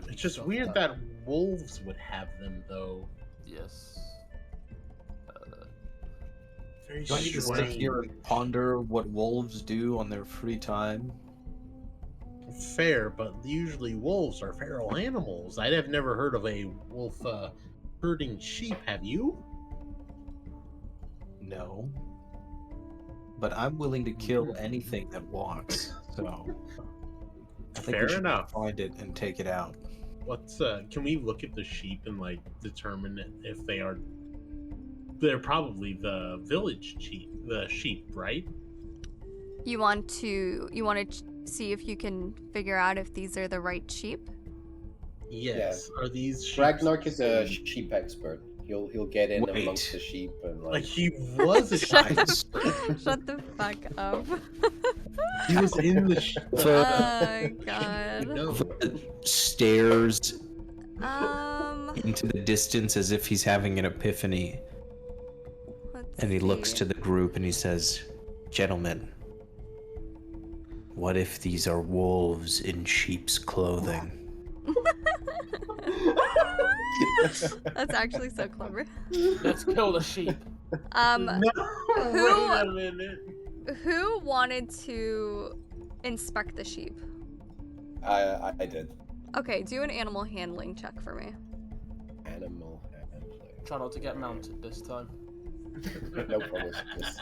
It's just weird that wolves would have them, though. Yes. Very Do I need to sit strange. here and ponder what wolves do on their free time? Fair, but usually wolves are feral animals. I'd have never heard of a wolf herding sheep, have you? No. But I'm willing to kill anything that walks, so I think Fair we should enough. find it and take it out. What's can we look at the sheep and like determine if they're probably the village sheep, right? You want to see if you can figure out if these are the right sheep? Yes. Are these sheep? Ragnar is a sheep expert. He'll get in Wait. amongst the sheep and Like like. he was a Shut sheep. Shut the fuck up. He was in the sheep. Oh god. No. Stares Um, into the distance as if he's having an epiphany, let's and he looks see. to the group and he says, "Gentlemen, what if these are wolves in sheep's clothing?" That's actually so clever. Let's kill the sheep. No, wait a minute. Who wanted to inspect the sheep? I did. Okay, do an animal handling check for me. Animal handling. Try not to get mounted this time. No promises.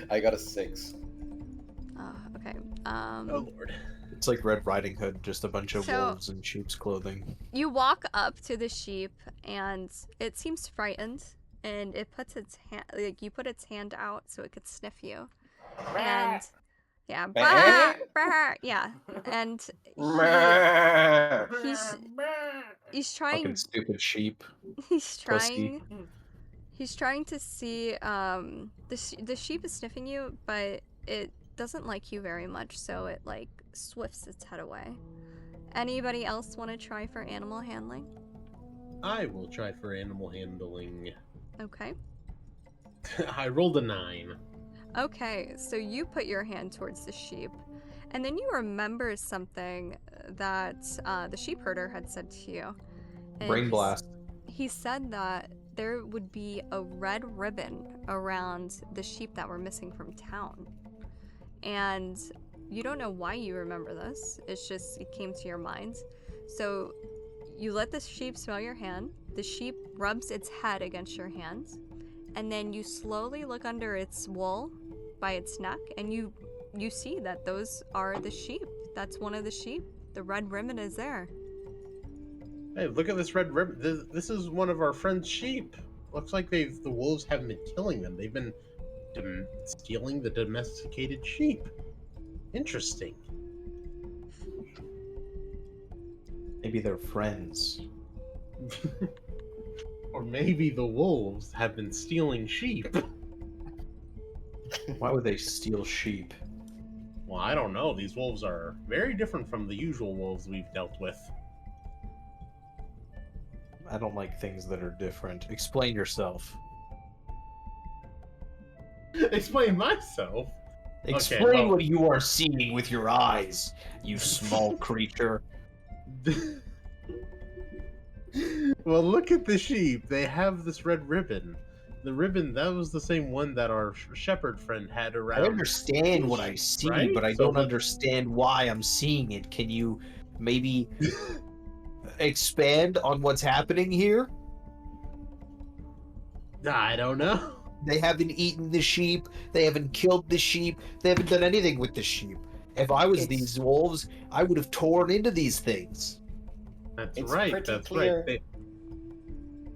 I got a 6. Okay. Oh lord. It's like Red Riding Hood, just a bunch of So- wolves in sheep's clothing. You walk up to the sheep and it seems frightened, and it puts its hand, like you put its hand out so it could sniff you. And yeah, brr, yeah. And he's trying Fucking stupid sheep. he's pussy. trying to see the sheep is sniffing you, but it doesn't like you very much, so it like swifts its head away. Anybody else want to try for animal handling? I will try for animal handling. Okay. I rolled a 9. Okay, so you put your hand towards the sheep, and then you remember something that the sheep herder had said to you. And Brain he blast. He said that there would be a red ribbon around the sheep that were missing from town. And you don't know why you remember this. It's just, it came to your mind. So you let the sheep smell your hand. The sheep rubs its head against your hand. And then you slowly look under its wool by its neck, and you see that those are the sheep. That's one of the sheep. The red ribbon is there. Hey, look at this red ribbon. This is one of our friend's sheep. Looks like the wolves haven't been killing them. They've been stealing the domesticated sheep. Interesting. Maybe they're friends. Or maybe the wolves have been stealing sheep. Why would they steal sheep? Well, I don't know. These wolves are very different from the usual wolves we've dealt with. I don't like things that are different. Explain yourself. Explain myself. Explain well- what you are seeing with your eyes, you small creature. Well, look at the sheep. They have this red ribbon. The ribbon, that was the same one that our shepherd friend had I around. understand what I see, Right? but I So don't the- understand why I'm seeing it. Can you maybe expand on what's happening here? I don't know. They haven't eaten the sheep. They haven't killed the sheep. They haven't done anything with the sheep. If I was It's- these wolves, I would have torn into these things. That's It's right. pretty That's clear. right. They,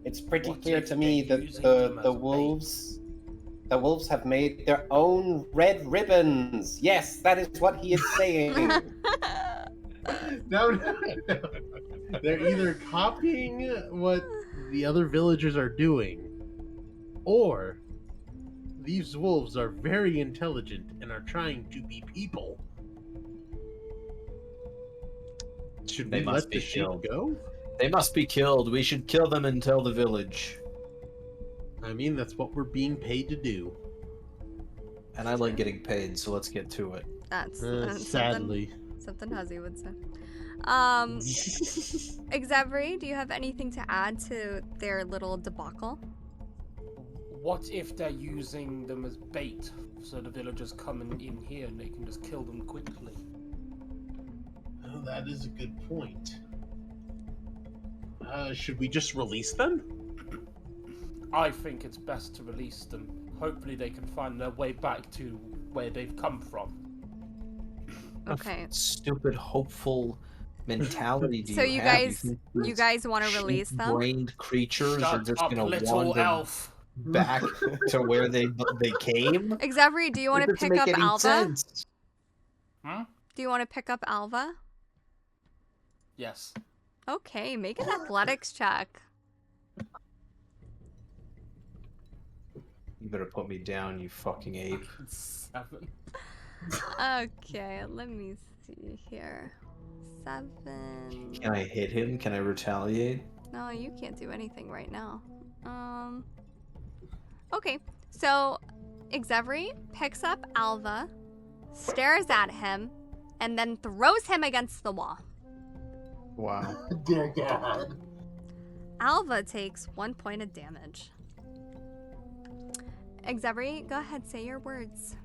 It's pretty What clear if to me they're that using them as the bait? wolves have made their own red ribbons. Yes, that is what he is saying. no. They're either copying what the other villagers are doing, or these wolves are very intelligent and are trying to be people. Should They we must let be the sheep killed. go? They must be killed. We should kill them and tell the village. I mean, that's what we're being paid to do. And I like getting paid, so let's get to it. That's Sadly. something Huzzy would say. Xavery, do you have anything to add to their little debacle? What if they're using them as bait, so the villagers come in here and they can just kill them quickly? Oh, that is a good point. Should we just release them? I think it's best to release them. Hopefully they can find their way back to where they've come from. Okay. Stupid, hopeful mentality do So you you have? guys, you guys want to release them? Brained creatures are Shut just up, gonna little wander elf! back to where they came. Xavery, do you want to That doesn't pick make up any Alva? sense. Hmm? Do you want to pick up Alva? Yes. Okay, make an athletics check. You better put me down, you fucking ape. 7. Okay, let me see here. 7. Can I hit him? Can I retaliate? No, you can't do anything right now. Okay, so Xavery picks up Alva, stares at him, and then throws him against the wall. Wow. Dear God. Alva takes 1 point of damage. Xavery, go ahead, say your words.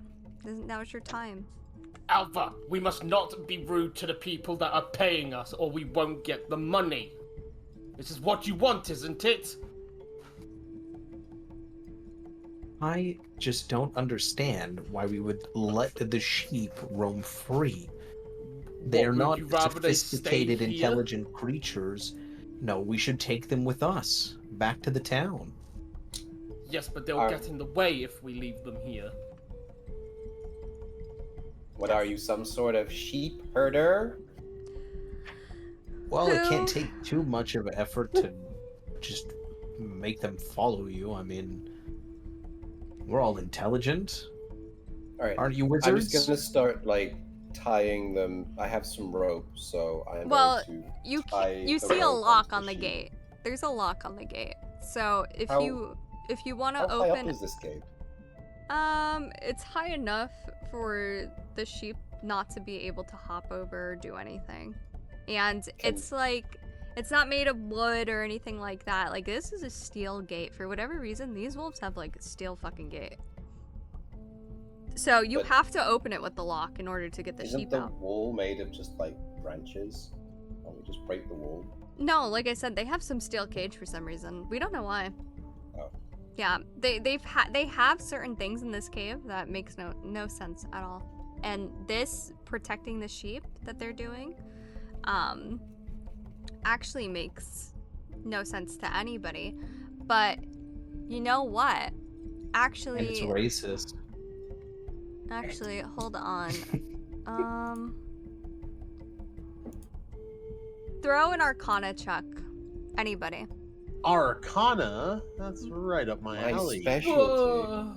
Now's your time. Alva, we must not be rude to the people that are paying us, or we won't get the money. This is what you want, isn't it? I just don't understand why we would let the sheep roam free. They're What, would not you rather they stay sophisticated, here? intelligent creatures. No, we should take them with us, back to the town. Yes, but they'll Are- get in the way if we leave them here. What are you, some sort of sheep herder? Well, it Who- can't take too much of an effort to just make them follow you. I mean, we're all intelligent. All right, Aren't you I'm wizards? just gonna start like tying them. I have some rope, so I'm Well, going to You tie you the see a rope lock onto on the sheep. gate. There's a lock on the gate. So if How- you want How to high up open, is this gate? it's high enough for the sheep not to be able to hop over or do anything. And it's like, it's not made of wood or anything like that. Like, this is a steel gate. For whatever reason, these wolves have like a steel fucking gate. So you But- have to open it with the lock in order to get the Isn't sheep the out. wall made of just like branches? Why don't we just break the wall? No, like I said, they have some steel cage for some reason. We don't know why. Oh. Yeah, they have certain things in this cave that makes no sense at all. And this protecting the sheep that they're doing, actually makes no sense to anybody. But you know what? And it's racist. Actually, hold on. Throw an Arcana check. Anybody. Arcana? That's right up my My alley. specialty.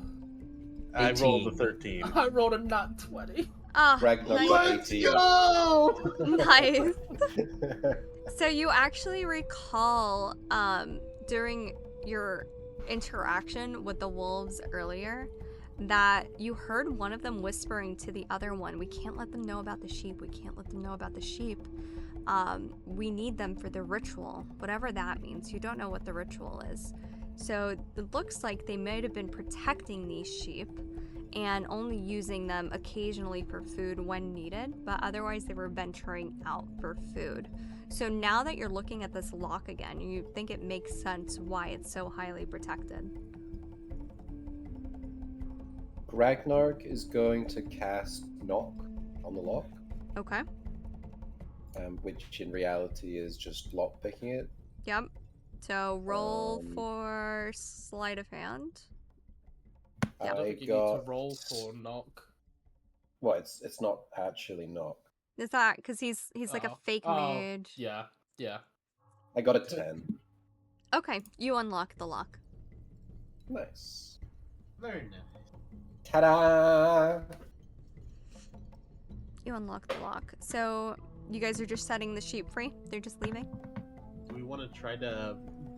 I rolled a 18. 13. I rolled a nat 20. Ah, Ragnar nice. got Let's 18. go! Nice. So you actually recall during your interaction with the wolves earlier that you heard one of them whispering to the other one, we can't let them know about the sheep, we can't let them know about the sheep. We need them for the ritual, whatever that means. You don't know what the ritual is. So it looks like they might have been protecting these sheep and only using them occasionally for food when needed, but otherwise they were venturing out for food. So now that you're looking at this lock again, you think it makes sense why it's so highly protected. Gragnark is going to cast Knock on the lock, Okay. which in reality is just lockpicking it. Yep. So roll Um, for sleight of hand. I don't think you need to roll for knock. Well, it's not actually Knock. Is that because he's like a fake mage? Yeah, yeah. I got a 10. Okay, you unlock the lock. Nice. Very nice. Ta-da! You unlock the lock. So you guys are just setting the sheep free? They're just leaving? Do we want to try to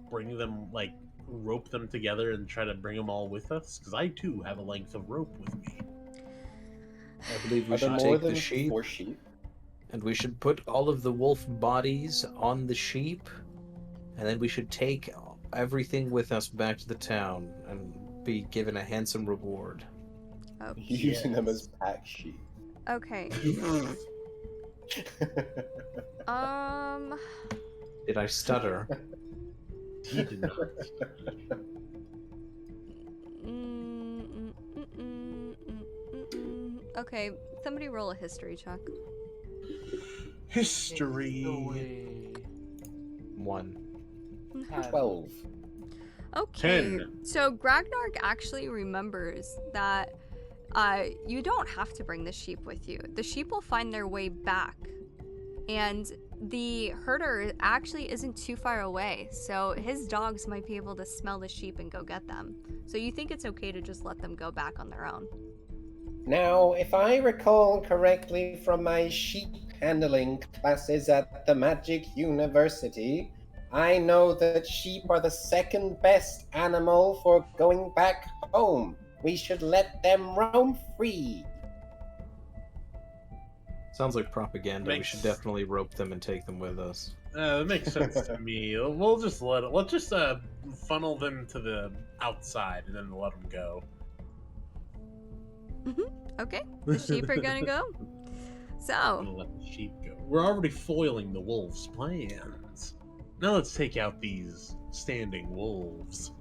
bring them, like, rope them together and try to bring them all with us? Because I, too, have a length of rope with me. I believe we Are there should more take the than sheep, 4 sheep? and we should put all of the wolf bodies on the sheep, and then we should take everything with us back to the town and be given a handsome reward. Oh, Using them as pack sheep. okay. Did I stutter? He did not. Okay, somebody roll a history check. History. 1. 12. Okay, 10. so Gragnark actually remembers that you don't have to bring the sheep with you. The sheep will find their way back. And the herder actually isn't too far away, so his dogs might be able to smell the sheep and go get them. So you think it's okay to just let them go back on their own? Now, if I recall correctly from my sheep handling classes at the Magic University, I know that sheep are the second best animal for going back home. We should let them roam free. Sounds like propaganda. We Makes- should definitely rope them and take them with us. That makes sense to me. We'll just let's just funnel them to the outside and then let them go. Okay, the sheep are gonna go. I'm So, gonna let the sheep go. We're already foiling the wolves' plans. Now let's take out these standing wolves.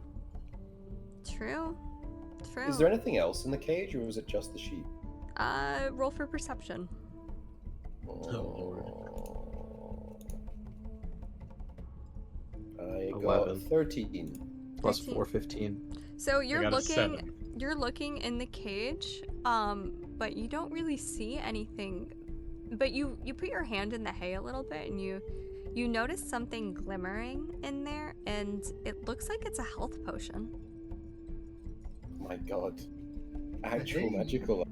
true. True. Is there anything else in the cage, or was it just the sheep? Roll for perception. Lord. I got 11. 13. Plus 13. 4, 15. So I you're got a looking 7. you're looking in the cage, but you don't really see anything. But you put your hand in the hay a little bit and you notice something glimmering in there, and it looks like it's a health potion. My god. Actual Hey. magical.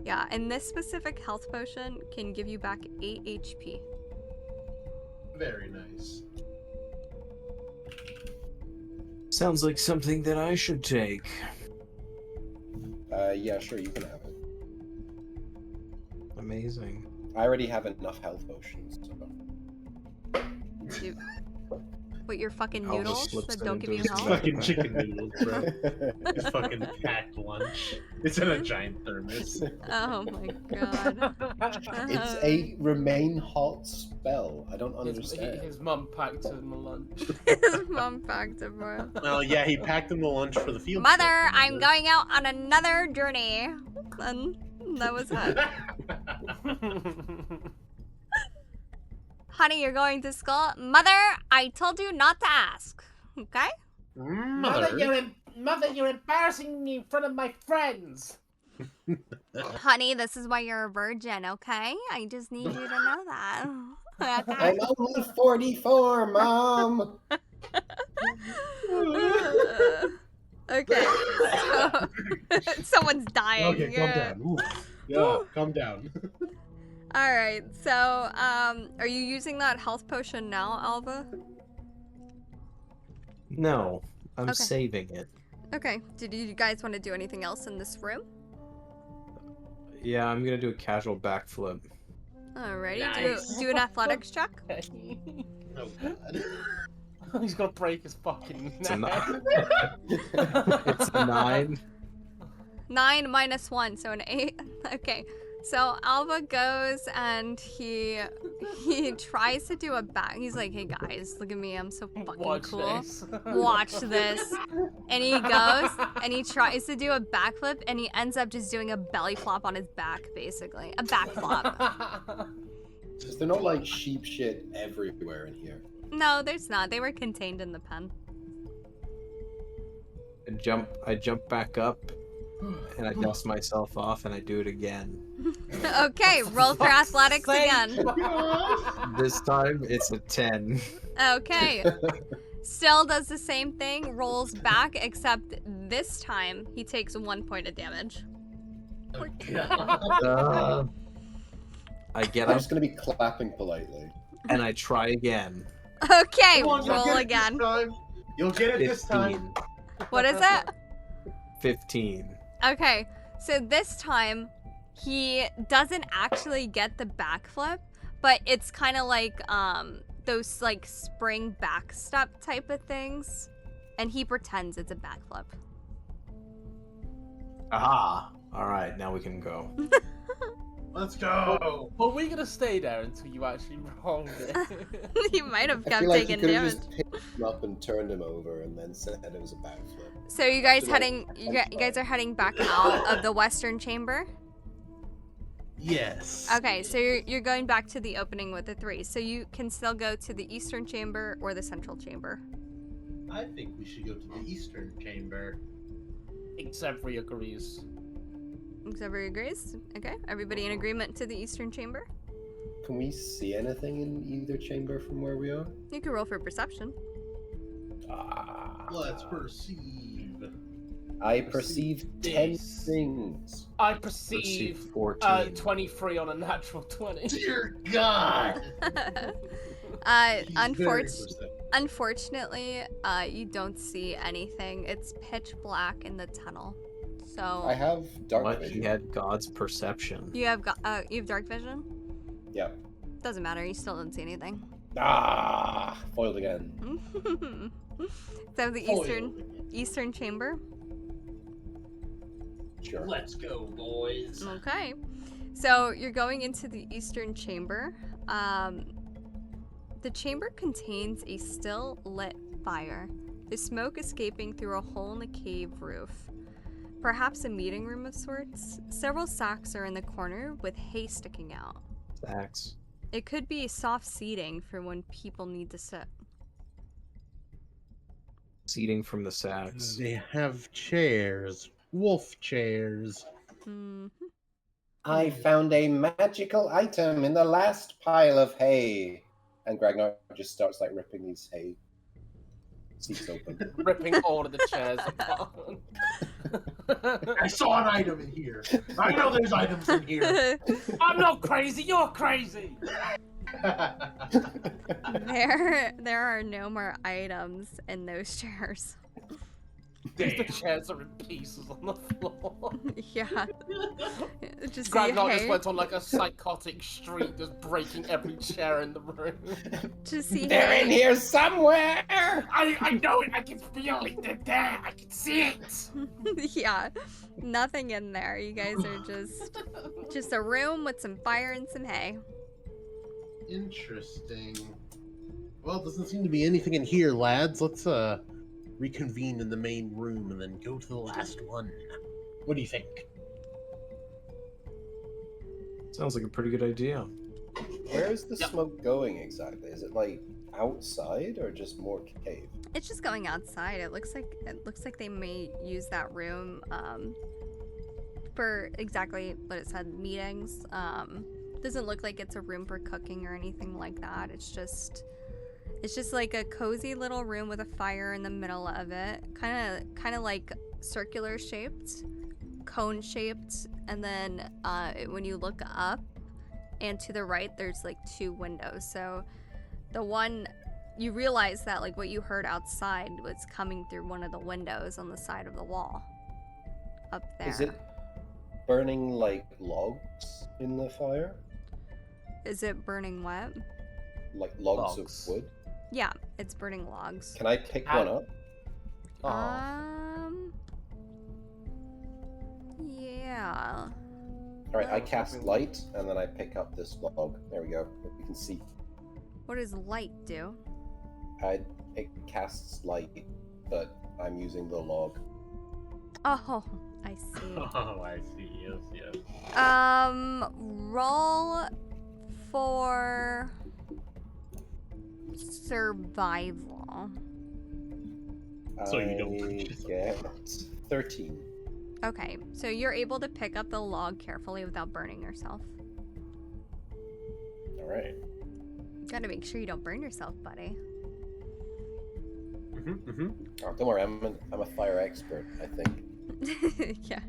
Yeah, and this specific health potion can give you back 8 HP. Very nice. Sounds like something that I should take. Yeah, sure, you can have it. Amazing. I already have enough health potions, so. You, what, your fucking I'll just noodles slip that it don't give into you his health? Fucking chicken noodles, bro. It's fucking packed lunch. It's in a giant thermos. Oh my god. It's a remain hot spell. I don't understand. His mum packed him a lunch. His mom packed it for him. Well, yeah, he packed him the lunch for the field. Mother, trip, I'm remember? going out on another journey. And that was it. Honey, you're going to school? Mother, I told you not to ask. Okay? Mother, Mother, you're embarrassing me in front of my friends. Honey, this is why you're a virgin, okay? I just need you to know that. Okay? I'm only 44, Mom! Okay. So, someone's dying. Okay, calm down. Ooh. Yeah, calm down. Alright, so, are you using that health potion now, Alva? No, I'm Okay. saving it. Okay, did you guys want to do anything else in this room? Yeah, I'm gonna do a casual backflip. Alrighty, Nice. do an athletics check. Oh, God. He's gonna break his fucking It's a neck. 9. It's a 9. 9 minus 1, so an 8. Okay, So Alva goes and he tries to do a back. He's like, "Hey guys, look at me. I'm so fucking Watch cool. this. Watch this." And he goes and he tries to do a backflip and he ends up just doing a belly flop on his back, basically. A back flop. Is there not like sheep shit everywhere in here? No, there's not. They were contained in the pen. I jump back up, and I dust myself off, and I do it again. Okay, roll for athletics again. This time, it's a 10. Okay. Still does the same thing, rolls back, except this time he takes 1 point of damage. I get I'm up, just gonna be clapping politely. and I try again. Okay, Come on, you'll roll get it again. this time. You'll get it this 15. time. What is it? 15. Okay, so this time he doesn't actually get the backflip, but it's kind of like those like spring backstep type of things, and he pretends it's a backflip. Aha! Alright, now we can go. Let's go. Well, we're gonna stay there until you actually roll it. He might have I kept feel like you taking could have damage. just picked him up and turned him over and then said it was a backflip. So you guys So, like, you guys are heading back out of the western chamber? Yes. Okay, so you're going back to the opening with the 3. So you can still go to the eastern chamber or the central chamber. I think we should go to the eastern chamber. Xavier agrees. Everybody agrees? Okay, everybody in agreement to the eastern chamber? Can we see anything in either chamber from where we are? You can roll for perception. Let's perceive. I perceive 10 this. things. I Perceive perceive 14. 23 on a natural 20. Dear God. He's very perceptive. Unfortunately, you don't see anything. It's pitch black in the tunnel. So I have dark What? vision. He had God's perception. you have dark vision? Yeah. Doesn't matter, you still don't see anything. Foiled again. So the eastern chamber. Sure. Let's go, boys. Okay. So you're going into the eastern chamber. The chamber contains a still lit fire. There's smoke escaping through a hole in the cave roof. Perhaps a meeting room of sorts. Several sacks are in the corner with hay sticking out. Sacks. It could be soft seating for when people need to sit. Seating from the sacks. They have chairs. Wolf chairs. I found a magical item in the last pile of hay. And Ragnar just starts like ripping these hay seats open. Ripping all of the chairs apart. I saw an item in here. I know there's items in here. I'm not crazy, you're crazy! There are no more items in those chairs. The chairs are in pieces on the floor. Yeah. Just Grandma see just hay. went on like a psychotic streak, just breaking every chair in the room. Just see They're hay. in here somewhere! I know it, I can feel it, they're there, I can see it! Yeah. Nothing in there. You guys are just a room with some fire and some hay. Interesting. Well, doesn't seem to be anything in here, lads. Let's reconvene in the main room and then go to the last one. What do you think? Sounds like a pretty good idea. Where is the smoke going exactly? Is it like outside or just more cave? It's just going outside. It looks like they may use that room for exactly what it said, meetings. Doesn't look like it's a room for cooking or anything like that. It's just like a cozy little room with a fire in the middle of it. Kind of like circular shaped, cone shaped, and then when you look up and to the right, there's like 2 windows. So the one you realize that like what you heard outside was coming through one of the windows on the side of the wall up there. Is it burning like logs in the fire? Is it burning what? Like logs Logs. of wood? Yeah, it's burning logs. Can I pick one up? Yeah. All right, I cast light, and then I pick up this log. There we go. You can see. What does light do? It casts light, but I'm using the log. Oh, I see. Oh, I see. Yes, yes. Roll for survival. So you don't I get 13. Okay, so you're able to pick up the log carefully without burning yourself. All right. Gotta make sure you don't burn yourself, buddy. Oh, don't worry, I'm a fire expert, I think. Yeah.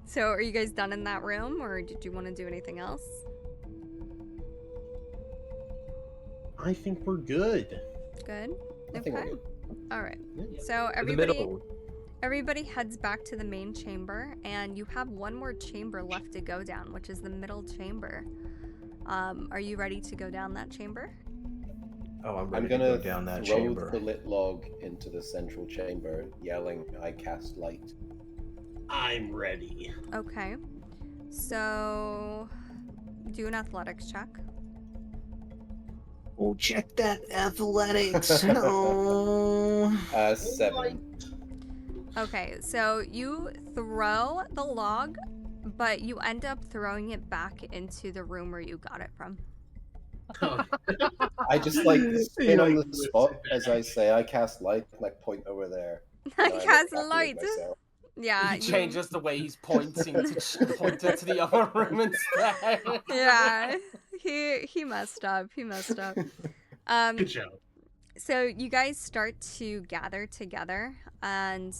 So are you guys done in that room, or did you want to do anything else? I think we're good. Good. I think we're Okay. good. All right. Yeah. So The everybody middle. everybody heads back to the main chamber, and you have one more chamber left to go down, which is the middle chamber. Are you ready to go down that chamber? Oh, I'm I'm ready gonna to go down that throw chamber. the lit log into the central chamber, yelling, "I cast light." I'm ready. Okay. So do an athletics check. Oh, check that athletics. Oh. 7. Okay, so you throw the log, but you end up throwing it back into the room where you got it from. I just like spin on the Like, spot as I say, "I cast light," and I point over there. I and I look cast happy with light. myself. Yeah. He changes the way he's pointing to point it to the other room instead. Yeah. He messed up. He messed up. Good job. So you guys start to gather together, and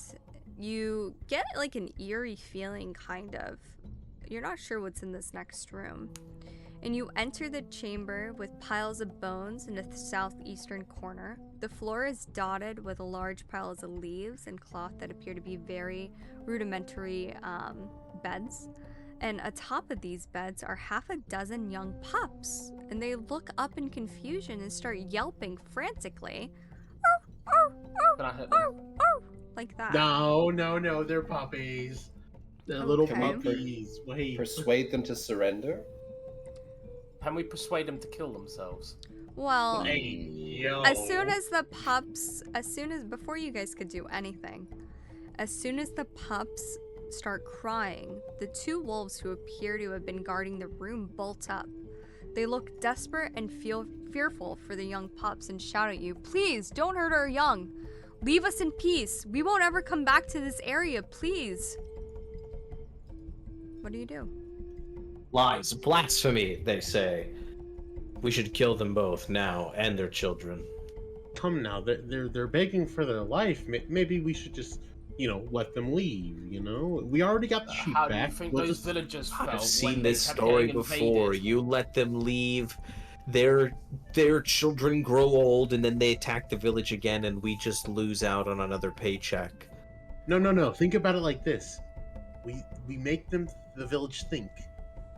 you get like an eerie feeling, kind of. You're not sure what's in this next room. And you enter the chamber with piles of bones in the southeastern corner. The floor is dotted with large piles of leaves and cloth that appear to be very rudimentary beds. And atop of these beds are half a dozen young pups. And they look up in confusion and start yelping frantically. Can I hit them? Like that. No, they're puppies. They're little Okay. puppies. Wait. Persuade them to surrender. Can we persuade them to kill themselves? Well, Hey, yo. as soon as the pups, before you guys could do anything, as soon as the pups start crying, the two wolves who appear to have been guarding the room bolt up. They look desperate and feel fearful for the young pups and shout at you, "Please, don't hurt our young. Leave us in peace. We won't ever come back to this area, please." What do you do? Lies, blasphemy, they say. We should kill them both now and their children. Come now, they're begging for their life. Maybe we should just, let them leave. We already got the sheep How do you back. think We'll those just- villagers felt I've when seen they this kept story getting before. invaded? You let them leave, their children grow old, and then they attack the village again, and we just lose out on another paycheck. No. Think about it like this: we make the village think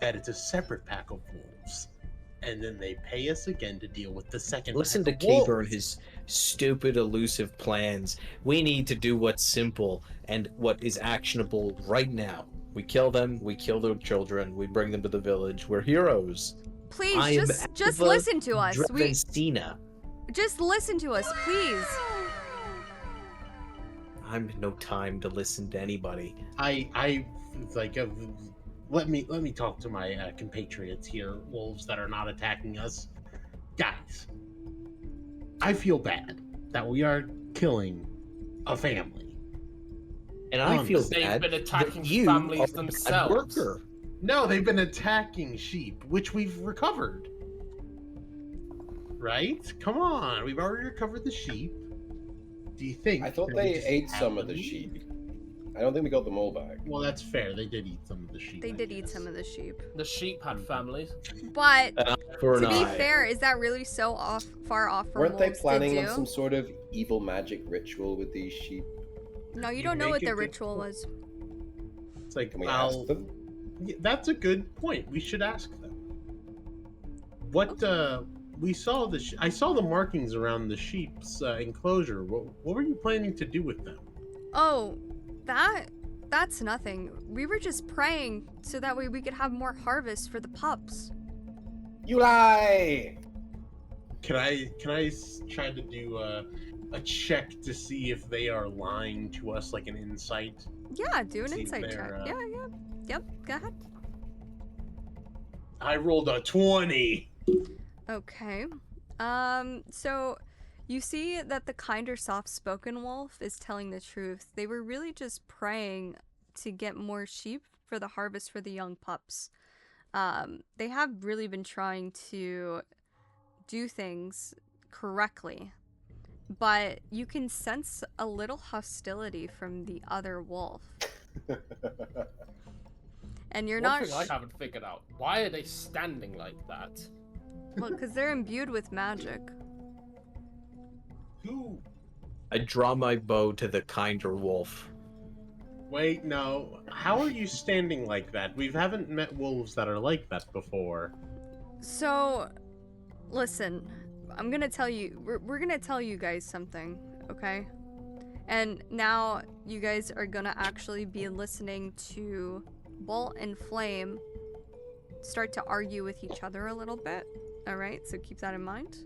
that it's a separate pack of wolves, and then they pay us again to deal with the second. Listen to pack of wolves. Kaber and his stupid, elusive plans. We need to do what's simple and what is actionable right now. We kill them, we kill their children, we bring them to the village. We're heroes. Please, I am just Alva listen to us. Dravencina. Just listen to us, please. I'm no time to listen to anybody. I like let me talk to my compatriots here, wolves that are not attacking us. Guys, I feel bad that we are killing a family. And I feel They've bad been attacking that you families are a bad themselves. worker. No, they've been attacking sheep, which we've recovered. Right? Come on, we've already recovered the sheep. Do you think? I thought that we they just ate have some of them the eat? sheep. I don't think we got them all back. Well, that's fair. They did eat some of the sheep. They I did eat guess. some of the sheep. The sheep had families. But An eye for to an be eye. fair, is that really so far off from Weren't they wolves planning to on do? some sort of evil magic ritual with these sheep? No, you You don't know make what a the good ritual point. was. It's like, Can we well, ask them? yeah, that's a good point. We should ask them. What we saw I saw the markings around the sheep's enclosure. What were you planning to do with them? Oh, that That's nothing. We were just praying so that way we could have more harvest for the pups. You lie! Can I try to do a check to see if they are lying to us, like an insight? Yeah, do an See if insight check. they're, Yeah. Yep, go ahead. I rolled a 20. Okay. So you see that the kinder, soft-spoken wolf is telling the truth. They were really just praying to get more sheep for the harvest for the young pups. They have really been trying to do things correctly, but you can sense a little hostility from the other wolf. And you're One not thing I haven't figured out, why are they standing like that? well, because they're imbued with magic. Who? I draw my bow to the kinder wolf. Wait, no. How are you standing like that? We haven't met wolves that are like that before. So, listen, I'm gonna tell you, we're gonna tell you guys something, okay? And now you guys are gonna actually be listening to Bolt and Flame start to argue with each other a little bit, alright? So keep that in mind.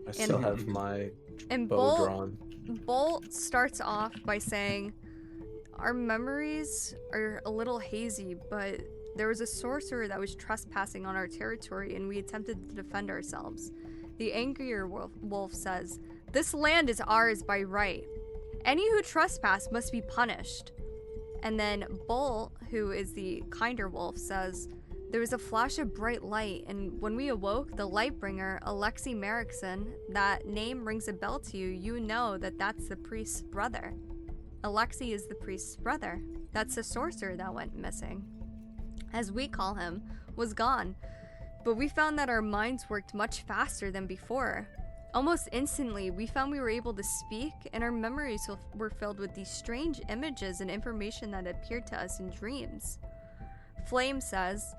I still And- have my And bow Bolt, drawn. Bolt starts off by saying, our memories are a little hazy, but there was a sorcerer that was trespassing on our territory and we attempted to defend ourselves. The angrier wolf says, this land is ours by right. Any who trespass must be punished. And then Bolt, who is the kinder wolf, says, there was a flash of bright light, and when we awoke, the Lightbringer, Alexei Merrickson, that name rings a bell to you, you know that that's the priest's brother. Alexei is the priest's brother. That's the sorcerer that went missing. As we call him, was gone. But we found that our minds worked much faster than before. Almost instantly, we found we were able to speak, and our memories were filled with these strange images and information that appeared to us in dreams. Flame says,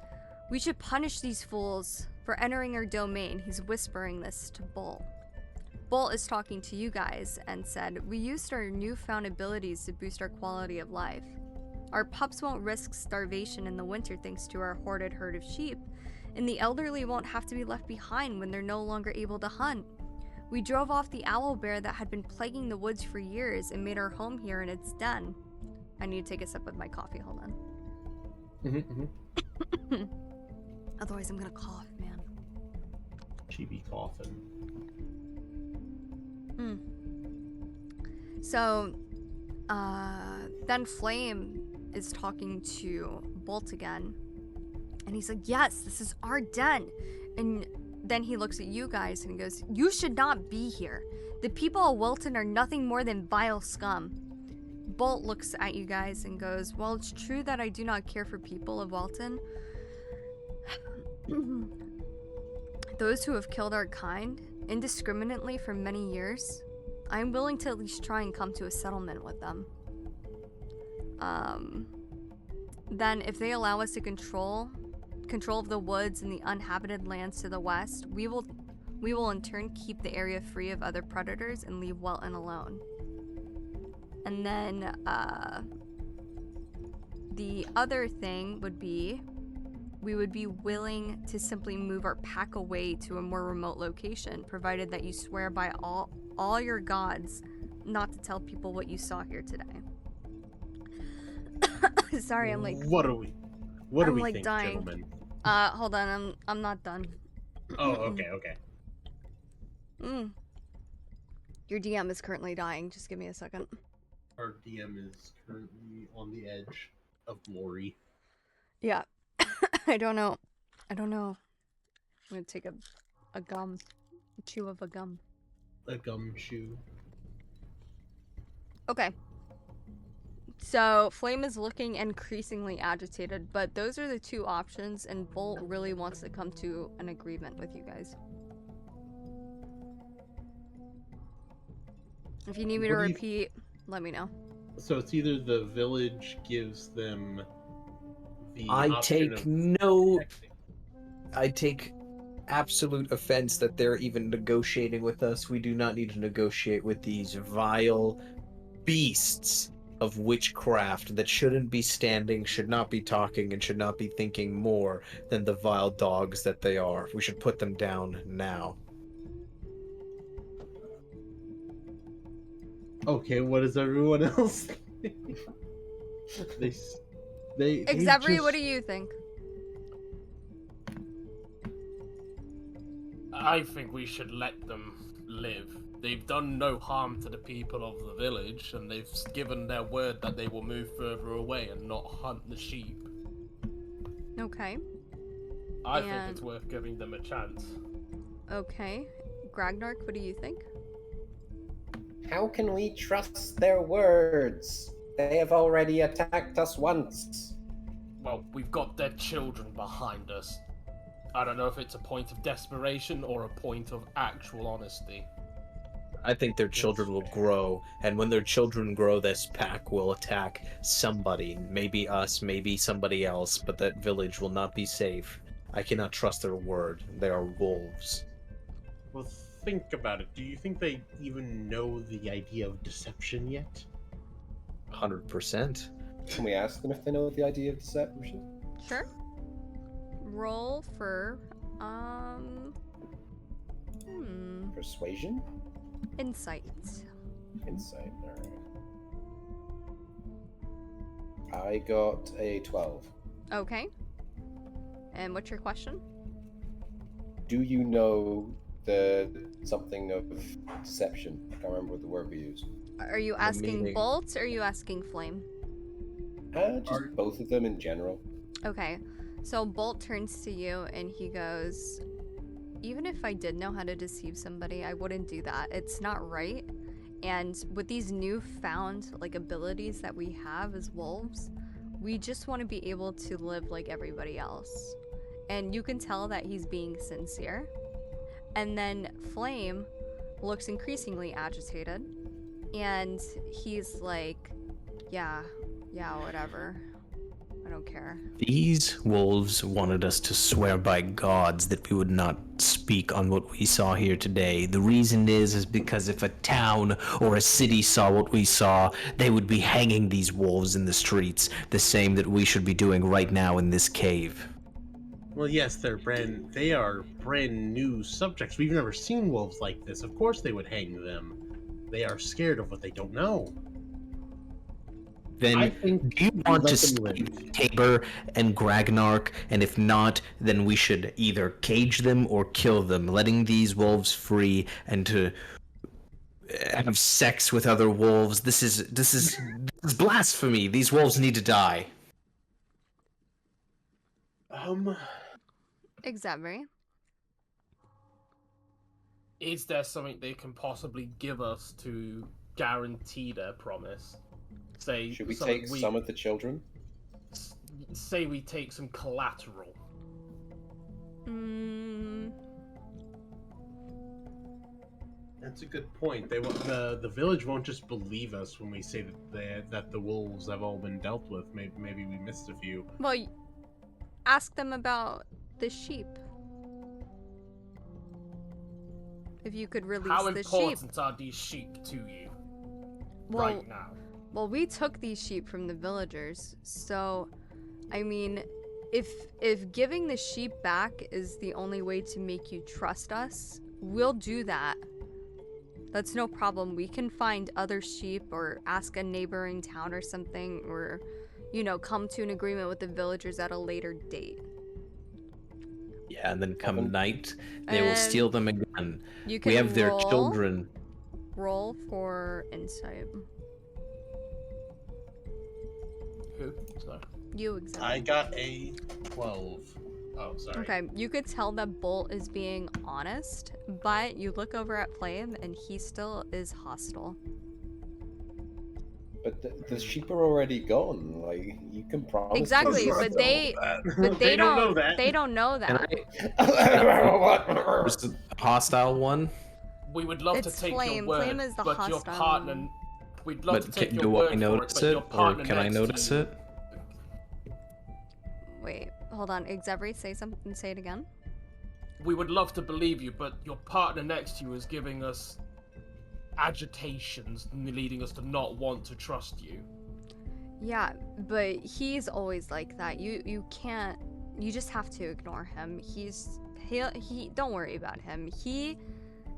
we should punish these fools for entering our domain. He's whispering this to Bolt. Bolt is talking to you guys and said, we used our newfound abilities to boost our quality of life. Our pups won't risk starvation in the winter thanks to our hoarded herd of sheep, and the elderly won't have to be left behind when they're no longer able to hunt. We drove off the owl bear that had been plaguing the woods for years and made our home here in its den. I need to take a sip of my coffee, hold on. Otherwise I'm gonna cough, man. Chibi coffin. So, then Flame is talking to Bolt again, and he's like, yes, this is our den. And then he looks at you guys and he goes, you should not be here. The people of Welton are nothing more than vile scum. Bolt looks at you guys and goes, well, it's true that I do not care for people of Welton. Those who have killed our kind indiscriminately for many years, I am willing to at least try and come to a settlement with them. Then if they allow us to control of the woods and the uninhabited lands to the west, we will in turn keep the area free of other predators and leave Welton alone. And then the other thing would be, we would be willing to simply move our pack away to a more remote location, provided that you swear by all your gods not to tell people what you saw here today. Sorry, I'm like... What do we like think, dying. gentlemen? Hold on, I'm not done. Oh, okay. Your DM is currently dying, just give me a second. Our DM is currently on the edge of glory. Yeah. I don't know. I'm gonna take a gum. A chew of a gum. A gumshoe. Okay. So, Flame is looking increasingly agitated, but those are the two options, and Bolt really wants to come to an agreement with you guys. If you need me to What do you- repeat, let me know. So it's either the village gives them the I option take of no. protecting- I take absolute offense that they're even negotiating with us. We do not need to negotiate with these vile beasts. of witchcraft that shouldn't be standing, should not be talking, and should not be thinking more than the vile dogs that they are. We should put them down now. Okay, what does everyone else think? they Xavier, just... what do you think? I think we should let them live. They've done no harm to the people of the village, and they've given their word that they will move further away and not hunt the sheep. Okay. I think it's worth giving them a chance. Okay. Gragnark, what do you think? How can we trust their words? They have already attacked us once. Well, we've got their children behind us. I don't know if it's a point of desperation or a point of actual honesty. I think their children will grow, and when their children grow, this pack will attack somebody. Maybe us, maybe somebody else, but that village will not be safe. I cannot trust their word. They are wolves. Well, think about it. Do you think they even know the idea of deception yet? 100%. Can we ask them if they know the idea of deception? Sure. Roll for, Persuasion? insight. Insight, alright. I got a 12. Okay. And what's your question? Do you know the something of deception? I can't remember what the word we used. Are you asking meaning- Bolt or are you asking Flame? Just both of them in general. Okay. So Bolt turns to you and he goes, even if I did know how to deceive somebody, I wouldn't do that. It's not right. And with these newfound abilities that we have as wolves, we just want to be able to live like everybody else. And you can tell that he's being sincere. And then Flame looks increasingly agitated. And he's like, yeah, whatever. I don't care. These wolves wanted us to swear by gods that we would not speak on what we saw here today. The reason is because if a town or a city saw what we saw, they would be hanging these wolves in the streets, the same that we should be doing right now in this cave. Well, yes, they are brand new subjects. We've never seen wolves like this. Of course they would hang them. They are scared of what they don't know. Then I think do you want let to them live. save Tabor and Gragnark? And if not, then we should either cage them or kill them, letting these wolves free and to have sex with other wolves. This is blasphemy. These wolves need to die. Xavier. Is there something they can possibly give us to guarantee their promise? Say, Should we take some of the children? Say we take some collateral. That's a good point. The village won't just believe us when we say that the wolves have all been dealt with. Maybe we missed a few. Well, ask them about the sheep. If you could release How the sheep. important are these sheep to you right now? Well, we took these sheep from the villagers, so, I mean, if giving the sheep back is the only way to make you trust us, we'll do that. That's no problem. We can find other sheep or ask a neighboring town or something, or, come to an agreement with the villagers at a later date. Yeah, and then come night, they will steal them again. You can We have their roll- children. Roll for insight. Who? Sorry. You, Xavier. I got a 12. Oh, sorry. Okay, you could tell that Bolt is being honest, but you look over at Flame and he still is hostile. But the sheep are already gone. Like, you can promise. Exactly, them- but they They don't know don't that. They don't know that. Where's the hostile one? We would love It's to take Flame. your word, Flame is the but your hostile partner. one. We'd love to But take your do word I notice for it, it, but your or partner can I next notice to you- it? Wait, hold on. Xavier, say something. Say it again. We would love to believe you, but your partner next to you is giving us agitations, leading us to not want to trust you. Yeah, but he's always like that. You can't. You just have to ignore him. He don't worry about him. He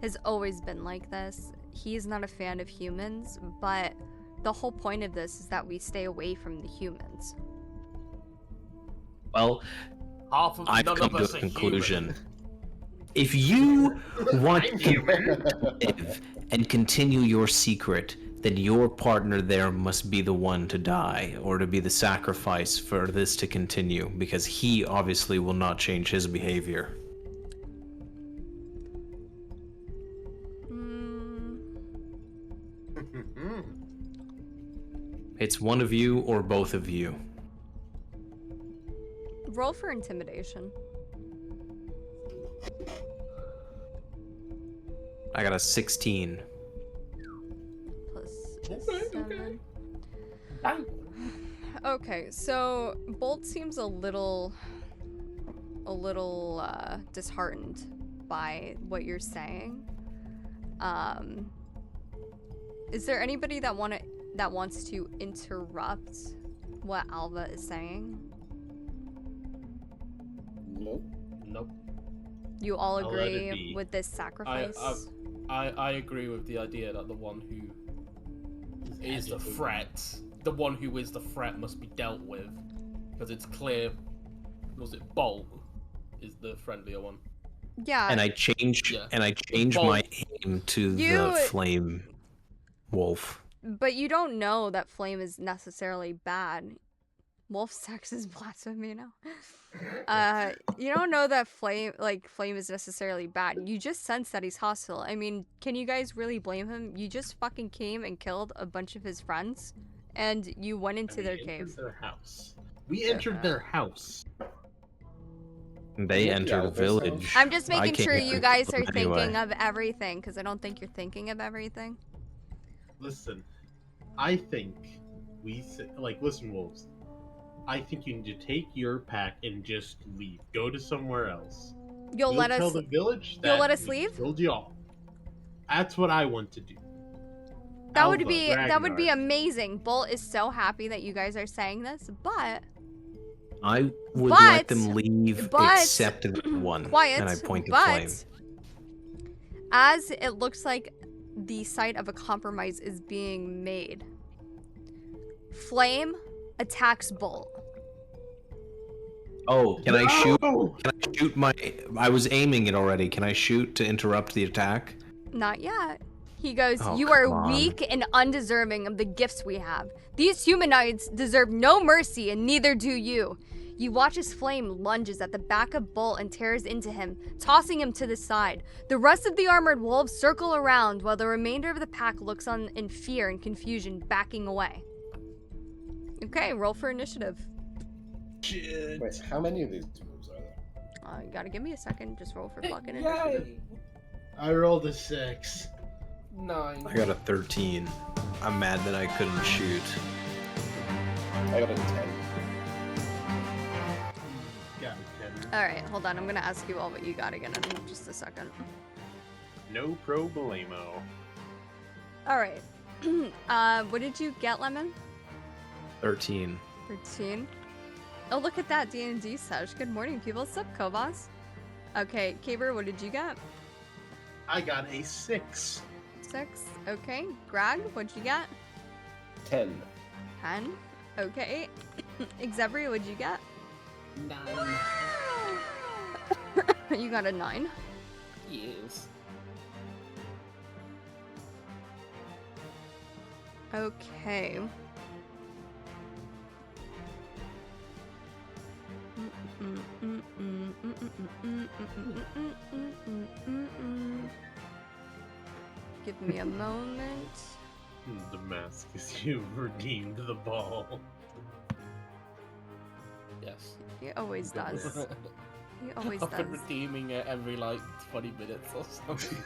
has always been like this. He's not a fan of humans, but the whole point of this is that we stay away from the humans. Well, Half of I've none come of to us a are conclusion. human. If you want I'm to human. live and continue your secret, then your partner there must be the one to die, or to be the sacrifice for this to continue, because he obviously will not change his behavior. It's one of you or both of you. Roll for intimidation. I got a 16. Plus Okay. 7. Bye. Okay, so Bolt seems a little disheartened by what you're saying. Is there anybody that wants to interrupt what Alva is saying? Nope. Nope. You all I'll let it agree be. with this sacrifice? I agree with the idea that the one who is the threat, must be dealt with, because it's clear. Was it Bolt is the friendlier one? Yeah. And I changed Bolt. my aim to the flame wolf. But you don't know that flame is necessarily bad. Wolf sex is blasphemy now. You don't know that flame is necessarily bad. You just sense that he's hostile. I mean, can you guys really blame him? You just fucking came and killed a bunch of his friends, and you went into their cave. Their house. We entered their house. They Yeah, entered a that's village. I'm just I making came sure here you to guys kill are them anyway. thinking of everything, because I don't think you're thinking of everything. Listen, I think listen, wolves. I think you need to take your pack and just leave. Go to somewhere else. You'll let tell us. the village You'll that let us we leave? killed you all. That's what I want to do. That would Alva, be Ragnar. amazing. Bolt is so happy that you guys are saying this, but I would But- let them leave but- except that one. quiet. And I point to but flame. as it looks like the site of a compromise is being made, Flame attacks Bolt. Oh, can I shoot? No! Can I shoot my? I was aiming it already. Can I shoot to interrupt the attack? Not yet. He goes, Oh, "You are come on. weak and undeserving of the gifts we have. These humanoids deserve no mercy, and neither do you." You watch as Flame lunges at the back of Bolt and tears into him, tossing him to the side. The rest of the armored wolves circle around while the remainder of the pack looks on in fear and confusion, backing away. Okay, roll for initiative. Shit. Wait, how many of these wolves are there? You gotta give me a second. Just roll for fucking initiative. Yay! I rolled a 6. 9. I got a 13. I'm mad that I couldn't shoot. I got a 10. Got a 10. All right, hold on. I'm gonna ask you all what you got again in just a second. No problemo. All right. What did you get, Lemon? 13. 13. Oh, look at that DND sesh. Good morning, people. Sup, Kobos? Okay, Caber, what did you get? I got a 6. 6. Okay. Greg, what'd you get? 10. 10. Okay. Xebri, what'd you get? 9. You got a 9. Yes. Okay. Give me a moment. Damascus, you redeemed the ball. Yes. He always does. He always I've been does. redeeming it every 20 minutes or something.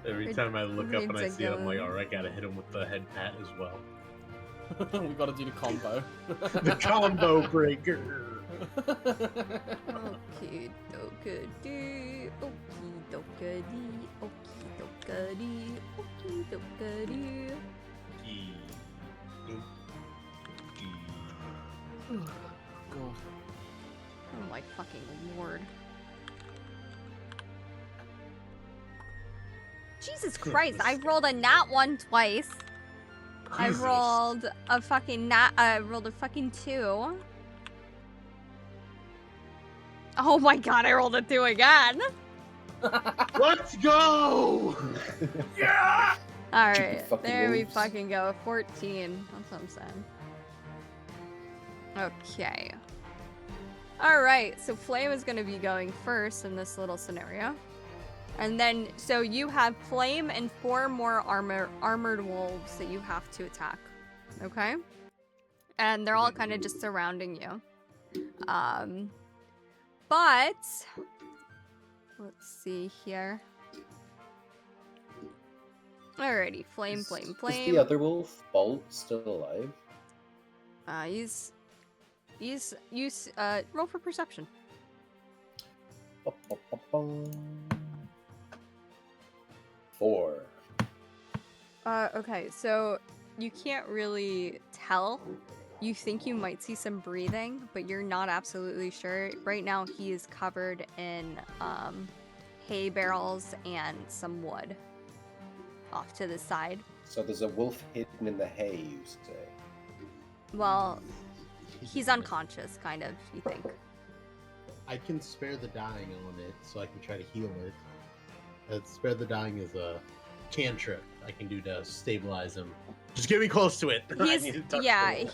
Every time I look up and I see it, I'm like, Ridiculous. alright, gotta hit him with the head pat as well. We gotta do the combo. The combo breaker! Okie dokedy, okie dokedy, okie dokedy, okie dokedy. God. Oh my fucking lord. Jesus Christ, I rolled a nat 1 twice. I Jesus. rolled a fucking I rolled a fucking 2. Oh my god, I rolled a 2 again. Let's go! Yeah! Alright, fucking there we wolves. fucking go. 14. That's what I'm saying. Okay. Alright, so Flame is going to be going first in this little scenario. And then, so you have Flame and 4 more armored wolves that you have to attack. Okay? And they're all kind of just surrounding you. But let's see here. Alrighty, Flame. Is the other wolf, Bolt, still alive? Roll for perception. Ba-ba-ba-bum. 4. Okay, so you can't really tell. You think you might see some breathing, but you're not absolutely sure. Right now, he is covered in hay barrels and some wood off to the side. So there's a wolf hidden in the hay, you say? Well, he's unconscious, kind of, you think. I can spare the dying on it, so I can try to heal it. Spare the dying is a cantrip I can do to stabilize him. Just get me close to it. I need to touch it.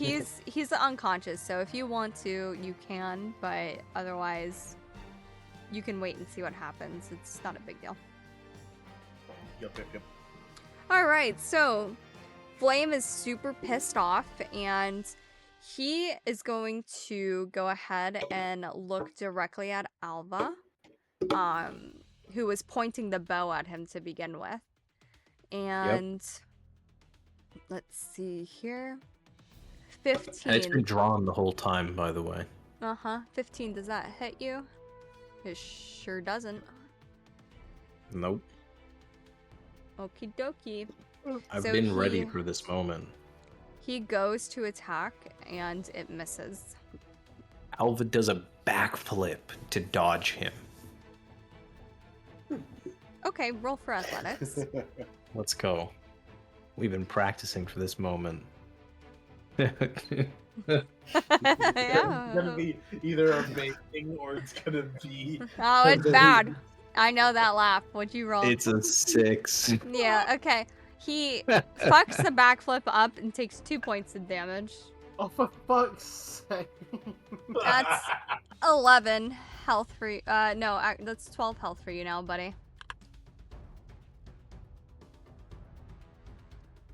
he's unconscious, so if you want to, you can, but otherwise, you can wait and see what happens. It's not a big deal. Yep. Alright, so Flame is super pissed off, and he is going to go ahead and look directly at Alva, who was pointing the bow at him to begin with. And let's see here. 15. And it's been drawn the whole time, by the way. 15. Does that hit you? It sure doesn't. Nope. Okie dokie. I've So been ready for this moment. He goes to attack, and it misses. Alva does a backflip to dodge him. Okay, roll for athletics. Let's go. We've been practicing for this moment. It's gonna be either amazing or it's gonna be. Oh, it's bad. I know that laugh. What'd you roll? It's a 6. Yeah, okay. He fucks the backflip up and takes 2 points of damage. Oh, for fuck's sake. That's 11 health for you. No, that's 12 health for you now, buddy.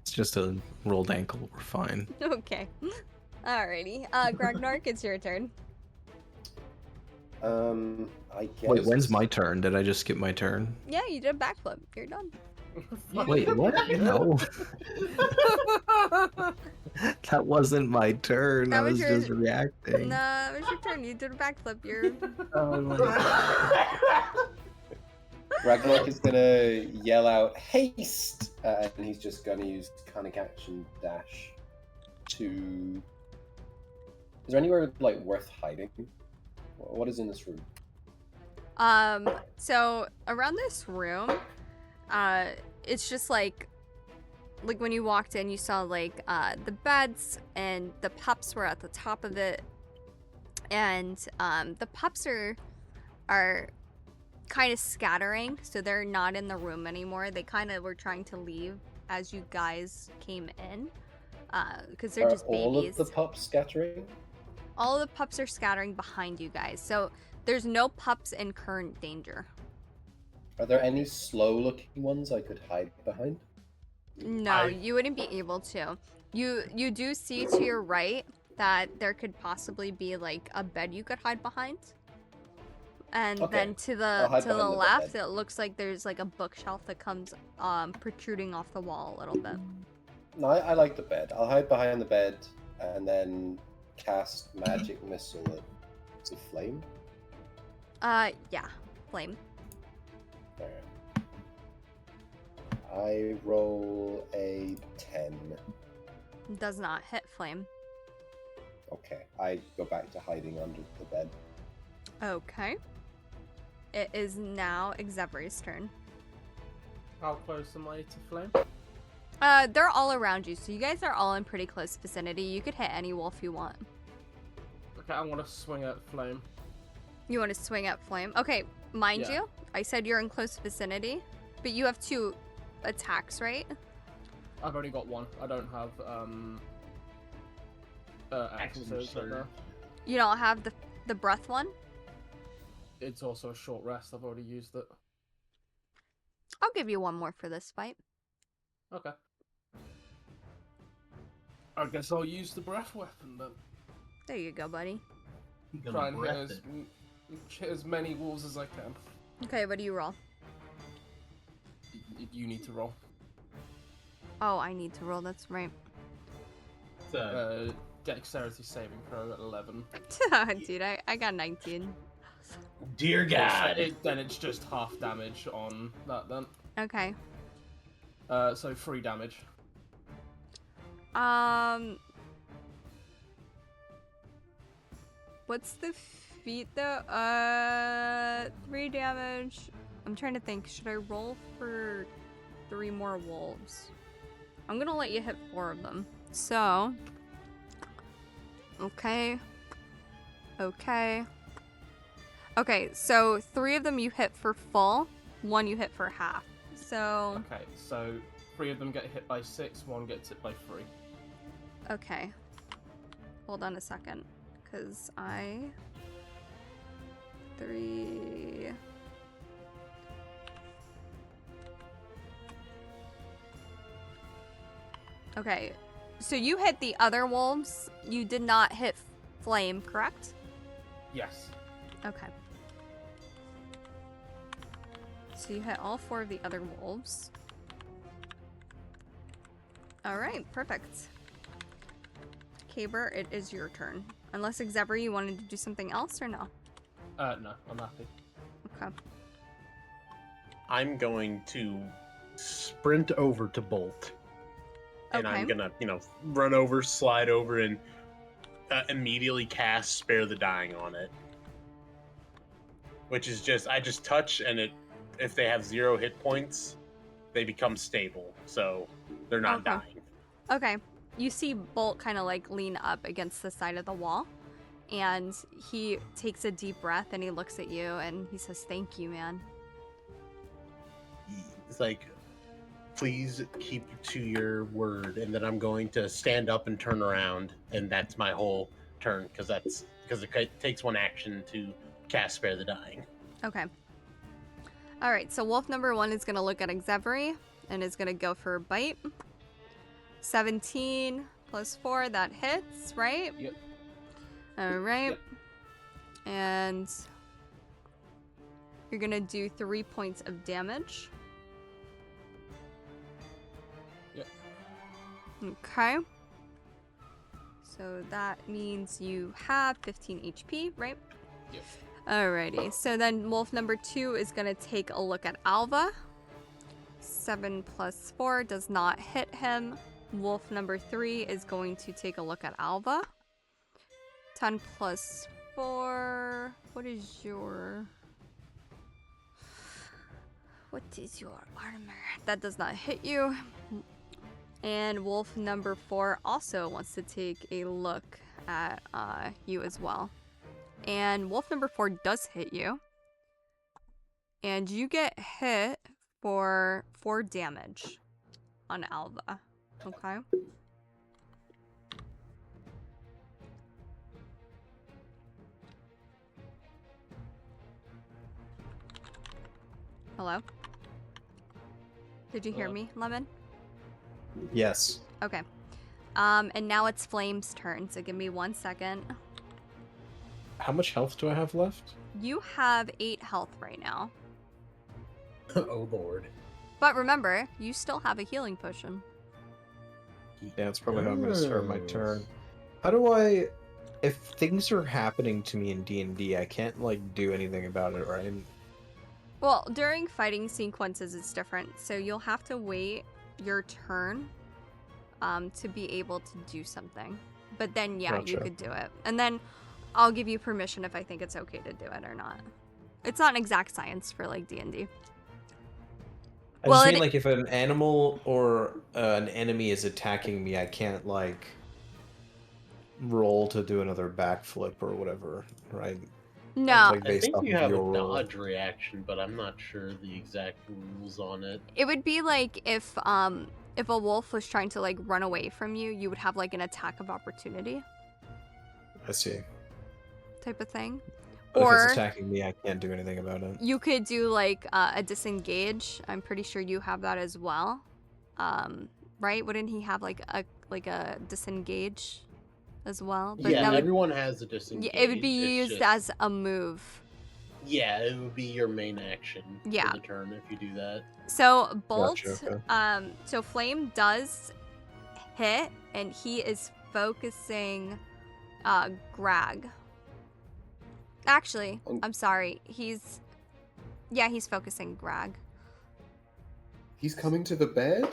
It's just a rolled ankle. We're fine. Okay. Alrighty. Gragnark, it's your turn. I guess. Wait, when's my turn? Did I just skip my turn? Yeah, you did a backflip. You're done. Wait, what? No. That wasn't my turn. That I was was your- just reacting. No, it was your turn. You did a backflip. You're... Oh my God. Ragnarok is gonna yell out haste, and he's just gonna use cunning action dash to. Is there anywhere like worth hiding? What is in this room? So around this room, it's just like when you walked in, you saw like the beds, and the pups were at the top of it, and the pups are kind of scattering, so they're not in the room anymore. They kind of were trying to leave as you guys came in, because they're just babies. All of the pups scattering? All of the pups are scattering behind you guys, so there's no pups in current danger. Are there any slow-looking ones I could hide behind? No, you wouldn't be able to. You do see to your right that there could possibly be like a bed you could hide behind. And Okay. then to I'll hide the behind the left, bed. it looks like there's like a bookshelf that comes protruding off the wall a little bit. No, I like the bed. I'll hide behind the bed and then cast magic missile at the flame. Yeah, flame. Alright. I roll a 10. Does not hit flame. Okay, I go back to hiding under the bed. Okay. It is now Xevri's turn. How close am I to flame? They're all around you, so you guys are all in pretty close vicinity. You could hit any wolf you want. Okay, I want to swing at flame. You want to swing at flame? Okay, mind Yeah. you, I said you're in close vicinity, but you have 2 attacks, right? I've only got 1. I don't have action surge right now. You don't have the breath one? It's also a short rest. I've already used it. I'll give you 1 more for this fight. Okay. I guess I'll use the breath weapon then. There you go, buddy. Try and hit as many wolves as I can. Okay, what do you roll? You need to roll. Oh, I need to roll, that's right. Dexterity saving throw at 11. Dude, I got 19. Dear God. Then it's just half damage on that then. Okay. So 3 damage. What's the feat though? 3 damage. I'm trying to think. Should I roll for 3 more wolves? I'm gonna let you hit 4 of them. So. Okay. Okay. Okay, so 3 of them you hit for full, 1 you hit for half. So. Okay, so 3 of them get hit by 6, 1 gets hit by 3. Okay. Hold on a second. Because 3. Okay. So you hit the other wolves. You did not hit flame, correct? Yes. Okay. So you hit all 4 of the other wolves. Alright, perfect. Caber, it is your turn. Unless Xevri, you wanted to do something else or no? No, I'm happy. Okay. I'm going to sprint over to Bolt. And Okay. I'm gonna, run over, slide over, and immediately cast Spare the Dying on it. Which is I just touch, and if they have 0 hit points, they become stable. So they're not Okay. dying. Okay. You see Bolt kind of like lean up against the side of the wall. And he takes a deep breath and he looks at you and he says, "Thank you, man." It's like, please keep to your word, and then I'm going to stand up and turn around, and that's my whole turn, because it takes 1 action to cast Spare the Dying. Okay. Alright, so wolf number 1 is going to look at Xevri and is going to go for a bite. 17 plus 4, that hits, right? Yep. Alright. Yep. And you're going to do 3 points of damage. Yep. Okay. So that means you have 15 HP, right? Yep. Alrighty, so then wolf number 2 is going to take a look at Alva. 7 plus 4 does not hit him. Wolf number 3 is going to take a look at Alva. 10 plus 4... What is your armor? That does not hit you. And wolf number 4 also wants to take a look at you as well. And wolf number 4 does hit you. And you get hit for 4 damage on Alva. Okay. Hello? Did you hear me, Lemon? Yes. Okay. And now it's Flame's turn, so give me 1 second. How much health do I have left? You have 8 health right now. Oh, Lord. But remember, you still have a healing potion. Yeah, that's probably how I'm gonna start my turn. How do I... If things are happening to me in D&D, I can't, do anything about it, right? Well, during fighting sequences, it's different. So you'll have to wait your turn to be able to do something. But then, yeah, you Gotcha. could do it. And then I'll give you permission if I think it's okay to do it or not. It's not an exact science for, like, D&D. I Well, just it- mean, like, if an animal or an enemy is attacking me, I can't, like, roll to do another backflip or whatever, right? No, Like, I based think off you of have a your roll. dodge reaction, but I'm not sure the exact rules on it. it would be like if a wolf was trying to, like, run away from you, you would have, like, an attack of opportunity I see. type of thing. But if Or it's attacking me, I can't do anything about it. you could do, like, a disengage. I'm pretty sure you have that as well. Right? Wouldn't he have, like, a disengage as well? But Yeah, that would, everyone has a disengage. it would be it's used just- as a move. Yeah, it would be your main action Yeah. for the turn if you do that. So Bolt, Gotcha, okay. So Flame does hit, and he is focusing Grag. Actually, I'm sorry. He's focusing Grag. He's coming to the bed?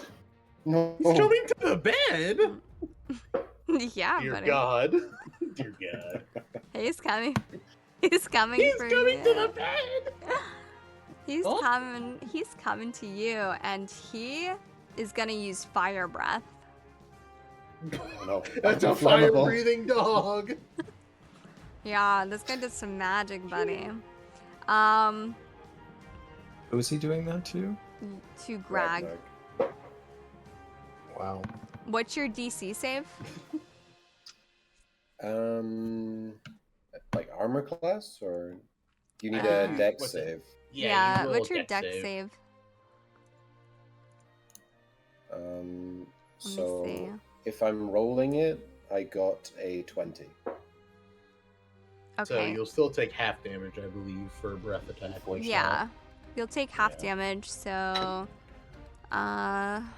No. He's coming to the bed? Yeah, Dear buddy. God. Dear God. He's coming. He's coming He's for coming you. to the bed! He's Oh. coming. He's coming to you, and he is gonna use fire breath. No. That's a Flammable. fire-breathing dog! Yeah, this guy did some magic, buddy. Who is he doing that to? To Grag. Ragnarok. Wow. What's your DC save? Like armor class, or you need Uh, a deck what's it? save? Yeah, you roll What's a your dex deck save? Let me So see. if I'm rolling it, I got a 20. So Okay. you'll still take half damage, I believe, for a breath attack. Like Yeah. You'll take half Yeah. damage, so I'm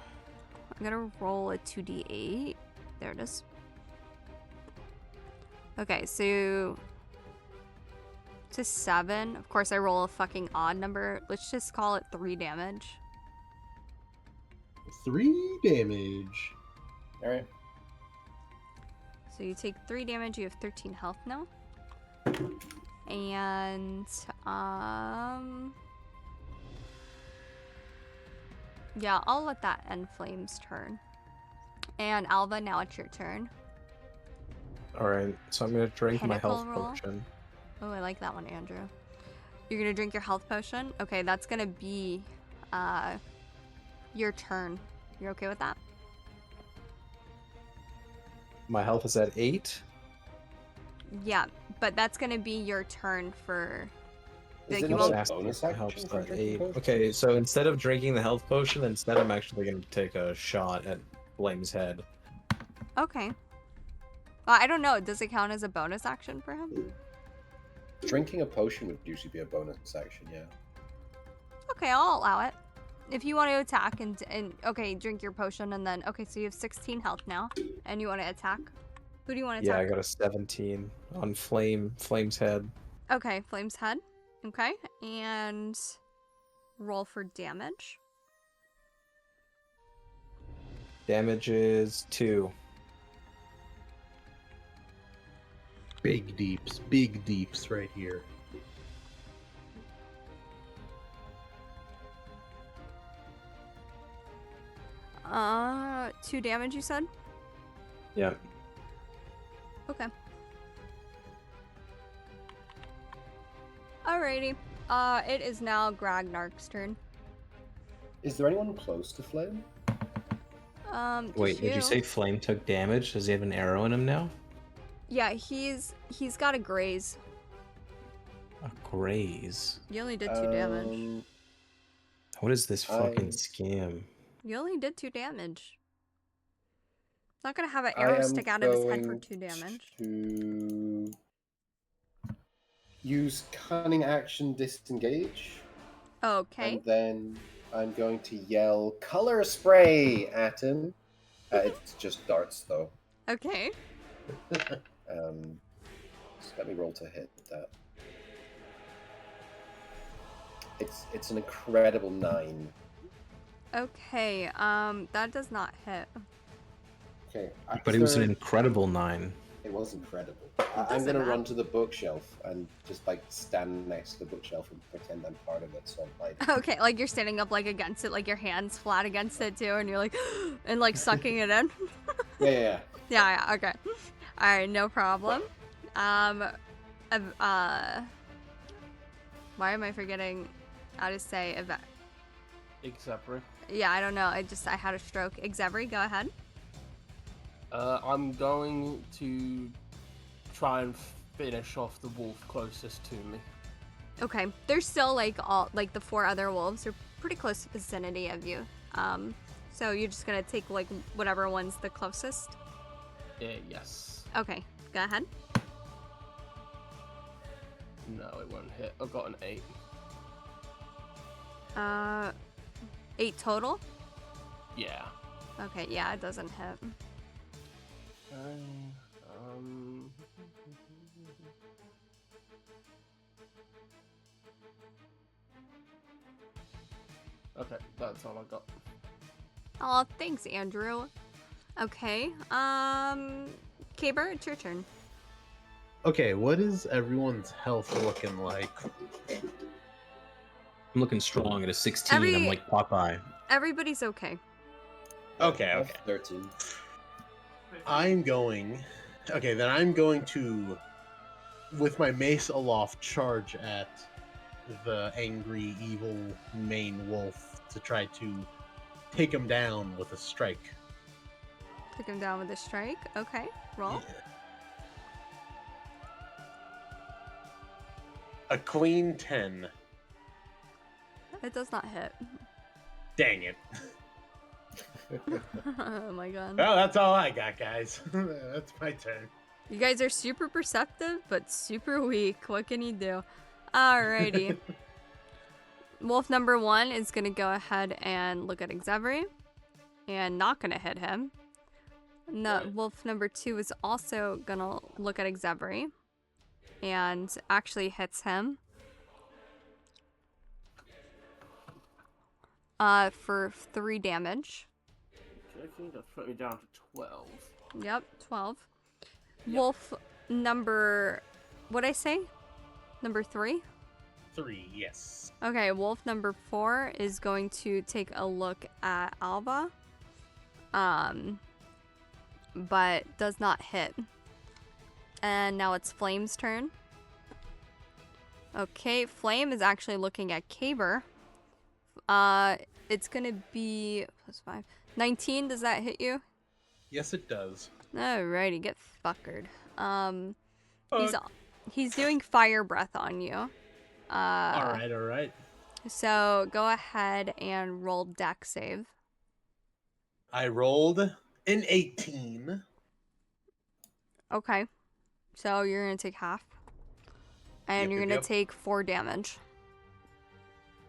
gonna roll a 2d8. There it is. Okay, so to 7. Of course I roll a fucking odd number. Let's just call it 3 damage. that. 3 damage. All right. So you take 3 damage, you have 13 health now. And yeah, I'll let that end Flame's turn. And Alva, now it's your turn. Alright, so I'm gonna drink my Pinnacle health roll? potion. Oh, I like that one, Andrew. You're gonna drink your health potion? Okay, that's gonna be your turn. You're okay with that? My health is at 8. Yeah, but that's gonna be your turn for. Is Like, it you not won't- a Ask bonus my action health's for at drinking 8. potion? Okay, so instead of drinking the health potion, instead I'm actually gonna take a shot at Flame's head. Okay. Well, I don't know. Does it count as a bonus action for him? Drinking a potion would usually be a bonus action, yeah. Okay, I'll allow it. If you want to attack and okay, drink your potion and then okay, so you have 16 health now, and you want to attack. Who do you want to Yeah, I attack? got a 17 on Flame's head. Okay, Flame's head. Okay, and roll for damage. Damage is 2. Big deeps right here. Uh, 2 damage. You said. Yeah. Okay. Alrighty. It is now Gragnark's turn. Is there anyone close to Flame? Wait, just did you say Flame took damage? Does he have an arrow in him now? Yeah, he's got a graze. A graze. You only did 2 damage. What is this fucking I- scam? You only did 2 damage. It's not gonna have an I arrow am stick out of his head for going 2 damage. To use cunning action disengage, Okay. and then I'm going to yell color spray at him. It's just darts though. Okay. So let me roll to hit that. It's an incredible 9. Okay. That does not hit. Okay. But it was an incredible 9. It was incredible. I'm doesn't gonna matter. run to the bookshelf and just like stand next to the bookshelf and pretend I'm part of it. So I'm hiding. Okay, like you're standing up like against it, like your hands flat against it too, and you're like, and like sucking it in. Yeah. Yeah, okay. All right, no problem. Why am I forgetting how to say event? Exabri. Yeah, I don't know. I had a stroke. Exevery, go ahead. I'm going to try and finish off the wolf closest to me. Okay, there's still like the 4 other wolves are pretty close to the vicinity of you. So you're just gonna take like whatever one's the closest. Yes. Okay, go ahead. No, it won't hit. I've got an 8. 8 total. Yeah. Okay, yeah, it doesn't hit. Okay, that's all I got. Oh, thanks, Andrew. Okay, Kaber, it's your turn. Okay, what is everyone's health looking like? I'm looking strong at a 16. I'm like Popeye. Everybody's okay. Okay. 13. I'm going to, with my mace aloft, charge at the angry, evil main wolf to try to take him down with a strike. Take him down with a strike. Okay, roll. Yeah. A clean 10. It does not hit. Dang it. Oh my god. Well, that's all I got, guys. That's my turn. You guys are super perceptive, but super weak. What can you do? Alrighty. Wolf number 1 is gonna go ahead and look at Exevery, and not gonna hit him. No, wolf number 2 is also gonna look at Exevery, and actually hits him. For 3 damage. I think that's put me down to 12. Yep, 12. Yep. Wolf number... what'd I say? Number 3? 3, yes. Okay, wolf number 4 is going to take a look at Alva. But does not hit. And now it's Flame's turn. Okay, Flame is actually looking at Caber. It's gonna be +5. 19, does that hit you? Yes, it does. Alrighty, get fuckered. He's doing fire breath on you. All right. So go ahead and roll deck save. I rolled an 18. Okay. So you're gonna take half. And you're gonna Yep. take 4 damage.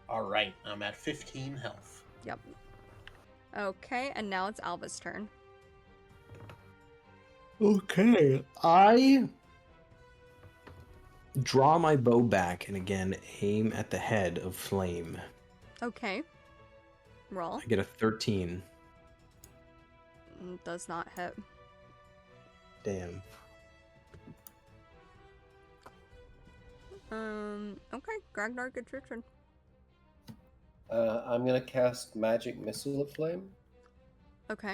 All right, I'm at 15 health. Yep. Okay, and now it's Alva's turn. Okay, I draw my bow back and again aim at the head of Flame. Okay. Roll. I get a 13. Does not hit. Damn. Okay, Gragnar, it's your turn. I'm gonna cast Magic Missile at Flame. Okay.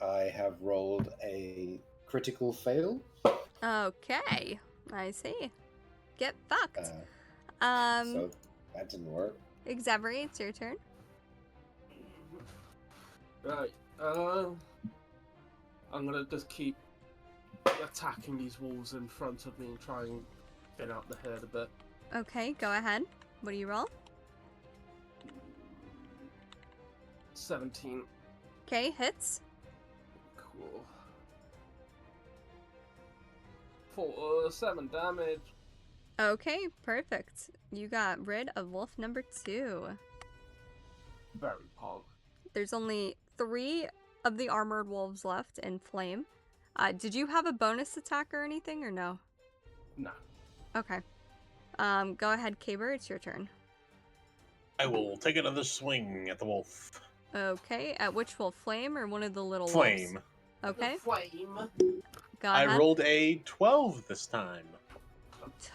I have rolled a critical fail. Okay. I see. Get fucked. So that didn't work. Exevery, it's your turn. Right. I'm gonna just keep attacking these walls in front of me and try and thin out the herd a bit. Okay, go ahead. What do you roll? 17. Okay, hits. Cool. 7 damage. Okay, perfect. You got rid of wolf number 2. Very pog. There's only 3 of the armored wolves left in Flame. Did you have a bonus attack or anything, or no? No. Okay. Go ahead, Caber, it's your turn. I will take another swing at the wolf. Okay, at which will Flame or one of the little Flame. wolves? Okay, Flame. go I ahead. rolled a 12 this time.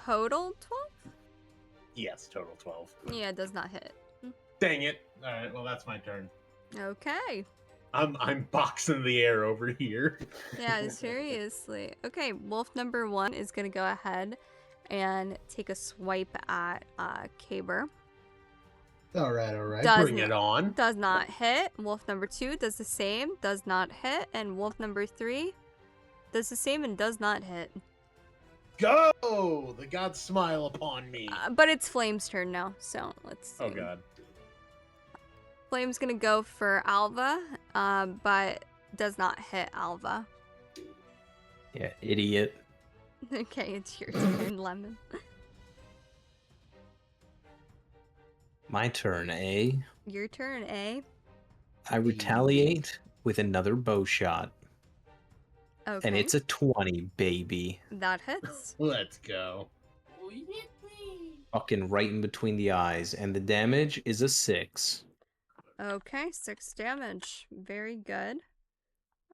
Total 12? Yes, total 12. Yeah, it does not hit. Dang it. Alright, well that's my turn. Okay. I'm boxing the air over here. Yeah, seriously. Okay, wolf number 1 is gonna go ahead and take a swipe at Caber. Alright. Does Bring it on. Does not hit. Wolf number 2 does the same, does not hit. And wolf number 3 does the same and does not hit. Go! The gods smile upon me. But it's Flame's turn now, so let's see. Oh god. Flame's gonna go for Alva, but does not hit Alva. Yeah, idiot. Okay, it's your turn, Lemon. My turn, eh? Your turn, eh? I retaliate with another bow shot. Okay. And it's a 20, baby. That hits. Let's go. Fucking right in between the eyes. And the damage is a 6. Okay, 6 damage. Very good.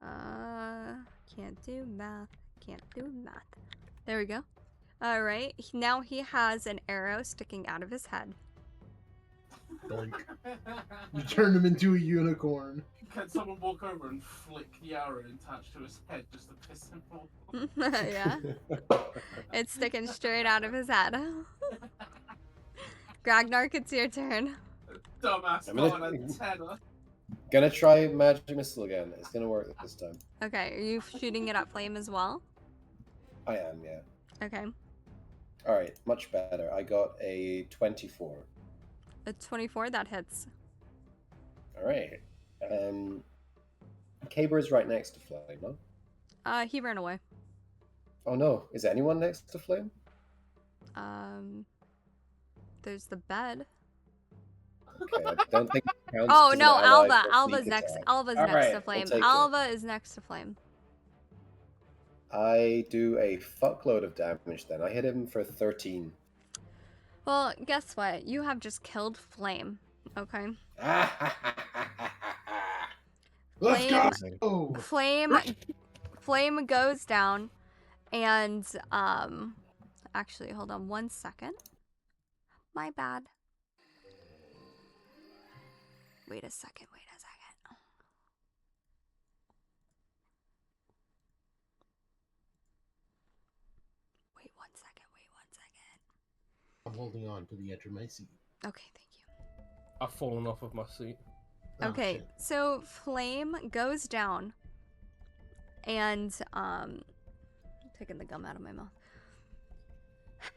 Can't do math. Can't do math. There we go. Alright, now he has an arrow sticking out of his head. Doink. You turned him into a unicorn. Can someone walk over and flick the arrow attached to his head just to piss him off? Yeah, it's sticking straight out of his head. Gragnark, it's your turn. Dumbass I'm not gonna- an antenna. Gonna try magic missile again. It's gonna work this time. Okay, are you shooting it at Flame as well? I am, yeah. Okay. Alright, much better. I got a 24. A 24, that hits. Alright. Caber is right next to Flame, no? He ran away. Oh no, is anyone next to Flame? There's the bed. Okay, I don't think it counts Oh as no, an ally Alva. for Alva's sneak next. attack. Alva's All next right, to we'll Flame. take it. Alva is next to Flame. I do a fuckload of damage then. I hit him for 13. Well, guess what? You have just killed Flame. Okay. Let's Flame- go! Flame goes down, and actually, hold on 1 second. My bad. Wait a second. Wait one second. I'm holding on to the edge of my seat. Okay, thank you. I've fallen off of my seat. Oh, Okay, shit. so Flame goes down, and taking the gum out of my mouth.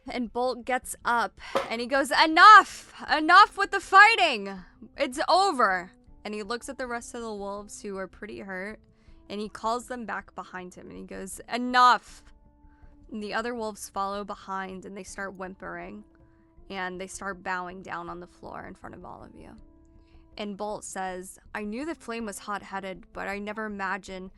And Bolt gets up, and he goes, "Enough! Enough with the fighting! It's over!" And he looks at the rest of the wolves who are pretty hurt, and he calls them back behind him, and he goes, "Enough!" And the other wolves follow behind, and they start whimpering, and they start bowing down on the floor in front of all of you. And Bolt says, "I knew that Flame was hot-headed, but I never imagined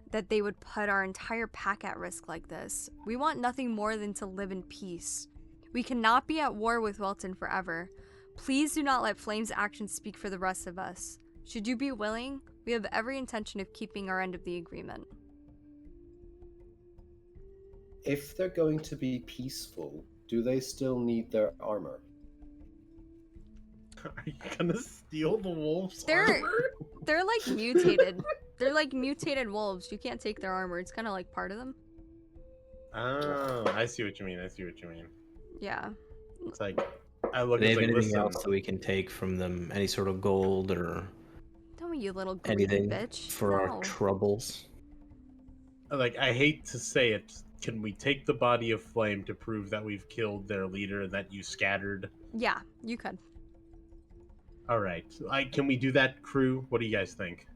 that they would put our entire pack at risk like this. We want nothing more than to live in peace. We cannot be at war with Welton forever. Please do not let Flame's actions speak for the rest of us. Should you be willing, we have every intention of keeping our end of the agreement." If they're going to be peaceful, do they still need their armor? Are you gonna steal the wolf's They're- armor? They're like mutated. They're like mutated wolves. You can't take their armor. It's kind of like part of them. Oh, I see what you mean. Yeah. It's like, I look Do they at have like, anything listen, else that we can take from them? Any sort of gold or Tell me, you little greedy anything bitch. for No. our troubles? like, I hate to say it, can we take the body of Flame to prove that we've killed their leader and that you scattered? Yeah, you could. Alright, can we do that, crew? What do you guys think?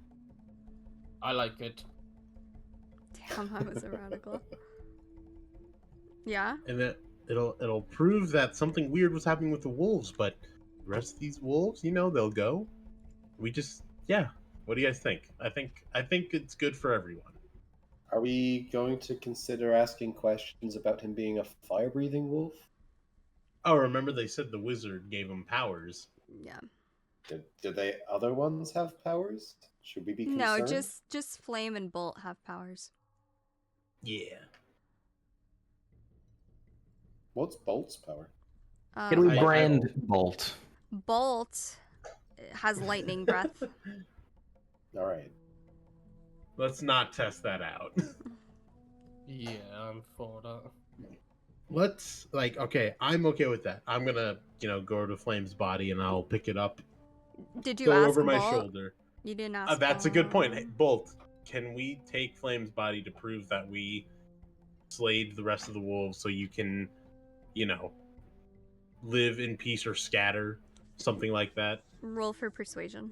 I like it. Damn, I was a radical. Yeah? And that it'll prove that something weird was happening with the wolves, but the rest of these wolves, they'll go. We just, yeah. What do you guys think? I think it's good for everyone. Are we going to consider asking questions about him being a fire-breathing wolf? Oh, remember they said the wizard gave him powers. Yeah. Do they other ones have powers? Should we be No, concerned? just Flame and Bolt have powers. Yeah. What's Bolt's power? Can we I- brand Bolt? Bolt has lightning breath. All right. Let's not test that out. Yeah, I'm for that. Let's okay, I'm okay with that. I'm gonna, go to Flame's body and I'll pick it up, Did you throw it ask over my Bolt? shoulder. You didn't ask. That's a good point. Hey, Bolt. Bolt, can we take Flame's body to prove that we slayed the rest of the wolves so you can, live in peace or scatter? Something like that. Roll for persuasion.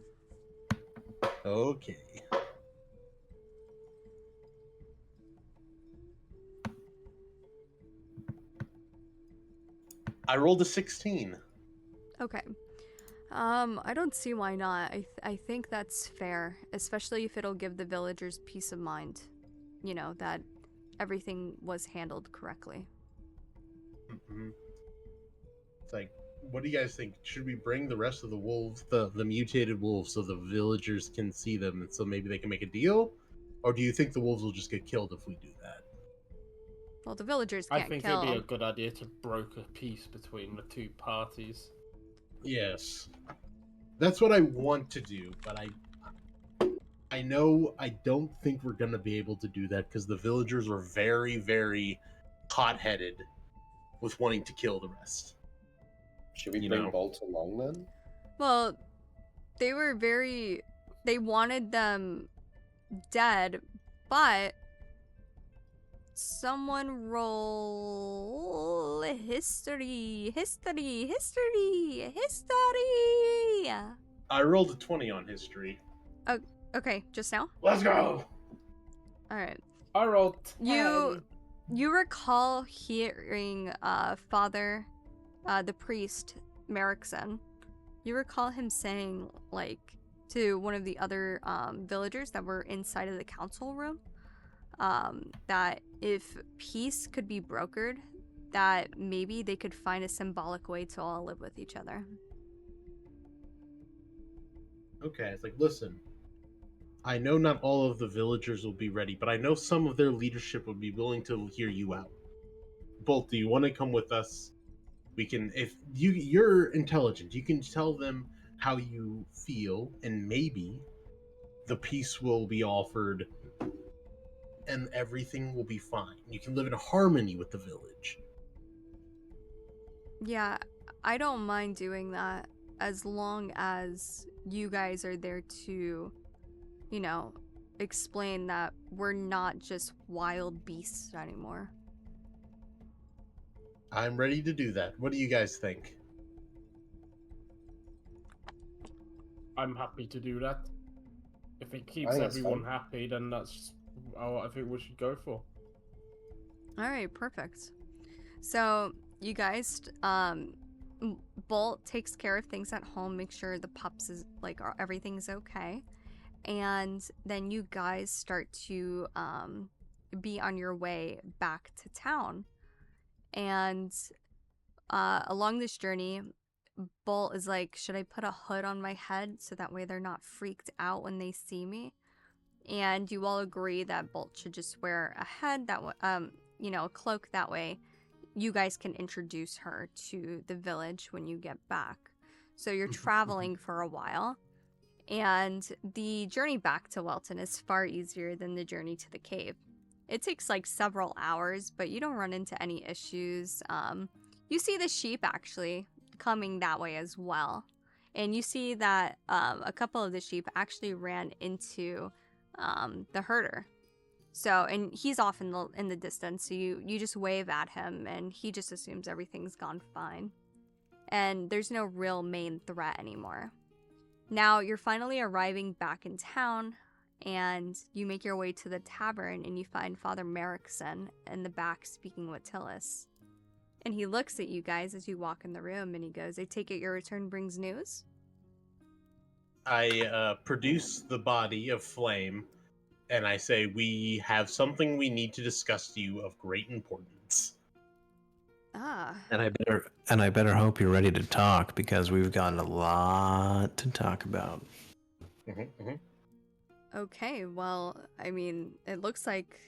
Okay. I rolled a 16. Okay. I don't see why not. I think that's fair, especially if it'll give the villagers peace of mind. That everything was handled correctly. Mm-hmm. It's like, what do you guys think? Should we bring the rest of the wolves, the mutated wolves, so the villagers can see them and so maybe they can make a deal? Or do you think the wolves will just get killed if we do that? Well, the villagers I can't think kill. it'd be a good idea to broker peace between the two parties. Yes. That's what I want to do, but I know I don't think we're gonna be able to do that because the villagers are very, very hot-headed with wanting to kill the rest. Should we bring Bolt along then? Well, they wanted them dead, but someone roll history. I rolled a 20 on history. Okay, just now? Let's go! Alright. I rolled 10. You recall hearing Father, the priest, Merrickson. You recall him saying, to one of the other villagers that were inside of the council room, that if peace could be brokered, that maybe they could find a symbolic way to all live with each other. Okay, it's like, listen, I know not all of the villagers will be ready, but I know some of their leadership would be willing to hear you out. Bolt, do you want to come with us? We can, if you're intelligent, you can tell them how you feel, and maybe the peace will be offered and everything will be fine. You can live in harmony with the village. Yeah, I don't mind doing that as long as you guys are there to, explain that we're not just wild beasts anymore. I'm ready to do that. What do you guys think? I'm happy to do that. If it I keeps think that's everyone fine. happy, then that's what I think we should go for. Alright, perfect. So, you guys, Bolt takes care of things at home, make sure the pups is, everything's okay. And then you guys start to, be on your way back to town. And, along this journey, Bolt is like, should I put a hood on my head so that way they're not freaked out when they see me? And you all agree that Bolt should just wear a head, a cloak, that way you guys can introduce her to the village when you get back. So you're traveling for a while, and the journey back to Welton is far easier than the journey to the cave. It takes several hours, but you don't run into any issues. You see the sheep actually coming that way as well. And you see that a couple of the sheep actually ran into the herder. So, and he's off in the distance, so you just wave at him, and he just assumes everything's gone fine. And there's no real main threat anymore. Now, you're finally arriving back in town, and you make your way to the tavern, and you find Father Merrickson in the back speaking with Tillis. And he looks at you guys as you walk in the room, and he goes, I take it your return brings news? I produce the body of Flame, and I say, we have something we need to discuss to you of great importance. Ah, And I better hope you're ready to talk because we've got a lot to talk about. okay. Well, I mean, it looks like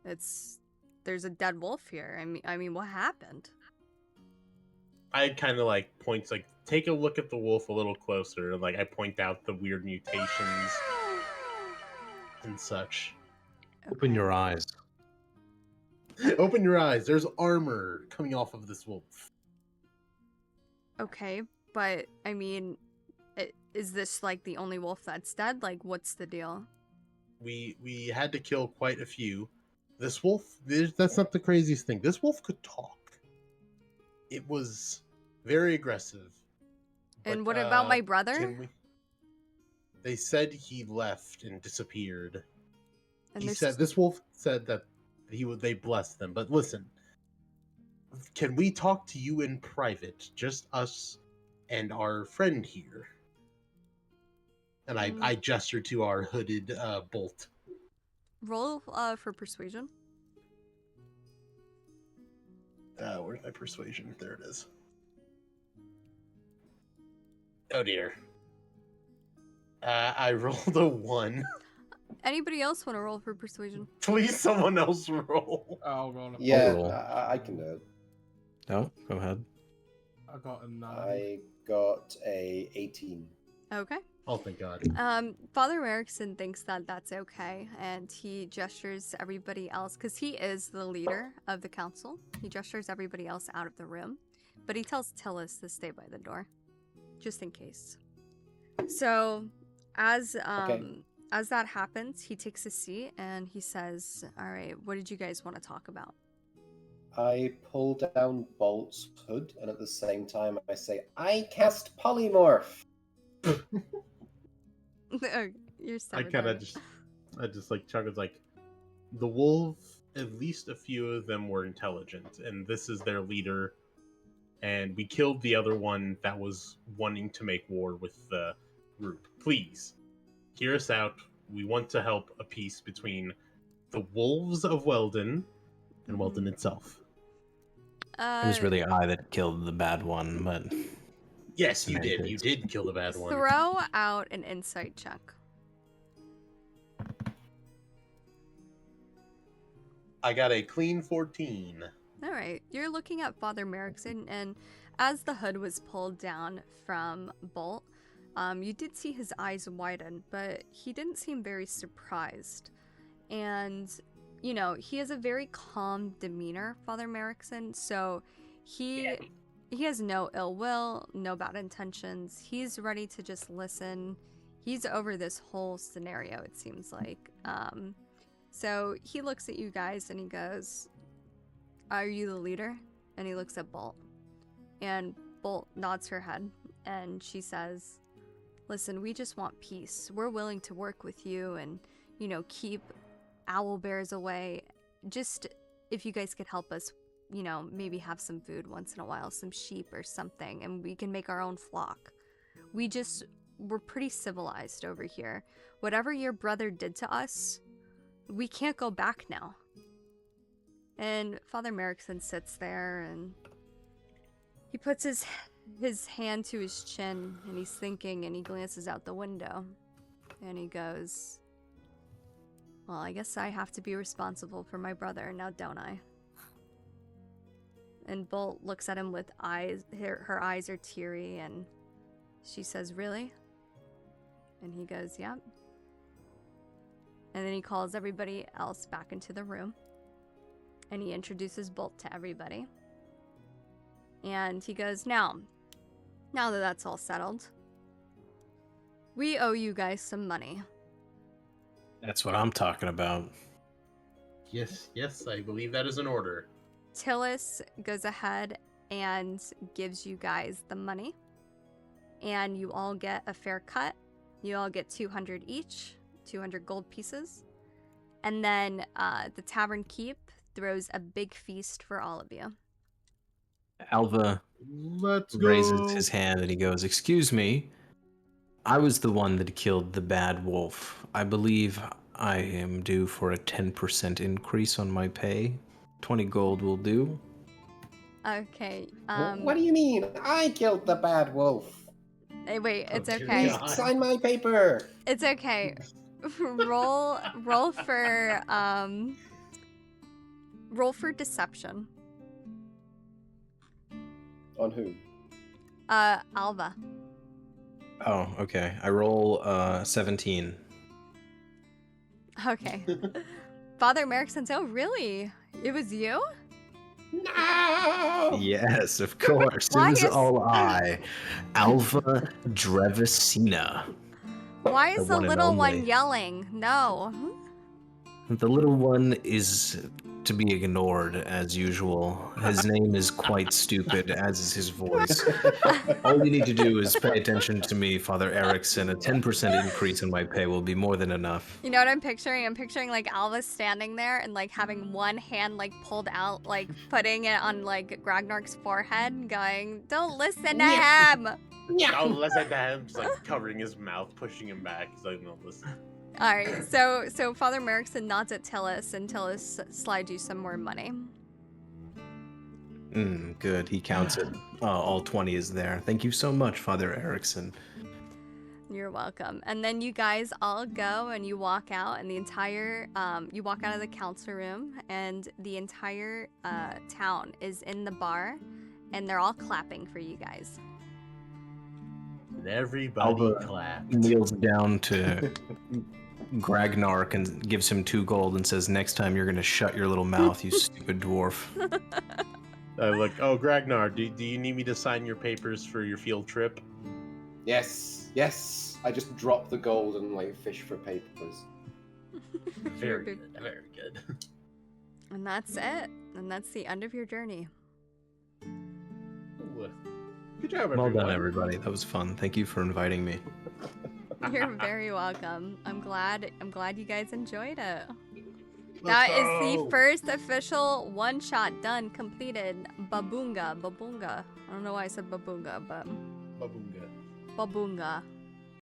there's a dead wolf here. I mean, what happened? I kind of like points like take a look at the wolf a little closer. Like I point out the weird mutations and such. Open your eyes. Open your eyes. There's armor coming off of this wolf. Okay, but I mean, is this like the only wolf that's dead? Like, what's the deal? We had to kill quite a few. This wolf, that's not the craziest thing. This wolf could talk. It was very aggressive. And But, what about my can brother? we- They said he left and disappeared. And He there's said this wolf said that they blessed them. But listen, can we talk to you in private, just us and our friend here? And I gesture to our hooded bolt. roll for persuasion. Where's my persuasion? There it is. Oh dear. I rolled a 1. Anybody else want to roll for persuasion? Please, someone else roll. I'll roll a Yeah, roll. I can do it. No, go ahead. I got a 9. I got a 18. Okay. Oh, thank God. Father Erickson thinks that that's okay, and he gestures everybody else, because he is the leader of the council. He gestures everybody else out of the room, but he tells Tillis to stay by the door, just in case. So, as that happens, he takes a seat and he says, "All right, what did you guys want to talk about?" I pull down Bolt's hood, and at the same time I say, I cast polymorph! You're so I kind of just like Chuck is like, the wolf, at least a few of them were intelligent, and this is their leader, and we killed the other one that was wanting to make war with the group. Please, hear us out. We want to help a peace between the wolves of Welton and Welton itself. It was really I that killed the bad one, but Yes, you did. You did kill the bad one. Throw out an insight check. I got a clean 14. All right, you're looking at Father Merrickson, and as the hood was pulled down from Bolt, you did see his eyes widen, but he didn't seem very surprised. And, you know, he has a very calm demeanor, Father Merrickson, so he has no ill will, no bad intentions. He's ready to just listen. He's over this whole scenario, it seems like. So he looks at you guys and he goes, "Are you the leader?" And he looks at Bolt. And Bolt nods her head and she says, "Listen, we just want peace. We're willing to work with you and, you know, keep owl bears away. Just if you guys could help us, you know, maybe have some food once in a while, some sheep or something, and we can make our own flock. We're pretty civilized over here. Whatever your brother did to us, we can't go back now." And Father Merrickson sits there and he puts his hand to his chin and he's thinking and he glances out the window and he goes, "Well, I guess I have to be responsible for my brother now, don't I?" And Bolt looks at him with eyes, her eyes are teary, and she says, "Really?" And he goes, "Yep." And then he calls everybody else back into the room, and he introduces Bolt to everybody. And he goes, now that that's all settled, we owe you guys some money." that's what I'm talking about. Yes, I believe that is an order. Tillis goes ahead and gives you guys the money, and you all get a fair cut. You all get 200 each, 200 gold pieces. And then the Tavern Keep throws a big feast for all of you. Alva Let's go. raises his hand and he goes, "Excuse me, I was the one that killed the bad wolf. I believe I am due for a 10% increase on my pay. 20 gold will do." Okay. What do you mean? I killed the bad wolf. Hey, wait, it's Oh, dear okay. God. Sign my paper. It's okay. roll for deception. On who? Alva. Oh, okay. I roll 17. Okay. Father Merrick says, "Oh, really? It was you? No. Yes, of course. Why It was is- all I, Alva Drevicina. Why The is the one and little one only. yelling? No." The little one is to be ignored as usual. His name is quite stupid, as is his voice. All you need to do is pay attention to me, Father Erickson. A 10% increase in my pay will be more than enough. You know what I'm picturing? I'm picturing like Alva standing there and like having one hand like pulled out, like putting it on like Gragnark's forehead, going, "Don't listen to him." Don't listen to him. Just like covering his mouth, pushing him back. He's like, no, listen. All right, so Father Merrickson nods at Tillis, and Tillis slides you some more money. Good. He counts it. All 20 is there. Thank you so much, Father Erickson. You're welcome. And then you guys all go and you walk out, and the entire you walk out of the council room, and the entire town is in the bar, and they're all clapping for you guys. And everybody Alva clapped. kneels down to Gragnark and gives him 2 gold and says, "Next time you're gonna shut your little mouth, you stupid dwarf." Like, oh, Gragnar, do you need me to sign your papers for your field trip? Yes, yes. I just drop the gold and like fish for papers. Very good, very good. And that's it. And that's the end of your journey. Ooh, good job, Well everyone. done, everybody. That was fun. Thank you for inviting me. You're very welcome. I'm glad you guys enjoyed it. Let's That is go. the first official one-shot done, completed. Babunga. I don't know why I said babunga, but Babunga. babunga.